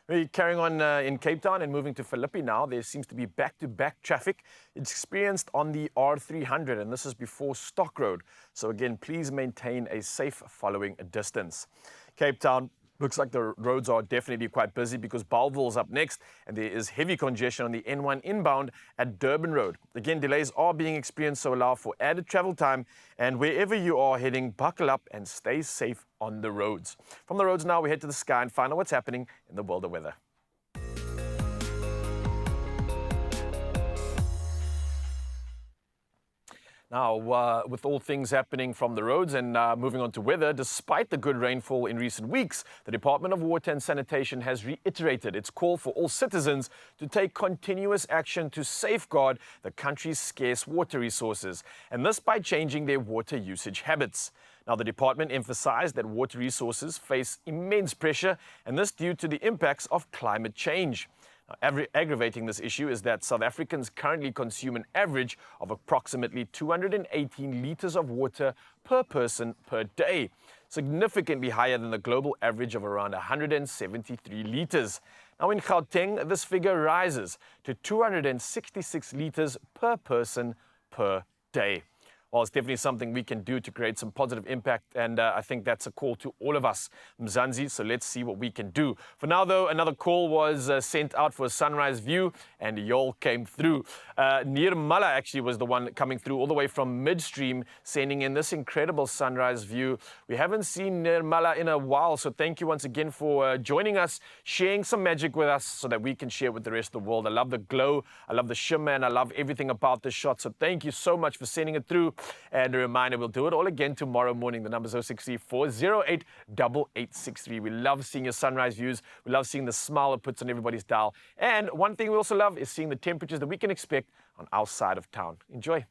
We're carrying on in Cape Town and moving to Philippi now. There seems to be back-to-back traffic. It's experienced on the R300, and this is before Stock Road. So again, please maintain a safe following distance. Cape Town, looks like the roads are definitely quite busy because Bellville's up next, and there is heavy congestion on the N1 inbound at Durban Road. Again, delays are being experienced, so allow for added travel time. And wherever you are heading, buckle up and stay safe on the roads. From the roads now, we head to the sky and find out what's happening in the world of weather. Now, with all things happening from the roads and moving on to weather, despite the good rainfall in recent weeks, the Department of Water and Sanitation has reiterated its call for all citizens to take continuous action to safeguard the country's scarce water resources, and this by changing their water usage habits. Now, the department emphasized that water resources face immense pressure, and this due to the impacts of climate change. Now, aggravating this issue is that South Africans currently consume an average of approximately 218 litres of water per person per day, significantly higher than the global average of around 173 litres. Now, in Gauteng, this figure rises to 266 litres per person per day. Well, it's definitely something we can do to create some positive impact, and I think that's a call to all of us, Mzansi, so let's see what we can do. For now, though, another call was sent out for a sunrise view, and y'all came through. Nirmala actually was the one coming through all the way from midstream, sending in this incredible sunrise view. We haven't seen Nirmala in a while, so thank you once again for joining us, sharing some magic with us so that we can share with the rest of the world. I love the glow, I love the shimmer, and I love everything about this shot, so thank you so much for sending it through. And a reminder, we'll do it all again tomorrow morning. The number is 063-408-8863. We love seeing your sunrise views. We love seeing the smile it puts on everybody's dial. And one thing we also love is seeing the temperatures that we can expect on our side of town. Enjoy.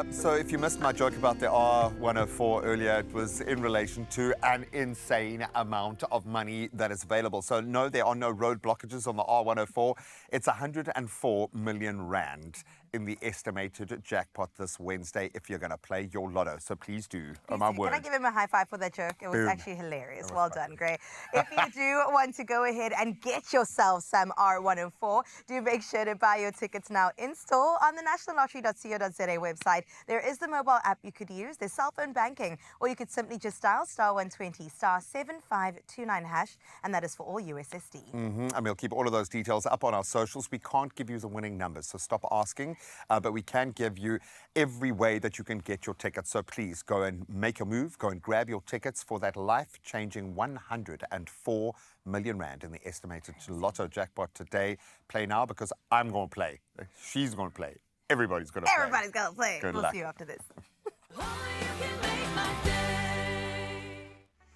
So if you missed my joke about the R104 earlier, it was in relation to an insane amount of money that is available. So no, there are no road blockages on the R104. It's 104 million rand. in the estimated jackpot this Wednesday if you're going to play your Lotto. So please do. Oh, Please my do. word. Can I give him a high five for that joke? It was Boom. actually hilarious. Well done, Gray. If you do want to go ahead and get yourself some R104, do make sure to buy your tickets now in store on the nationallottery.co.za website. There is the mobile app you could use. There's cell phone banking, or you could simply just dial *120 *7529 hash, and that is for all USSD. And we'll keep all of those details up on our socials. We can't give you the winning numbers, so stop asking. But we can give you every way that you can get your tickets. So please go and make a move. Go and grab your tickets for that life-changing 104 million rand in the estimated Lotto jackpot today. Play now, because I'm going to play. She's going to play. Everybody's going to play. Everybody's going to play. Good We'll luck. see you after this.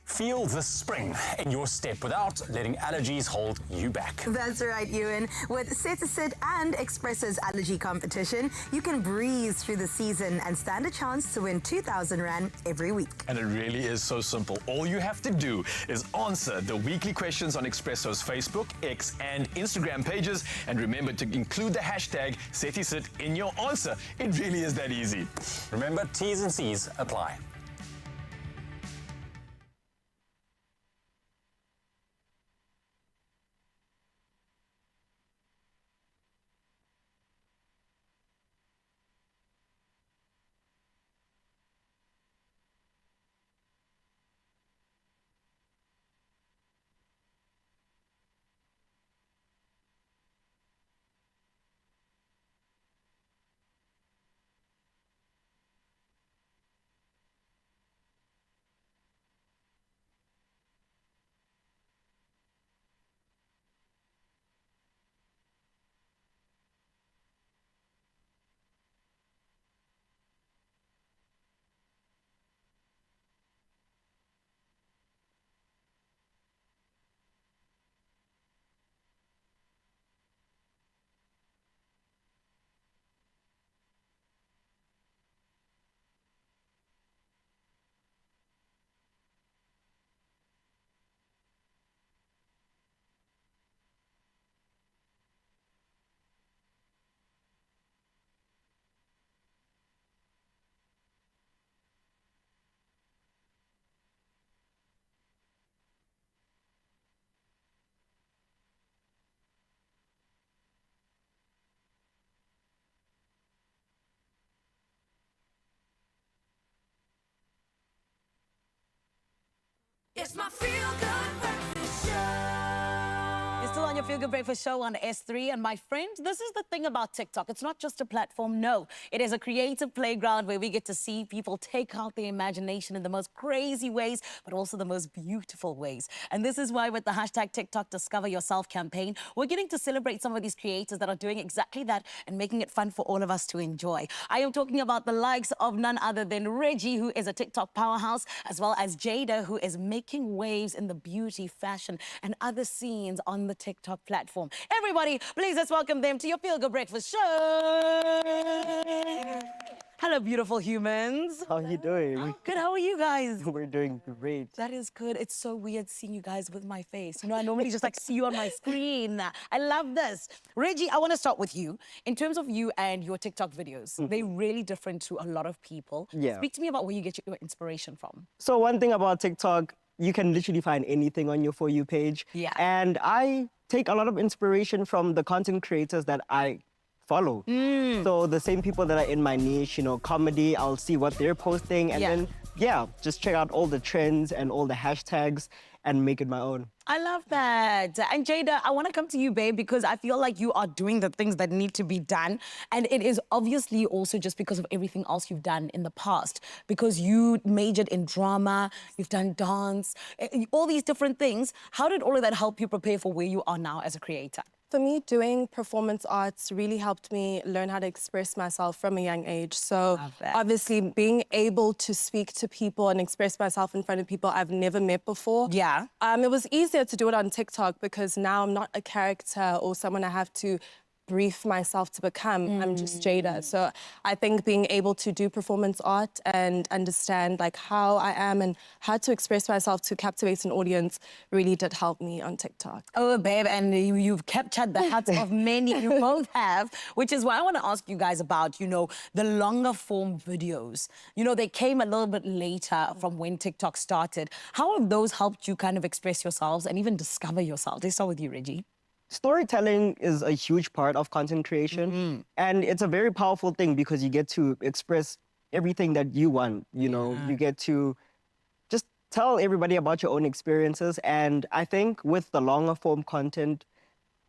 Feel the spring in your step without letting allergies hold you back. That's right, Ewan. With Sit to Sit and Expresso's allergy competition, you can breeze through the season and stand a chance to win 2,000 Rand every week. And it really is so simple. All you have to do is answer the weekly questions on Expresso's Facebook, X, and Instagram pages. And remember to include the hashtag SetiSit in your answer. It really is that easy. Remember, T's and C's apply. It's my feel-good breakfast show. You're still on your Feel Good Breakfast show on S3. And my friends, this is the thing about TikTok. It's not just a platform, no. It is a creative playground where we get to see people take out their imagination in the most crazy ways, but also the most beautiful ways. And this is why with the hashtag TikTok Discover Yourself campaign, we're getting to celebrate some of these creators that are doing exactly that and making it fun for all of us to enjoy. I am talking about the likes of none other than Reggie, who is a TikTok powerhouse, as well as Jada, who is making waves in the beauty, fashion, and other scenes on the TikTok platform. Everybody, please let's welcome them to your Feel Good Breakfast show. Hello, beautiful humans. How are you doing? Good, how are you guys? We're doing great. That is good. It's so weird seeing you guys with my face. You know, I normally just like see you on my screen. I love this. Reggie, I want to start with you. In terms of you and your TikTok videos, they're really different to a lot of people. Yeah. Speak to me about where you get your inspiration from. So one thing about TikTok, you can literally find anything on your For You page. Yeah. And I take a lot of inspiration from the content creators that I follow. So the same people that are in my niche, you know, comedy, I'll see what they're posting and then, yeah, just check out all the trends and all the hashtags and make it my own. I love that. And Jada, I want to come to you, babe, because I feel like you are doing the things that need to be done. And it is obviously also just because of everything else you've done in the past. Because you majored in drama, you've done dance, all these different things. How did all of that help you prepare for where you are now as a creator? For me, doing performance arts really helped me learn how to express myself from a young age. So obviously being able to speak to people and express myself in front of people I've never met before. Yeah. It was easier to do it on TikTok because now I'm not a character or someone I have to brief myself to become. I'm just Jada. So I think being able to do performance art and understand like how I am and how to express myself to captivate an audience really did help me on TikTok. Oh, babe, and you've captured the hearts of many. You both have, which is why I want to ask you guys about, you know, the longer form videos. You know, they came a little bit later from when TikTok started. How have those helped you kind of express yourselves and even discover yourself? Let's start with you, Reggie. Storytelling is a huge part of content creation, and it's a very powerful thing because you get to express everything that you want, you know, you get to just tell everybody about your own experiences. And I think with the longer form content,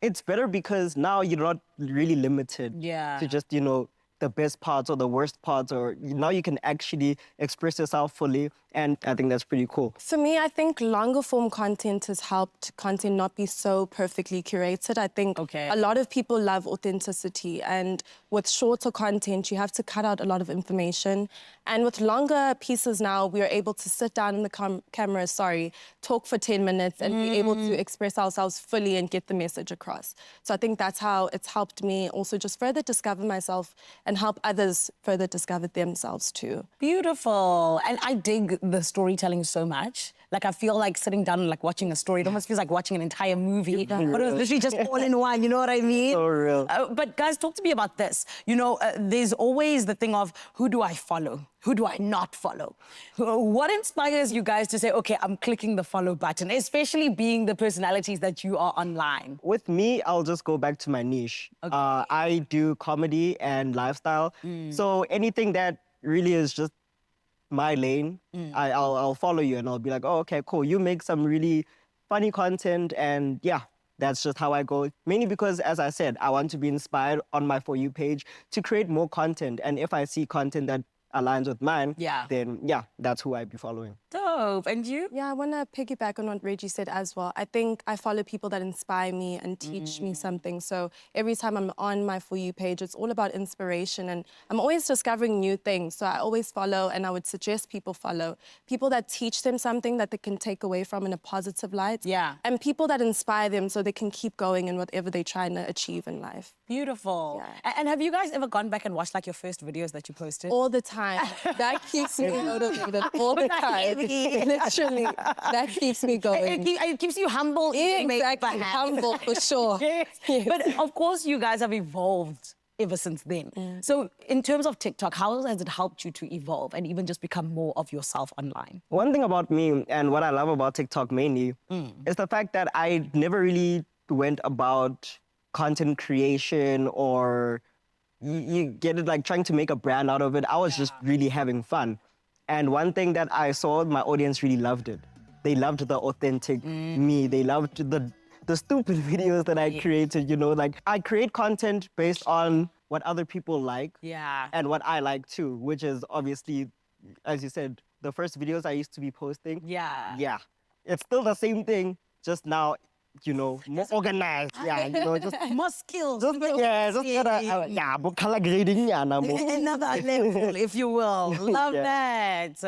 it's better because now you're not really limited to just, you know, the best parts or the worst parts, or now you can actually express yourself fully, and I think that's pretty cool. For me, I think longer form content has helped content not be so perfectly curated. I think a lot of people love authenticity, and with shorter content, you have to cut out a lot of information. And with longer pieces now, we are able to sit down in the camera, talk for 10 minutes and be able to express ourselves fully and get the message across. So I think that's how it's helped me also just further discover myself and help others further discover themselves too. Beautiful. And I dig the storytelling so much. Like, I feel like sitting down and like watching a story. It almost feels like watching an entire movie. But it was literally just all in one, you know what I mean? So real. But guys, talk to me about this. You know, there's always the thing of, who do I follow? Who do I not follow? What inspires you guys to say, okay, I'm clicking the follow button, especially being the personalities that you are online? With me, I'll just go back to my niche. I do comedy and lifestyle. So anything that really is just my lane, I'll follow you and I'll be like, oh, okay, cool. You make some really funny content, and yeah, that's just how I go. Mainly because, as I said, I want to be inspired on my For You page to create more content. And if I see content that aligns with mine, then yeah, that's who I'd be following. Dope. And you? Yeah, I want to piggyback on what Reggie said as well. I think I follow people that inspire me and teach me something. So every time I'm on my For You page, it's all about inspiration, and I'm always discovering new things. So I always follow, and I would suggest people follow people that teach them something that they can take away from in a positive light. Yeah. And people that inspire them so they can keep going in whatever they're trying to achieve in life. Beautiful. And have you guys ever gone back and watched like your first videos that you posted? All the time. That keeps me motivated all the time. Literally, that keeps me going. It keeps you humble. Exactly, humble for sure. Yes. But of course, you guys have evolved ever since then. So in terms of TikTok, how has it helped you to evolve and even just become more of yourself online? One thing about me and what I love about TikTok mainly is the fact that I never really went about content creation or you get it, like trying to make a brand out of it. I was just really having fun. And one thing that I saw, my audience really loved it. They loved the authentic me. They loved the stupid videos that I created, you know, like I create content based on what other people like and what I like too, which is obviously, as you said, the first videos I used to be posting. Yeah. It's still the same thing, just now, you know, more organized. You know, just more skills. Color grading. Another level, if you will. Love that.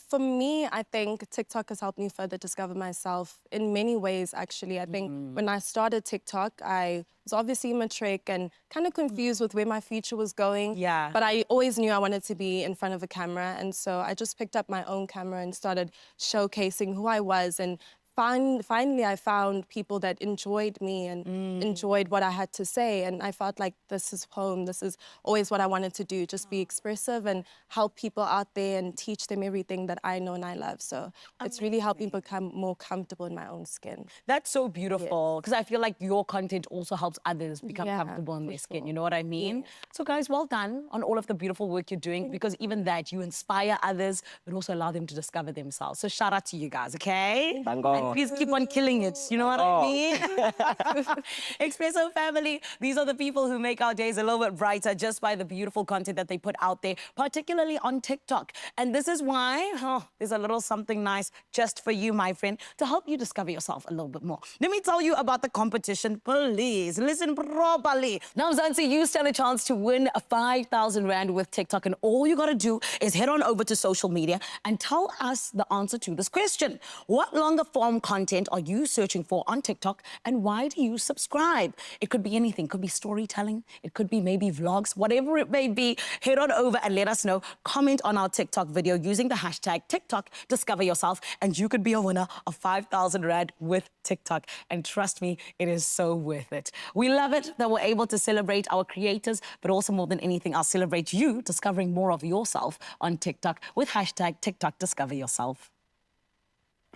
For me, I think TikTok has helped me further discover myself in many ways, actually. I think when I started TikTok, I was obviously matric and kind of confused with where my future was going. But I always knew I wanted to be in front of a camera. And so I just picked up my own camera and started showcasing who I was. And finally, I found people that enjoyed me and enjoyed what I had to say. And I felt like this is home. This is always what I wanted to do, just be expressive and help people out there and teach them everything that I know and I love. So it's really helped me become more comfortable in my own skin. That's so beautiful, because I feel like your content also helps others become comfortable in their skin. You know what I mean? So guys, well done on all of the beautiful work you're doing, because even that, you inspire others, but also allow them to discover themselves. So shout out to you guys, okay? And please keep on killing it. You know what I mean? Expresso family, these are the people who make our days a little bit brighter just by the beautiful content that they put out there, particularly on TikTok. And this is why there's a little something nice just for you, my friend, to help you discover yourself a little bit more. Let me tell you about the competition. Please listen properly. Now, Zanzi, you stand a chance to win a 5,000 Rand with TikTok. And all you got to do is head on over to social media and tell us the answer to this question. What longer form fun content are you searching for on TikTok, and why do you subscribe? It could be anything. It could be storytelling. It could be maybe vlogs, whatever it may be. Head on over and let us know. Comment on our TikTok video using the hashtag TikTok Discover Yourself, and you could be a winner of 5,000 Rand with TikTok. And trust me, it is so worth it. We love it that we're able to celebrate our creators, but also more than anything, I'll celebrate you discovering more of yourself on TikTok with hashtag TikTok Discover Yourself.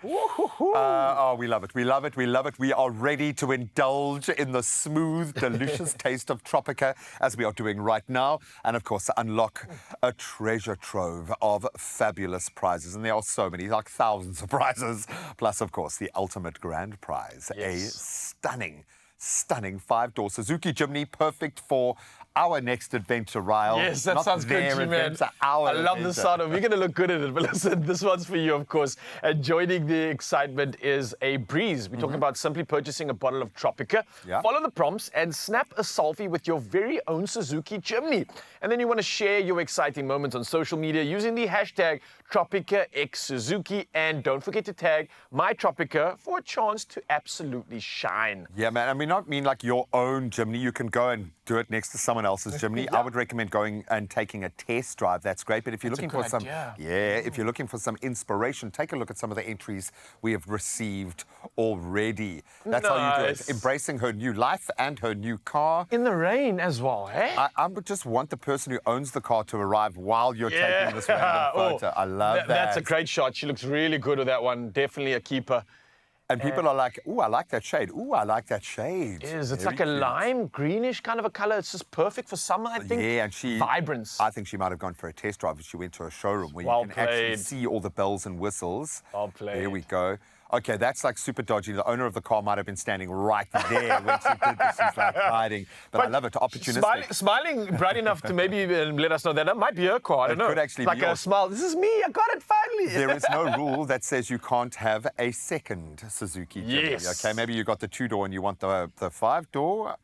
Oh, we love it. We love it. We love it. We are ready to indulge in the smooth, delicious taste of Tropica, as we are doing right now. And of course, unlock a treasure trove of fabulous prizes. And there are so many, like thousands of prizes. Plus, of course, the ultimate grand prize, a stunning 5-door Suzuki Jimny, perfect for our next adventure, Ryle. Yes, that Not sounds their crunchy, man. adventure, our I love the adventure. sound of it. We're going to look good at it. But listen, this one's for you, of course. And joining the excitement is a breeze. We're talking about simply purchasing a bottle of Tropica. Yeah. Follow the prompts and snap a selfie with your very own Suzuki Jimny. And then you want to share your exciting moments on social media using the hashtag TropicaXSuzuki. And don't forget to tag myTropica for a chance to absolutely shine. Yeah, man. And we not mean like your own Jimny. You can go and do it next to someone else's Jimny. I would recommend going and taking a test drive. That's great. But if you're That's a looking for good some, idea. if you're looking for some inspiration, take a look at some of the entries we have received already. That's how you do it. Nice. Embracing her new life and her new car. In the rain as well, eh? I would just want the person who owns the car to arrive while you're taking this random photo. I love that. That's a great shot. She looks really good with that one. Definitely a keeper. And people are like, ooh, I like that shade. Ooh, I like that shade. It is. It's Very like a cute. lime greenish kind of a color. It's just perfect for summer, I think. Yeah, and she... Vibrance. I think she might have gone for a test drive. She went to a showroom where Well you can actually played. see all the bells and whistles. Well played. There we go. Okay, that's like super dodgy. The owner of the car might have been standing right there when she did this. She's like hiding. But I love it. Opportunistic. Smiling bright enough to maybe let us know that might be her car. I don't know. It could actually like be a yours. smile. This is me. I got it finally. There is no rule that says you can't have a second Suzuki Jimny. Yes. Okay, maybe you got the 2-door and you want the 5-door.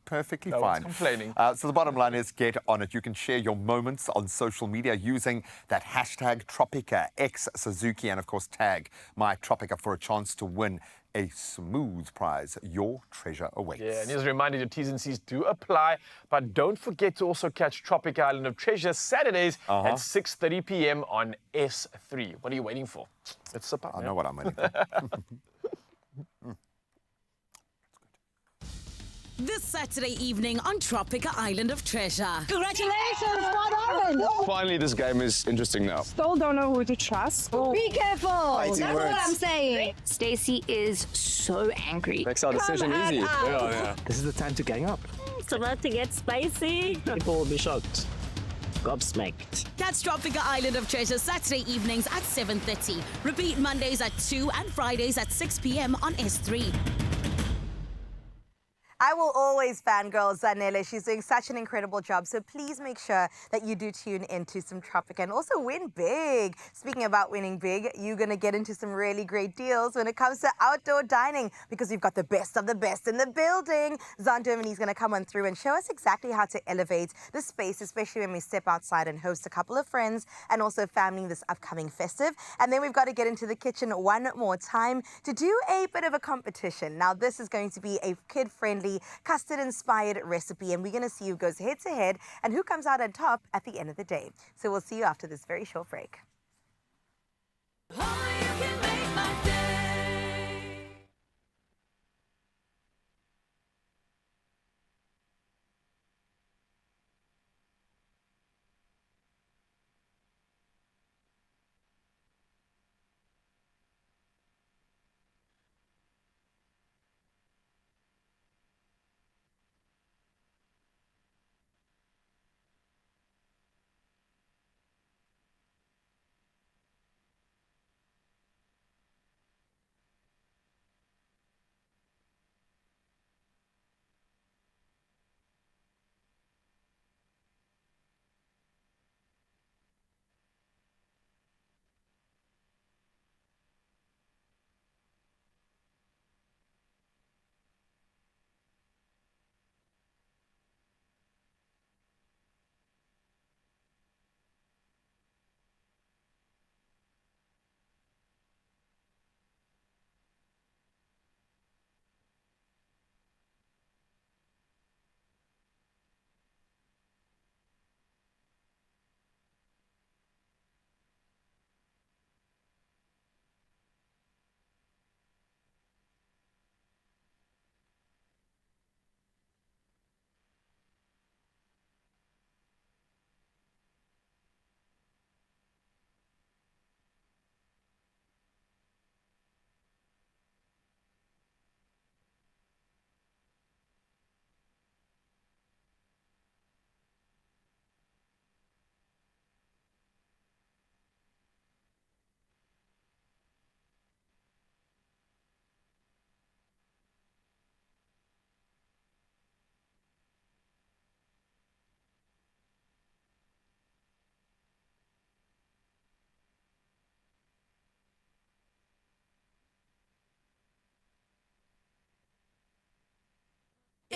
Perfectly No fine. one's complaining. So the bottom line is get on it. You can share your moments on social media using that hashtag TropicaXSuzuki and of course tag myTropica for a chance to win a smooth prize. Your treasure awaits. Yeah, and here's a reminder, your T's and C's do apply, but don't forget to also catch Tropic Island of Treasure Saturdays at 6:30 p.m. on S3. What are you waiting for? Let's sip up. I know what I'm waiting for. This Saturday evening on Tropica Island of Treasure. Congratulations, well done. Finally, this game is interesting now. Still don't know who to trust. Be careful. Fighting That's words. what I'm saying. Stacey is so angry. Makes our decision Come easy. on out. This is the time to gang up. It's about to get spicy. People will be shocked. Gobsmacked. Catch Tropica Island of Treasure Saturday evenings at 7:30. Repeat Mondays at 2 and Fridays at 6 p.m. on S3. I will always fangirl Zanele. She's doing such an incredible job. So please make sure that you do tune into some Tropica and also win big. Speaking about winning big, you're going to get into some really great deals when it comes to outdoor dining because we've got the best of the best in the building. Zan Dermany's going to come on through and show us exactly how to elevate the space, especially when we step outside and host a couple of friends and also family this upcoming festive. And then we've got to get into the kitchen one more time to do a bit of a competition. Now, this is going to be a kid-friendly custard-inspired recipe, and we're going to see who goes head-to-head and who comes out on top at the end of the day. So we'll see you after this very short break.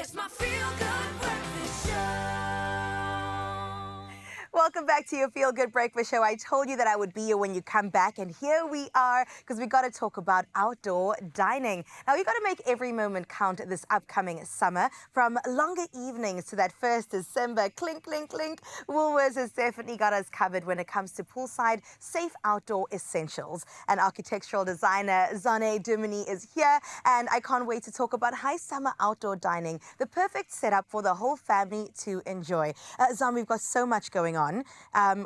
It's my feel-good breakfast show. Welcome back to your Feel Good Breakfast Show. I told you that I would be here when you come back, and here we are, because we got to talk about outdoor dining. Now, we got to make every moment count this upcoming summer, from longer evenings to that 1st December. Clink, clink, clink. Woolworths has definitely got us covered when it comes to poolside, safe outdoor essentials. And architectural designer Zane Dumini is here, and I can't wait to talk about high summer outdoor dining, the perfect setup for the whole family to enjoy. Zane, we've got so much going on.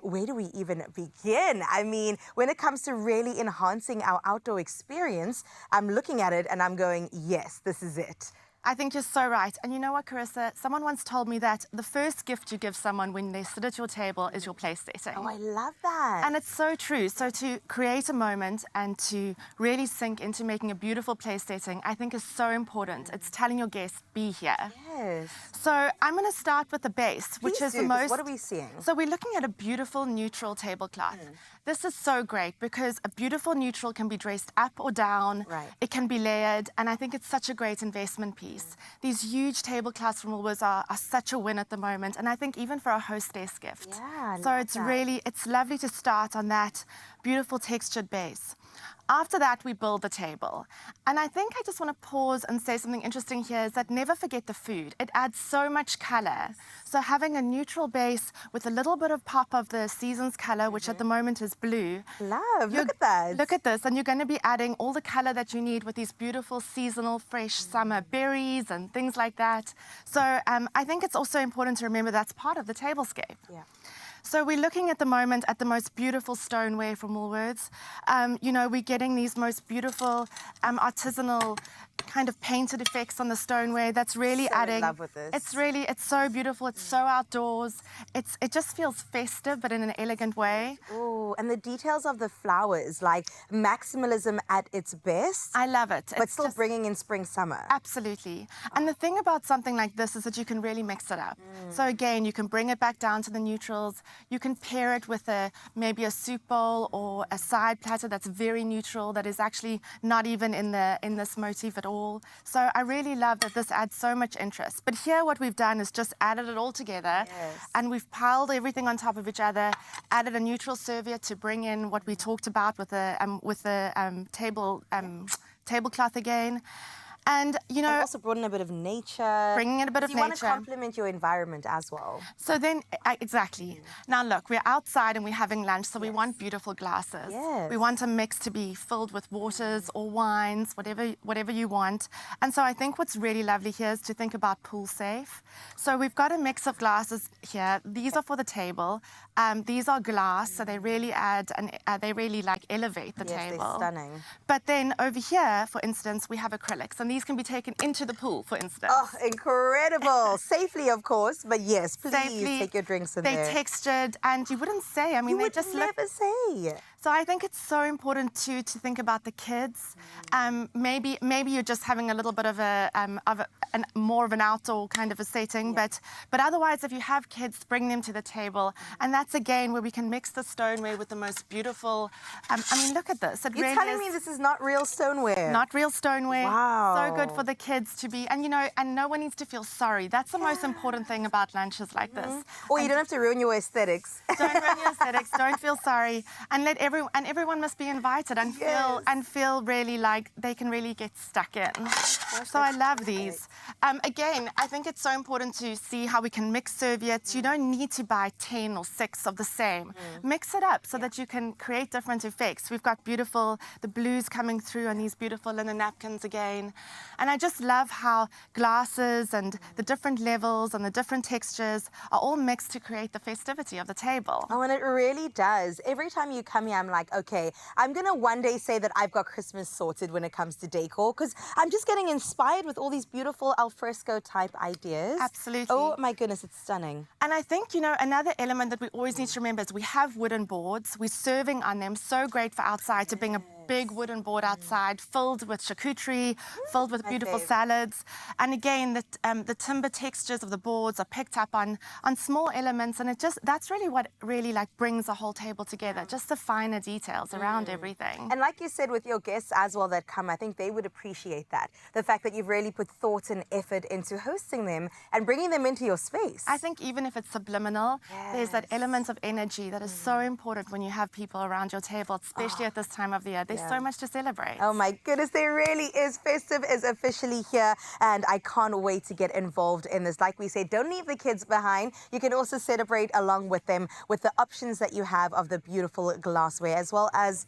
Where do we even begin? I mean, when it comes to really enhancing our outdoor experience, I'm looking at it and I'm going, yes, this is it. I think you're so right. And you know what, Carissa? Someone once told me that the first gift you give someone when they sit at your table is your place setting. Oh, I love that. And it's so true. So to create a moment and to really sink into making a beautiful place setting, I think is so important. It's telling your guests, be here. Yes. So I'm going to start with the base, which Please is do, the 'cause most... what are we seeing? So we're looking at a beautiful neutral tablecloth. This is so great because a beautiful neutral can be dressed up or down. Right. It can be layered, and I think it's such a great investment piece. These huge tablecloths from Woolworths are such a win at the moment, and I think even for a hostess gift. Yeah, I so love it's that. really, it's lovely to start on that beautiful textured base. After that, we build the table. And I think I just want to pause and say something interesting here is that never forget the food. It adds so much color. So having a neutral base with a little bit of pop of the season's color, which at the moment is blue. Love, look at that. Look at this, and you're going to be adding all the color that you need with these beautiful seasonal, fresh summer berries and things like that. So I think it's also important to remember that's part of the tablescape. Yeah. So we're looking at the moment at the most beautiful stoneware from Woolworths. You know, we're getting these most beautiful artisanal kind of painted effects on the stoneware that's really So adding. in love with this. It's so beautiful. It's so outdoors. It just feels festive, but in an elegant way. Oh, and the details of the flowers, like maximalism at its best. I love it. But still bringing in spring, summer. Absolutely. And the thing about something like this is that you can really mix it up. So again, you can bring it back down to the neutrals. You can pair it with maybe a soup bowl or a side platter that's very neutral, that is actually not even in this motif at all. So I really love that this adds so much interest. But here what we've done is just added it all together, and we've piled everything on top of each other, added a neutral serviette to bring in what we talked about with the tablecloth again. And, you know... And also brought in a bit of nature. Bringing in a bit of nature. You want to nature. complement your environment as well. So then, exactly. Now look, we're outside and we're having lunch, so we want beautiful glasses. Yes. We want a mix to be filled with waters or wines, whatever you want. And so I think what's really lovely here is to think about pool safe. So we've got a mix of glasses here. These are for the table. These are glass, so they really add and they really like elevate the table. They're stunning. But then over here, for instance, we have acrylics, and these can be taken into the pool, for instance. Oh, incredible. Safely, of course, but yes, please Safely, take your drinks in they're there. textured, and you wouldn't say, I mean, they just look... never say. So I think it's so important to think about the kids. Maybe you're just having a little bit of more of an outdoor kind of a setting, but otherwise, if you have kids, bring them to the table, and that's again where we can mix the stoneware with the most beautiful. I mean, look at this. It You're really telling is me this is not real stoneware? Not real stoneware. Wow. So good for the kids to be, and you know, and no one needs to feel sorry. That's the most important thing about lunches like this. Or you don't have to ruin your aesthetics. Don't ruin your aesthetics. Don't feel sorry, and everyone must be invited and feel really like they can really get stuck in. So I love these. Again, I think it's so important to see how we can mix serviettes. You don't need to buy 10 or 6 of the same. Mix it up so that you can create different effects. We've got the blues coming through on these beautiful linen napkins again. And I just love how glasses and the different levels and the different textures are all mixed to create the festivity of the table. Oh, and it really does. Every time you come here, I'm like, okay, I'm going to one day say that I've got Christmas sorted when it comes to decor, because I'm just getting inspired with all these beautiful alfresco type ideas. Absolutely. Oh my goodness, it's stunning. And I think, you know, another element that we always need to remember is we have wooden boards. We're serving on them. So great for outside to big wooden board outside, filled with charcuterie, filled with beautiful salads. And again, the timber textures of the boards are picked up on small elements, and that's really what really like brings the whole table together, just the finer details around everything. And like you said, with your guests as well that come, I think they would appreciate that. The fact that you've really put thought and effort into hosting them and bringing them into your space. I think even if it's subliminal, there's that element of energy that is so important when you have people around your table, especially at this time of the year. There's so much to celebrate. Oh my goodness, there really is. Festive is officially here, and I can't wait to get involved in this. Like we said, don't leave the kids behind. You can also celebrate along with them with the options that you have of the beautiful glassware, as well as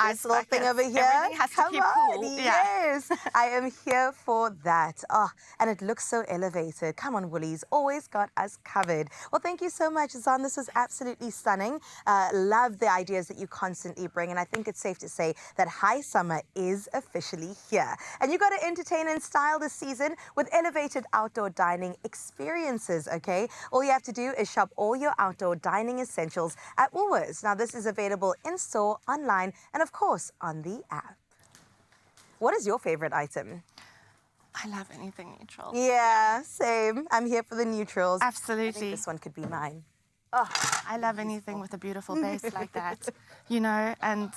this little thing over here. Everything has to keep cool. Yes, I am here for that. Oh, and it looks so elevated. Come on, Woolies, always got us covered. Well, thank you so much, Zan. This was absolutely stunning. Love the ideas that you constantly bring, and I think it's safe to say that high summer is officially here. And you got to entertain and style this season with elevated outdoor dining experiences, okay? All you have to do is shop all your outdoor dining essentials at Woolworths. Now, this is available in-store, online, and of course, on the app. What is your favorite item? I love anything neutral. Yeah, same. I'm here for the neutrals. Absolutely. I think this one could be mine. Oh, I love anything with a beautiful base like that, you know, and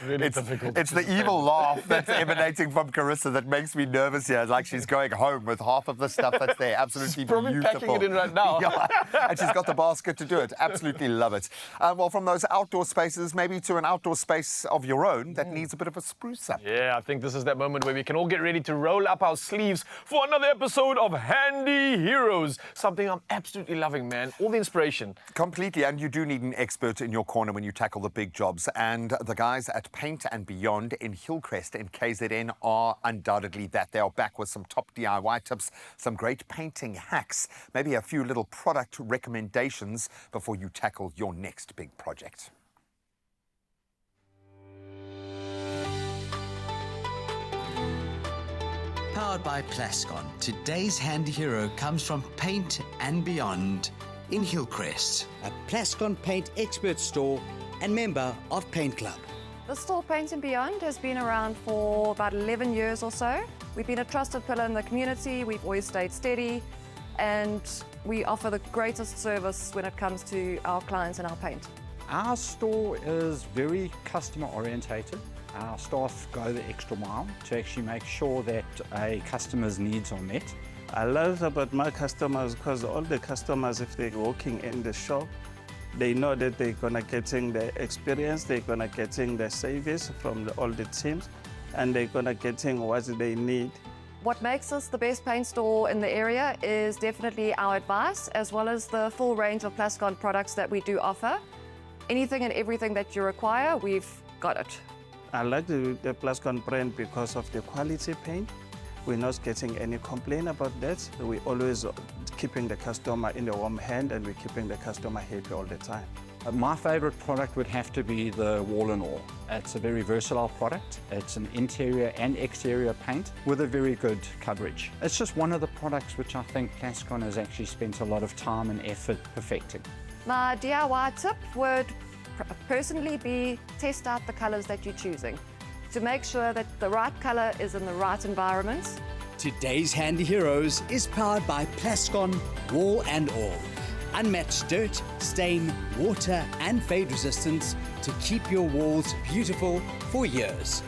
Really difficult. It's the evil laugh that's emanating from Carissa that makes me nervous here. Like she's going home with half of the stuff that's there. Absolutely probably beautiful. packing it in right now. Yeah, and she's got the basket to do it. Absolutely love it. Well, from those outdoor spaces, maybe to an outdoor space of your own that needs a bit of a spruce up. Yeah, I think this is that moment where we can all get ready to roll up our sleeves for another episode of Handy Heroes. Something I'm absolutely loving, man. All the inspiration. Completely, and you do need an expert in your corner when you tackle the big jobs. And the guys at Paint and Beyond in Hillcrest in KZN are undoubtedly that. They are back with some top DIY tips, some great painting hacks, maybe a few little product recommendations before you tackle your next big project. Powered by Plascon, today's handy hero comes from Paint and Beyond in Hillcrest, a Plascon paint expert store and member of Paint Club. The store Paint and Beyond has been around for about 11 years or so. We've been a trusted pillar in the community, we've always stayed steady, and we offer the greatest service when it comes to our clients and our paint. Our store is very customer orientated. Our staff go the extra mile to actually make sure that a customer's needs are met. I love about my customers because all the customers, if they're walking in the shop, they know that they're gonna getting the experience, they're gonna getting the service from all the teams, and they're gonna getting what they need. What makes us the best paint store in the area is definitely our advice, as well as the full range of Plascon products that we do offer. Anything and everything that you require, we've got it. I like the Plascon brand because of the quality paint. We're not getting any complaint about that. We always keeping the customer in the warm hand, and we're keeping the customer happy all the time. My favorite product would have to be the Wall and All. It's a very versatile product. It's an interior and exterior paint with a very good coverage. It's just one of the products which I think Plascon has actually spent a lot of time and effort perfecting. My DIY tip would personally be test out the colors that you're choosing to make sure that the right color is in the right environments. Today's Handy Heroes is powered by Plascon Wall and All. Unmatched dirt, stain, water and fade resistance to keep your walls beautiful for years.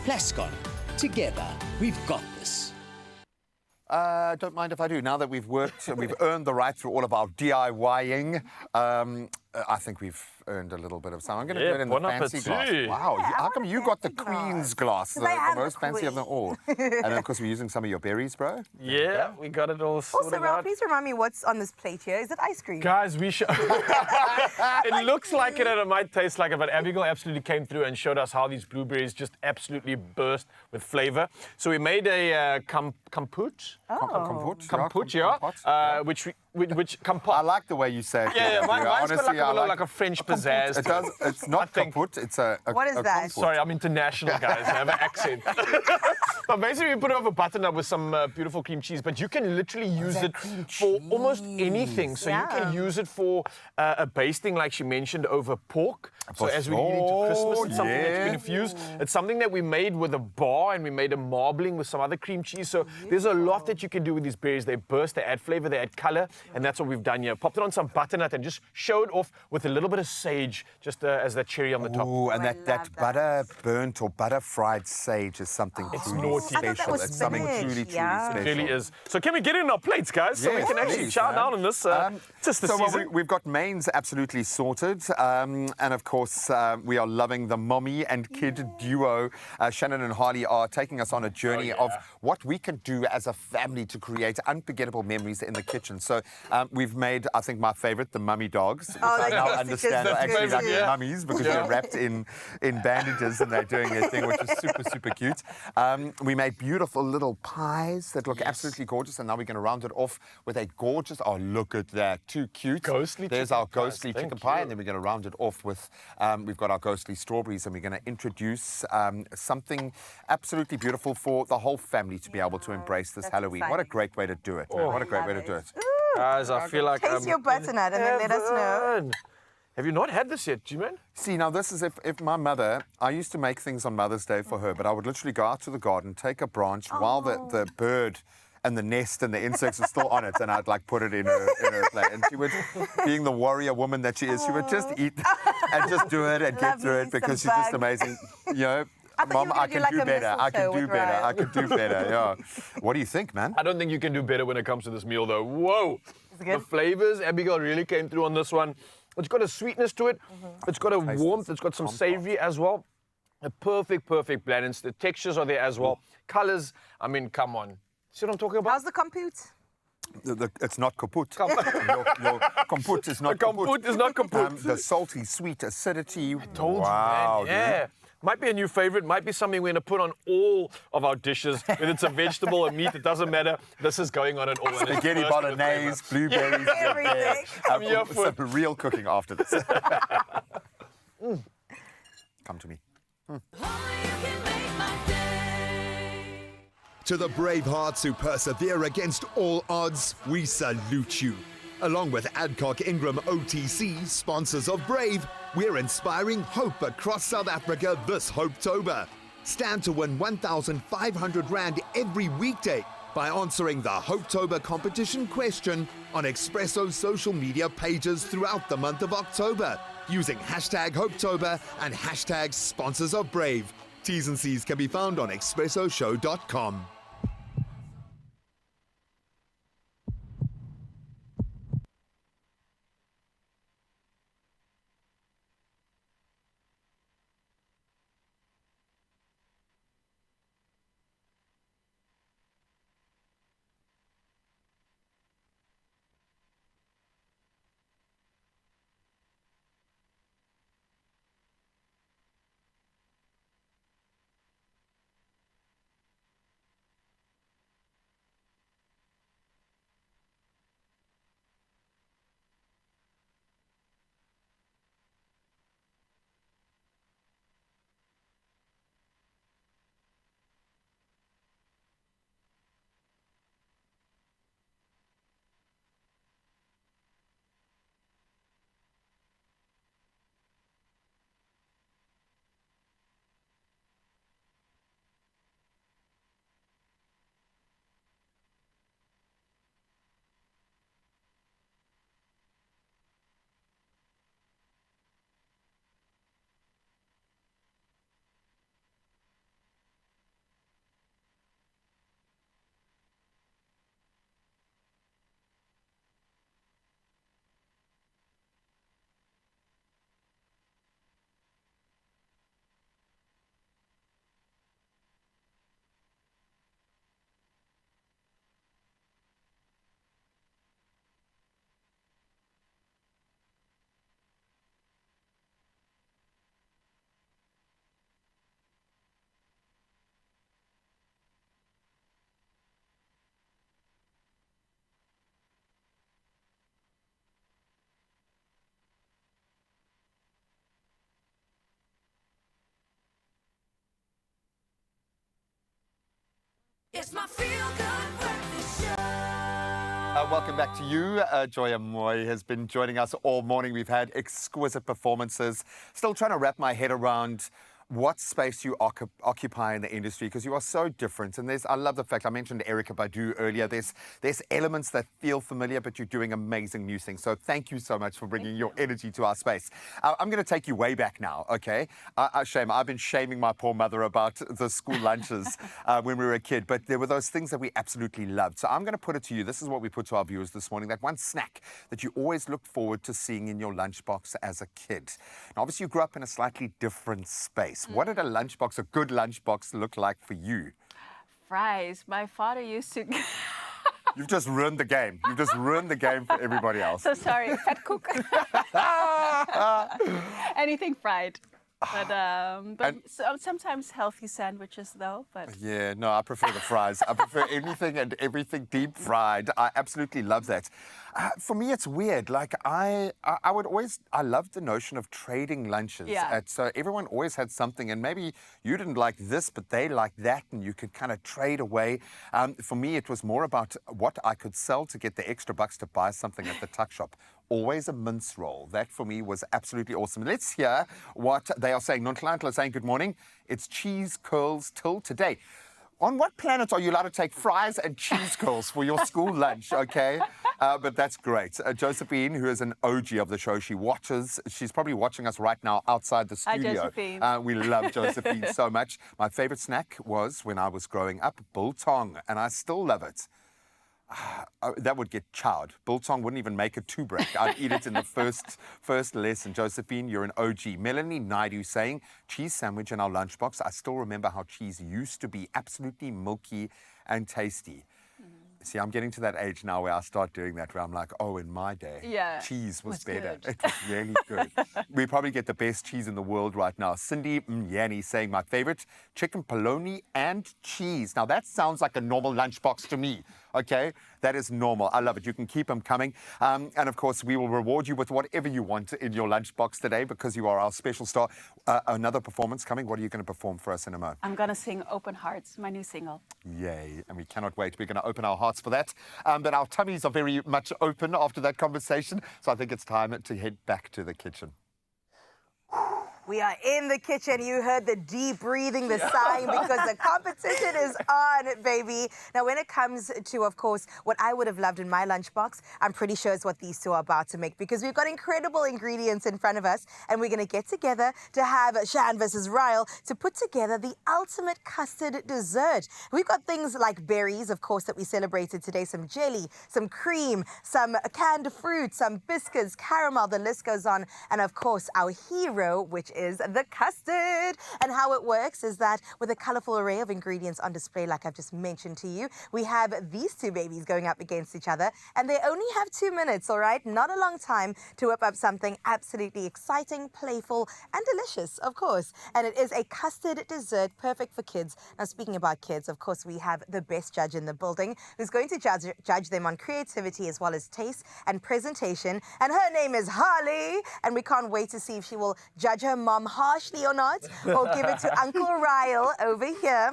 Plascon, together we've got this. Don't mind if I do. Now that we've worked and we've earned the right through all of our DIYing, I think we've earned a little bit of some. I'm going to do it in the fancy glass. Wow, how come you got the Queen's glass, the most fancy of them all? And then, of course, we're using some of your berries, bro. Yeah, we got it all sorted Also, Raul, out. please remind me what's on this plate here. Is it ice cream? Guys, we should. It looks like it and it might taste like it, but Abigail absolutely came through and showed us how these blueberries just absolutely burst with flavor. So we made a kombucha. Kombucha, yeah. Which compote. I like the way you say it. Yeah, mine's honestly, got like a French pizzazz. It does. It's not kaput. It's a. What is that? Sorry, I'm international, guys. I have an accent. But basically, we put it over butternut with some beautiful cream cheese. But you can literally use it for almost anything. So you can use it for a basting, like she mentioned, over pork. So as we get into Christmas, it's something that you can infuse. It's something that we made with a bar, and we made a marbling with some other cream cheese. So there's a lot that you can do with these berries. They burst, they add flavor, they add color, and that's what we've done here. Popped it on some butternut and just showed off with a little bit of sage, just as that cherry on the top. Ooh, and that butter burnt or butter fried sage is something truly special. It's something truly special. It really is. So can we get it in our plates, guys? So we can actually chow down on this. Just the season. We've got mains absolutely sorted. And of course, we are loving the mommy and kid duo. Shannon and Harley are taking us on a journey of what we can do as a family to create unforgettable memories in the kitchen. So we've made, I think, my favorite, the mummy dogs, which I now understand are actually like mummies because they're wrapped in bandages and they're doing their thing, which is super, super cute. We made beautiful little pies that look absolutely gorgeous, and now we're going to round it off with a gorgeous, oh, look at that, too cute. There's our ghostly chicken pie, and then we're going to round it off with, we've got our ghostly strawberries, and we're going to introduce something absolutely beautiful for the whole family to be able to embrace this Halloween. What a great way to do it. Man. What a great way to do it. Guys, I feel like Taste your butternut and then let us know. Have you not had this yet, G-Man? See, now this is if my mother, I used to make things on Mother's Day for her, but I would literally go out to the garden, take a branch while the bird and the nest and the insects are still on it, and I'd like put it in her plate. And she would, being the warrior woman that she is, she would just eat and just do it and get through it because she's just amazing. You know, Mom, I can do better. I can do better. I can do better. Yeah. What do you think, man? I don't think you can do better when it comes to this meal, though. Whoa! The flavors, Abigail really came through on this one. It's got a sweetness to it. It's got a warmth. It's got some savory as well. A perfect balance. The textures are there as well. Colors. I mean, come on. See what I'm talking about? How's the compute? It's not kaput. Your komput is not kaput. Komput is not kaput. The salty, sweet acidity. I told you, man. Yeah. Might be a new favorite, might be something we're going to put on all of our dishes. Whether it's a vegetable or meat, it doesn't matter. This is going on it all. Spaghetti bolognese, blueberries, everything. Some real cooking after this. Come to me. To the brave hearts who persevere against all odds, we salute you. Along with Adcock Ingram OTC, sponsors of Brave, we're inspiring hope across South Africa this Hopetober. Stand to win 1,500 Rand every weekday by answering the Hopetober competition question on Expresso's social media pages throughout the month of October, using hashtag Hopetober and hashtag sponsors of Brave. T's and C's can be found on expressoshow.com. It's my feel-good breakfast show. Welcome back to you. Joya Mooi has been joining us all morning. We've had exquisite performances. Still trying to wrap my head around what space you occupy in the industry, because you are so different. And I love the fact, I mentioned Erica Badu earlier, there's elements that feel familiar, but you're doing amazing new things. So thank you so much for bringing your energy to our space. I'm going to take you way back now, okay? I've been shaming my poor mother about the school lunches when we were a kid, but there were those things that we absolutely loved. So I'm going to put it to you. This is what we put to our viewers this morning, that one snack that you always looked forward to seeing in your lunchbox as a kid. Now, obviously, you grew up in a slightly different space. What did a good lunchbox, look like for you? Fries. My father used to... You've just ruined the game. You've just ruined the game for everybody else. So sorry, fat cook. Anything fried. But sometimes healthy sandwiches, though. But yeah, no, I prefer the fries. I prefer anything and everything deep fried. I absolutely love that. For me, it's weird. Like I loved the notion of trading lunches. Yeah. So everyone always had something, and maybe you didn't like this, but they liked that, and you could kind of trade away. For me, it was more about what I could sell to get the extra bucks to buy something at the tuck shop. Always a mince roll. That for me was absolutely awesome. Let's hear what they are saying. Nonchalant is saying, good morning. It's cheese curls till today. On what planet are you allowed to take fries and cheese curls for your school lunch, okay? But that's great. Josephine, who is an OG of the show, she's probably watching us right now outside the studio. Hi, Josephine. We love Josephine so much. My favorite snack was, when I was growing up, biltong, and I still love it. That would get chowed. Biltong wouldn't even make it to break. I'd eat it in the first lesson. Josephine, you're an OG. Melanie Naidu saying, cheese sandwich in our lunchbox. I still remember how cheese used to be absolutely milky and tasty. See, I'm getting to that age now where I start doing that, where I'm like, oh, in my day, cheese was better. Good. It was really good. We probably get the best cheese in the world right now. Cindy Mnyani saying, my favorite, chicken polony and cheese. Now, that sounds like a normal lunchbox to me, okay? That is normal. I love it. You can keep them coming. And, of course, we will reward you with whatever you want in your lunchbox today, because you are our special star. Another performance coming. What are you going to perform for us in a moment? I'm going to sing Open Hearts, my new single. Yay, and we cannot wait. We're going to open our hearts for that. But our tummies are very much open after that conversation, so I think it's time to head back to the kitchen. We are in the kitchen. You heard the deep breathing, the sighing, because the competition is on, baby. Now, when it comes to, of course, what I would have loved in my lunchbox, I'm pretty sure it's what these two are about to make, because we've got incredible ingredients in front of us, and we're going to get together to have Shan versus Ryle to put together the ultimate custard dessert. We've got things like berries, of course, that we celebrated today, some jelly, some cream, some canned fruit, some biscuits, caramel, the list goes on, and of course, our hero, which is the custard. And how it works is that with a colorful array of ingredients on display, like I've just mentioned to you, we have these two babies going up against each other, and they only have 2 minutes, all right? Not a long time to whip up something absolutely exciting, playful, and delicious, of course. And it is a custard dessert, perfect for kids. Now, speaking about kids, of course, we have the best judge in the building who's going to judge them on creativity as well as taste and presentation. And her name is Harley, and we can't wait to see if she will judge her mom harshly or not, or give it to Uncle Ryle over here.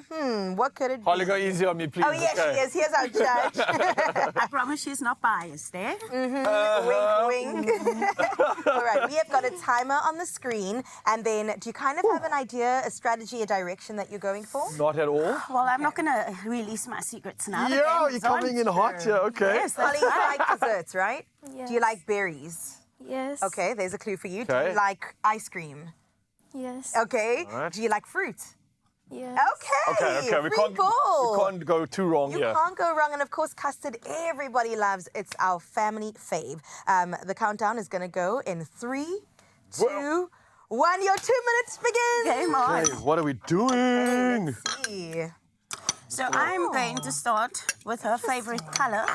What could it be? Holly, go easy on me, please. Oh, yes, she is. Here's our judge. I promise she's not biased, eh? Wink, wink. All right, we have got a timer on the screen, and then do you kind of have an idea, a strategy, a direction that you're going for? Not at all. Well, I'm not going to release my secrets now. Yeah, you're coming in hot here, okay. Yes, Holly, you like desserts, right? Yes. Do you like berries? Yes. Okay, there's a clue for you. Do Okay. you like ice cream? Yes. Okay. All right. Do you like fruit? Yes. Okay. Okay, we free can't go too wrong You here. can't go wrong. And of course, custard, everybody loves. It's our family fave. The countdown is going to go in 3, 2, 1. Your 2 minutes begin. Game on. Okay, what are we doing? Let's see. So I'm going to start with her favorite color.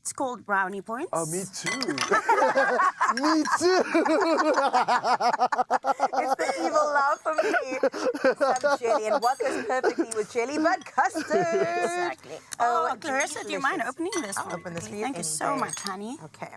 It's called brownie points. Oh, me too. Me too. It's the evil laugh for me. Some jelly. And what goes perfectly with jelly but custard? Exactly. Oh, Clarissa, do you mind delicious. opening this I'll one? open this for you. Thank you so any day. much, honey. Okay.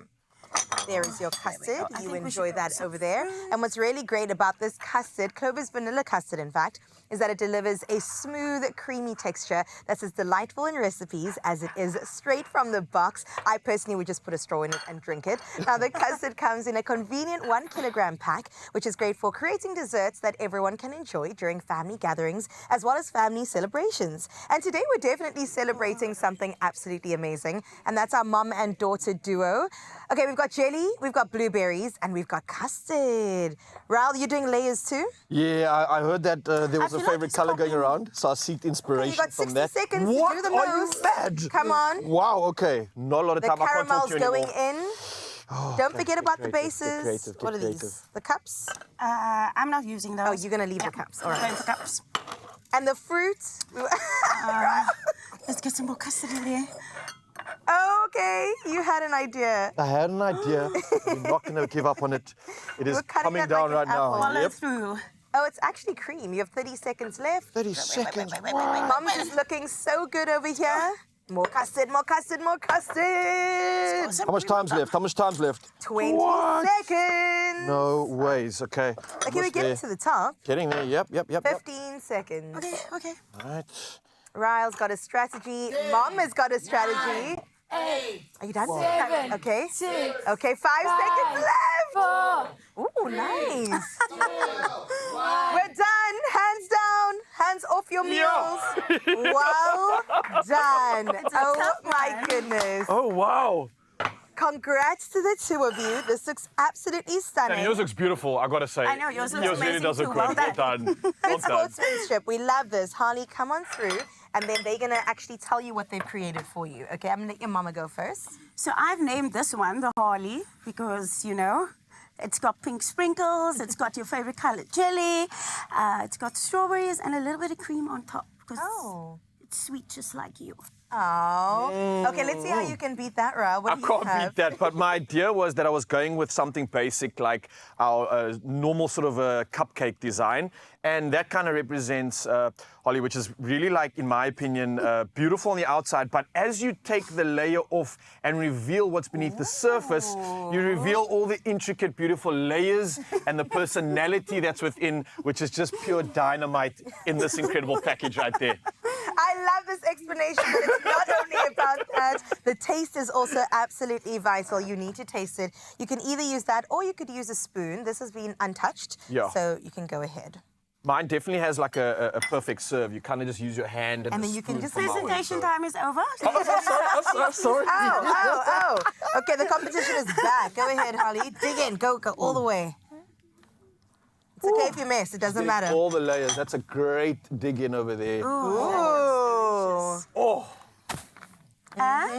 There is your custard. I You think we enjoy should that put some over there. And what's really great about this custard, Clover's vanilla custard, in fact, is that it delivers a smooth, creamy texture that's as delightful in recipes as it is straight from the box. I personally would just put a straw in it and drink it. Now, the custard comes in a convenient 1 kilogram pack, which is great for creating desserts that everyone can enjoy during family gatherings as well as family celebrations. And today we're definitely celebrating something absolutely amazing, and that's our mom and daughter duo. Okay, we've got jelly, we've got blueberries, and we've got custard. Raul, you're doing layers too? Yeah, I heard that there was a favorite color going around, so I seeked inspiration You got 60 from that. seconds What? to do the Are you most. mad? Come on. Wow, okay. Not a lot of The time. I can't talk caramel's to you going anymore. in. Oh, Don't okay, forget get about the creative, bases. get creative, get What are creative. these? The cups? I'm not using those. Oh, you're going to leave the cups. All right. Going for cups. And the fruit? Let's get some more custard in there. Okay, you had an idea. I had an idea. We're not going to give up on it. It is We're cutting coming it down like right an apple. now. Follow Yep. through. Oh, it's actually cream. You have 30 seconds left. 30 seconds. Mom's is looking so good over here. More custard, more custard, more custard. How much time's left? How much time's left? 20 seconds. No ways. Okay. Okay, we're Almost getting there. to the top. Getting there. Yep. 15 seconds. Okay. All right. Ryle's got a strategy. Mom has got a strategy. 8, Are you done? 7, Okay. 6, Okay, 5 seconds left. 4, Ooh, nice. 2, 1. We're done. Hands down. Hands off your meals. Well done. Oh my goodness. Oh, wow. Congrats to the two of you. This looks absolutely stunning. And yours looks beautiful, I gotta say. I know, yours looks really amazing does look too. good. Well Well done. Good Well done. sportsmanship. We love this. Harley, come on through. And then they're going to actually tell you what they've created for you. Okay, I'm going to let your mama go first. So I've named this one the Harley because, you know, it's got pink sprinkles, it's got your favorite colored jelly, it's got strawberries and a little bit of cream on top because it's sweet just like you. Oh. Okay, let's see how you can beat that, Ra. What I do you can't have? beat that, but my idea was that I was going with something basic like our normal sort of a cupcake design, and that kind of represents Holly, which is really like, in my opinion, beautiful on the outside, but as you take the layer off and reveal what's beneath the surface, you reveal all the intricate, beautiful layers and the personality that's within, which is just pure dynamite in this incredible package right there. I love this explanation, but it's not only about that. The taste is also absolutely vital. You need to taste it. You can either use that or you could use a spoon. This has been untouched, Yeah. so you can go ahead. Mine definitely has like a perfect serve. You kind of just use your hand and And the then you can spoon just... for mouth. Presentation time is over. I'm sorry. Oh. Okay, the competition is back. Go ahead, Holly. Dig in. Go all the way. It's okay if you miss. It doesn't Dig matter. all the layers. That's a great dig in over there. Ooh. Oh,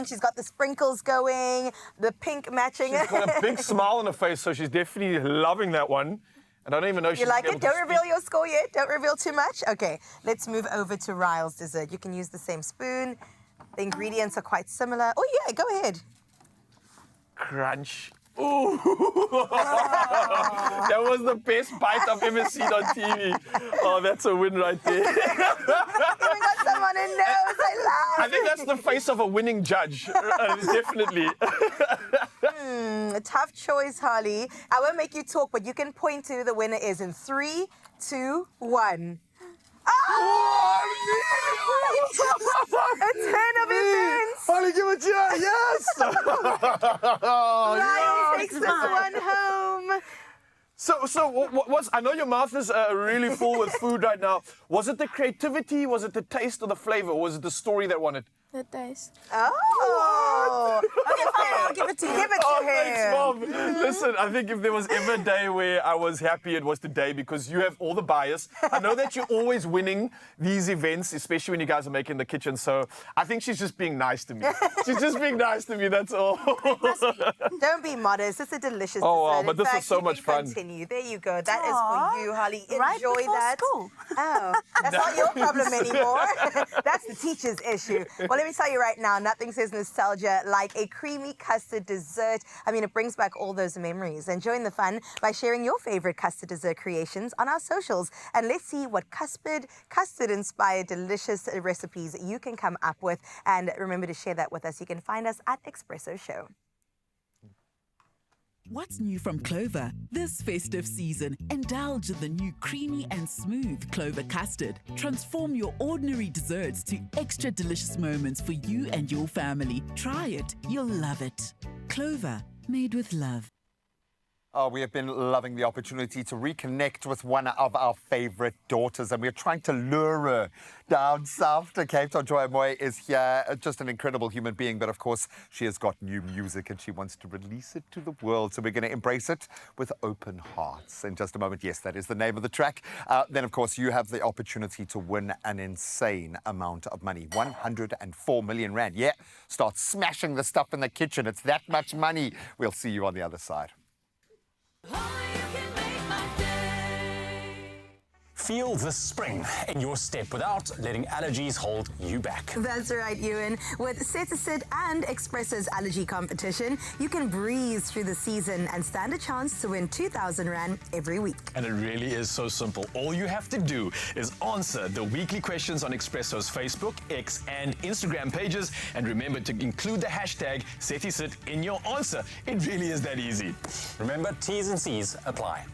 She's got the sprinkles going, the pink matching. she's got a big smile on her face, so she's definitely loving that one. And I don't even know if You she's like able it? to Don't reveal your score yet. Don't reveal too much. Okay, let's move over to Ryle's dessert. You can use the same spoon. The ingredients are quite similar. Oh, yeah, go ahead. crunch. Ooh. That was the best bite I've ever seen on TV. Oh, that's a win right there. Even got someone in nose. I love I think that's the face of a winning judge. Definitely. A tough choice, Harley. I won't make you talk, but you can point to who the winner is in 3, 2, 1. Oh! A turn of events. Holly, give it to her. Yes. Ryan takes this one home. So what's? I know your mouth is really full with food right now. Was it the creativity? Was it the taste or the flavor? Or was it the story that won it? The taste. Oh. Okay, I'll give it to you. Give it to him. Thanks, Mom. Listen, I think if there was ever a day where I was happy, it was today because you have all the bias. I know that you're always winning these events, especially when you guys are making the kitchen. So I think she's just being nice to me. She's just being nice to me, that's all. Don't be modest. It's a delicious Oh, wow, dessert. but In this is fact, so you much can fun. Continue. There you go. That is for you, Holly. Enjoy Right before that. school. Oh, that's not your problem anymore. That's the teacher's issue. Well, let me tell you right now, nothing says nostalgia like a creamy custard dessert. I mean, it brings back all those memories. And join the fun by sharing your favorite custard dessert creations on our socials. And let's see what custard-inspired delicious recipes you can come up with. And remember to share that with us. You can find us at Expresso Show. What's new from Clover? This festive season, indulge in the new creamy and smooth Clover Custard. Transform your ordinary desserts to extra delicious moments for you and your family. Try it, you'll love it. Clover, made with love. Oh, we have been loving the opportunity to reconnect with one of our favourite daughters, and we're trying to lure her down south to Cape Town. Joya Mooi is here, just an incredible human being, but of course she has got new music and she wants to release it to the world, so we're going to embrace it with open hearts. In just a moment, yes, that is the name of the track. Then, of course, you have the opportunity to win an insane amount of money, 104 million rand. Yeah, start smashing the stuff in the kitchen. It's that much money. We'll see you on the other side. Feel the spring in your step without letting allergies hold you back. That's right, Ewan. With Saftas and Expresso's allergy competition, you can breeze through the season and stand a chance to win 2,000 Rand every week. And it really is so simple. All you have to do is answer the weekly questions on Expresso's Facebook, X, and Instagram pages. And remember to include the hashtag #SetiSit in your answer. It really is that easy. Remember, T's and C's apply.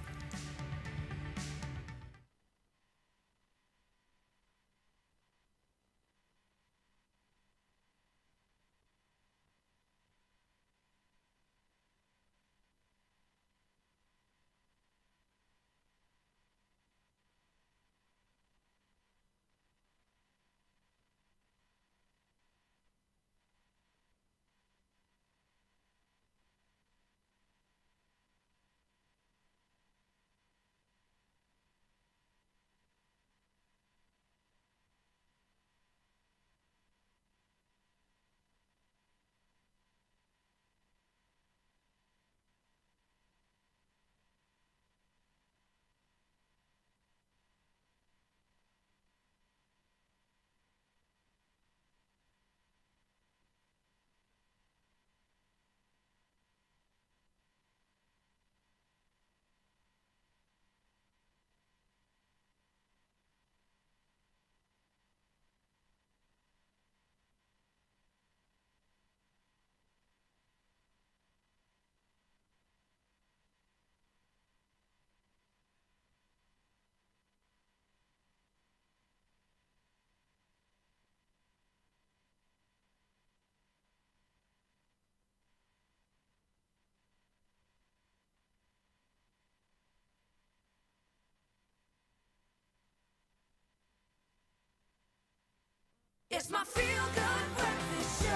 It's my feel-good breakfast show.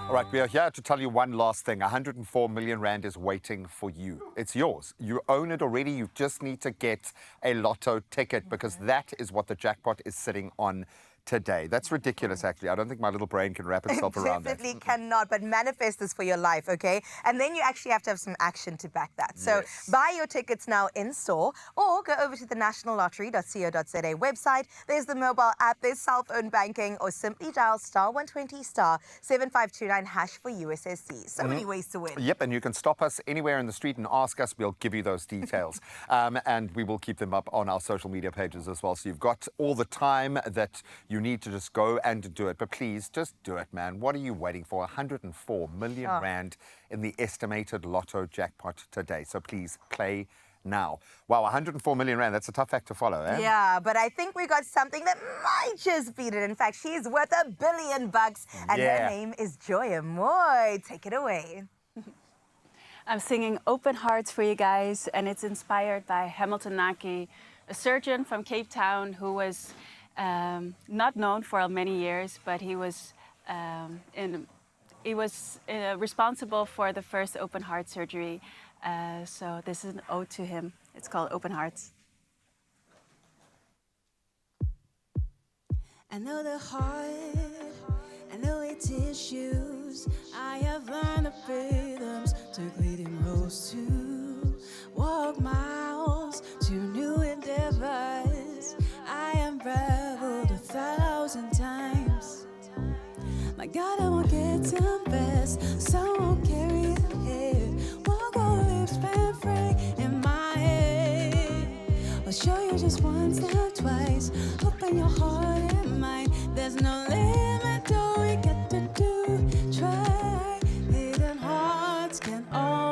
All right, we are here to tell you one last thing. 104 million Rand is waiting for you. It's yours. You own it already. You just need to get a Lotto ticket because that is what the jackpot is sitting on today. That's ridiculous, actually. I don't think my little brain can wrap itself around that. Definitely cannot, but manifest this for your life, okay? And then you actually have to have some action to back that. So buy your tickets now in store or go over to the nationallottery.co.za website. There's the mobile app, there's cell phone banking, or simply dial *120 *7529# for USSD. So many ways to win. Yep, and you can stop us anywhere in the street and ask us. We'll give you those details. And we will keep them up on our social media pages as well. So you've got all the time that you need to just go and do it. But please, just do it, man. What are you waiting for? 104 million Rand in the estimated Lotto jackpot today. So please, play now. Wow, 104 million Rand. That's a tough act to follow, eh? Yeah, but I think we got something that might just beat it. In fact, she's worth $1 billion, and her name is Joya Mooi. Take it away. I'm singing Open Hearts for you guys, and it's inspired by Hamilton Naki, a surgeon from Cape Town who was not known for many years, but he was responsible for the first open heart surgery. So this is an ode to him. It's called Open Hearts. I know the heart, I know its issues. I have learned the rhythms, took leading roads to walk miles to new endeavors. I unraveled 1,000 times. My God, I won't get some best, so I won't carry it here. Won't go lips been free in my head. I'll show you just once, not twice. Open your heart and mind. There's no limit, all we got to do. Try. Hidden hearts can all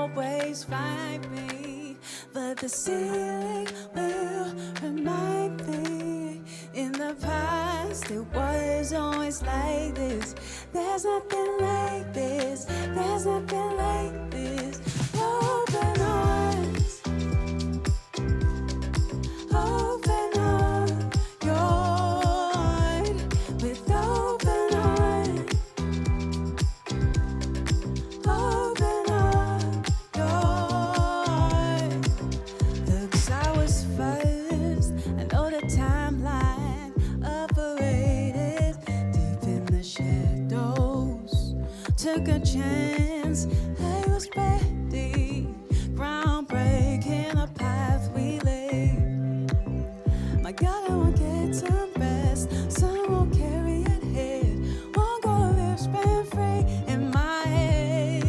the ceiling will remind me. In the past, it was always like this. There's nothing like this. There's nothing like this. Open arms. Open up your heart with open arms. Open up your heart. Looks, I was first. I know the timeline operated deep in the shadows. Took a chance. I was ready. Groundbreaking the path we laid. My God, I won't get some rest. Sun won't carry it head. Won't go live spent free in my head.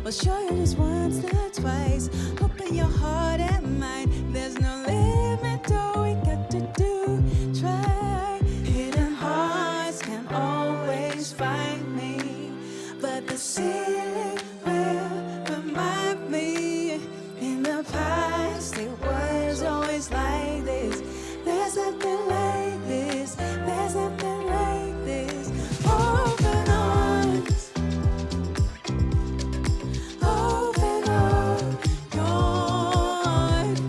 I'll show you just once, not twice. Open your heart and mind. There's no limit to all we got to do. Try. Hidden hearts can always find me, but the ceiling will remind me. In the past, it was always like this. There's nothing like this. There's nothing like this. Open arms. Open up your heart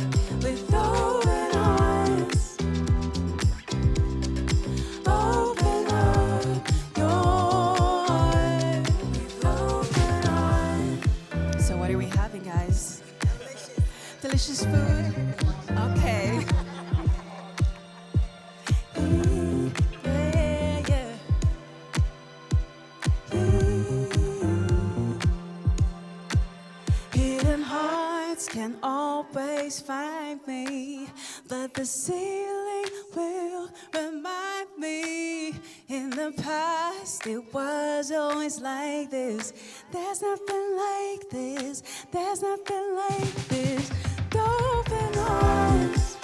with open arms. Open up your heart with open arms. So what are we having, guys? Delicious food? Okay. Yeah, yeah. Hidden hearts can always find me, but the ceiling will remind me. In the past, it was always like this. There's nothing like this. There's nothing like this. Open arms.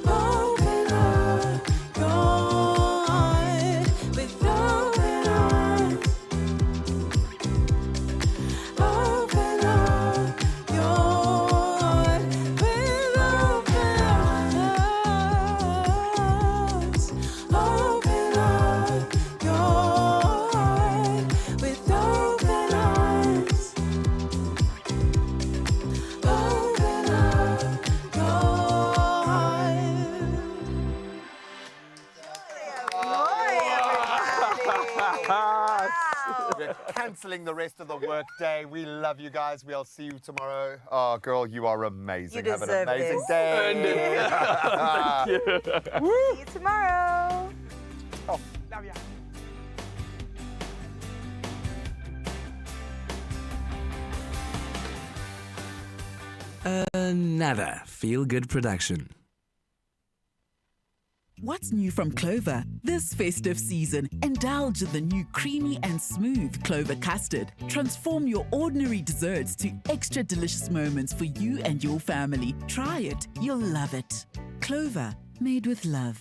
Open up your heart with open arms. Open up your heart with open arms. Open up your heart with open arms. Open up your heart. We're cancelling the rest of the work day. We love you guys. We'll see you tomorrow. Oh, girl, you are amazing. You Have an deserve amazing this. day. Thank you. See you tomorrow. Oh, love ya. Another feel-good production. What's new from Clover? This festive season, indulge in the new creamy and smooth Clover Custard. Transform your ordinary desserts to extra delicious moments for you and your family. Try it, you'll love it. Clover, made with love.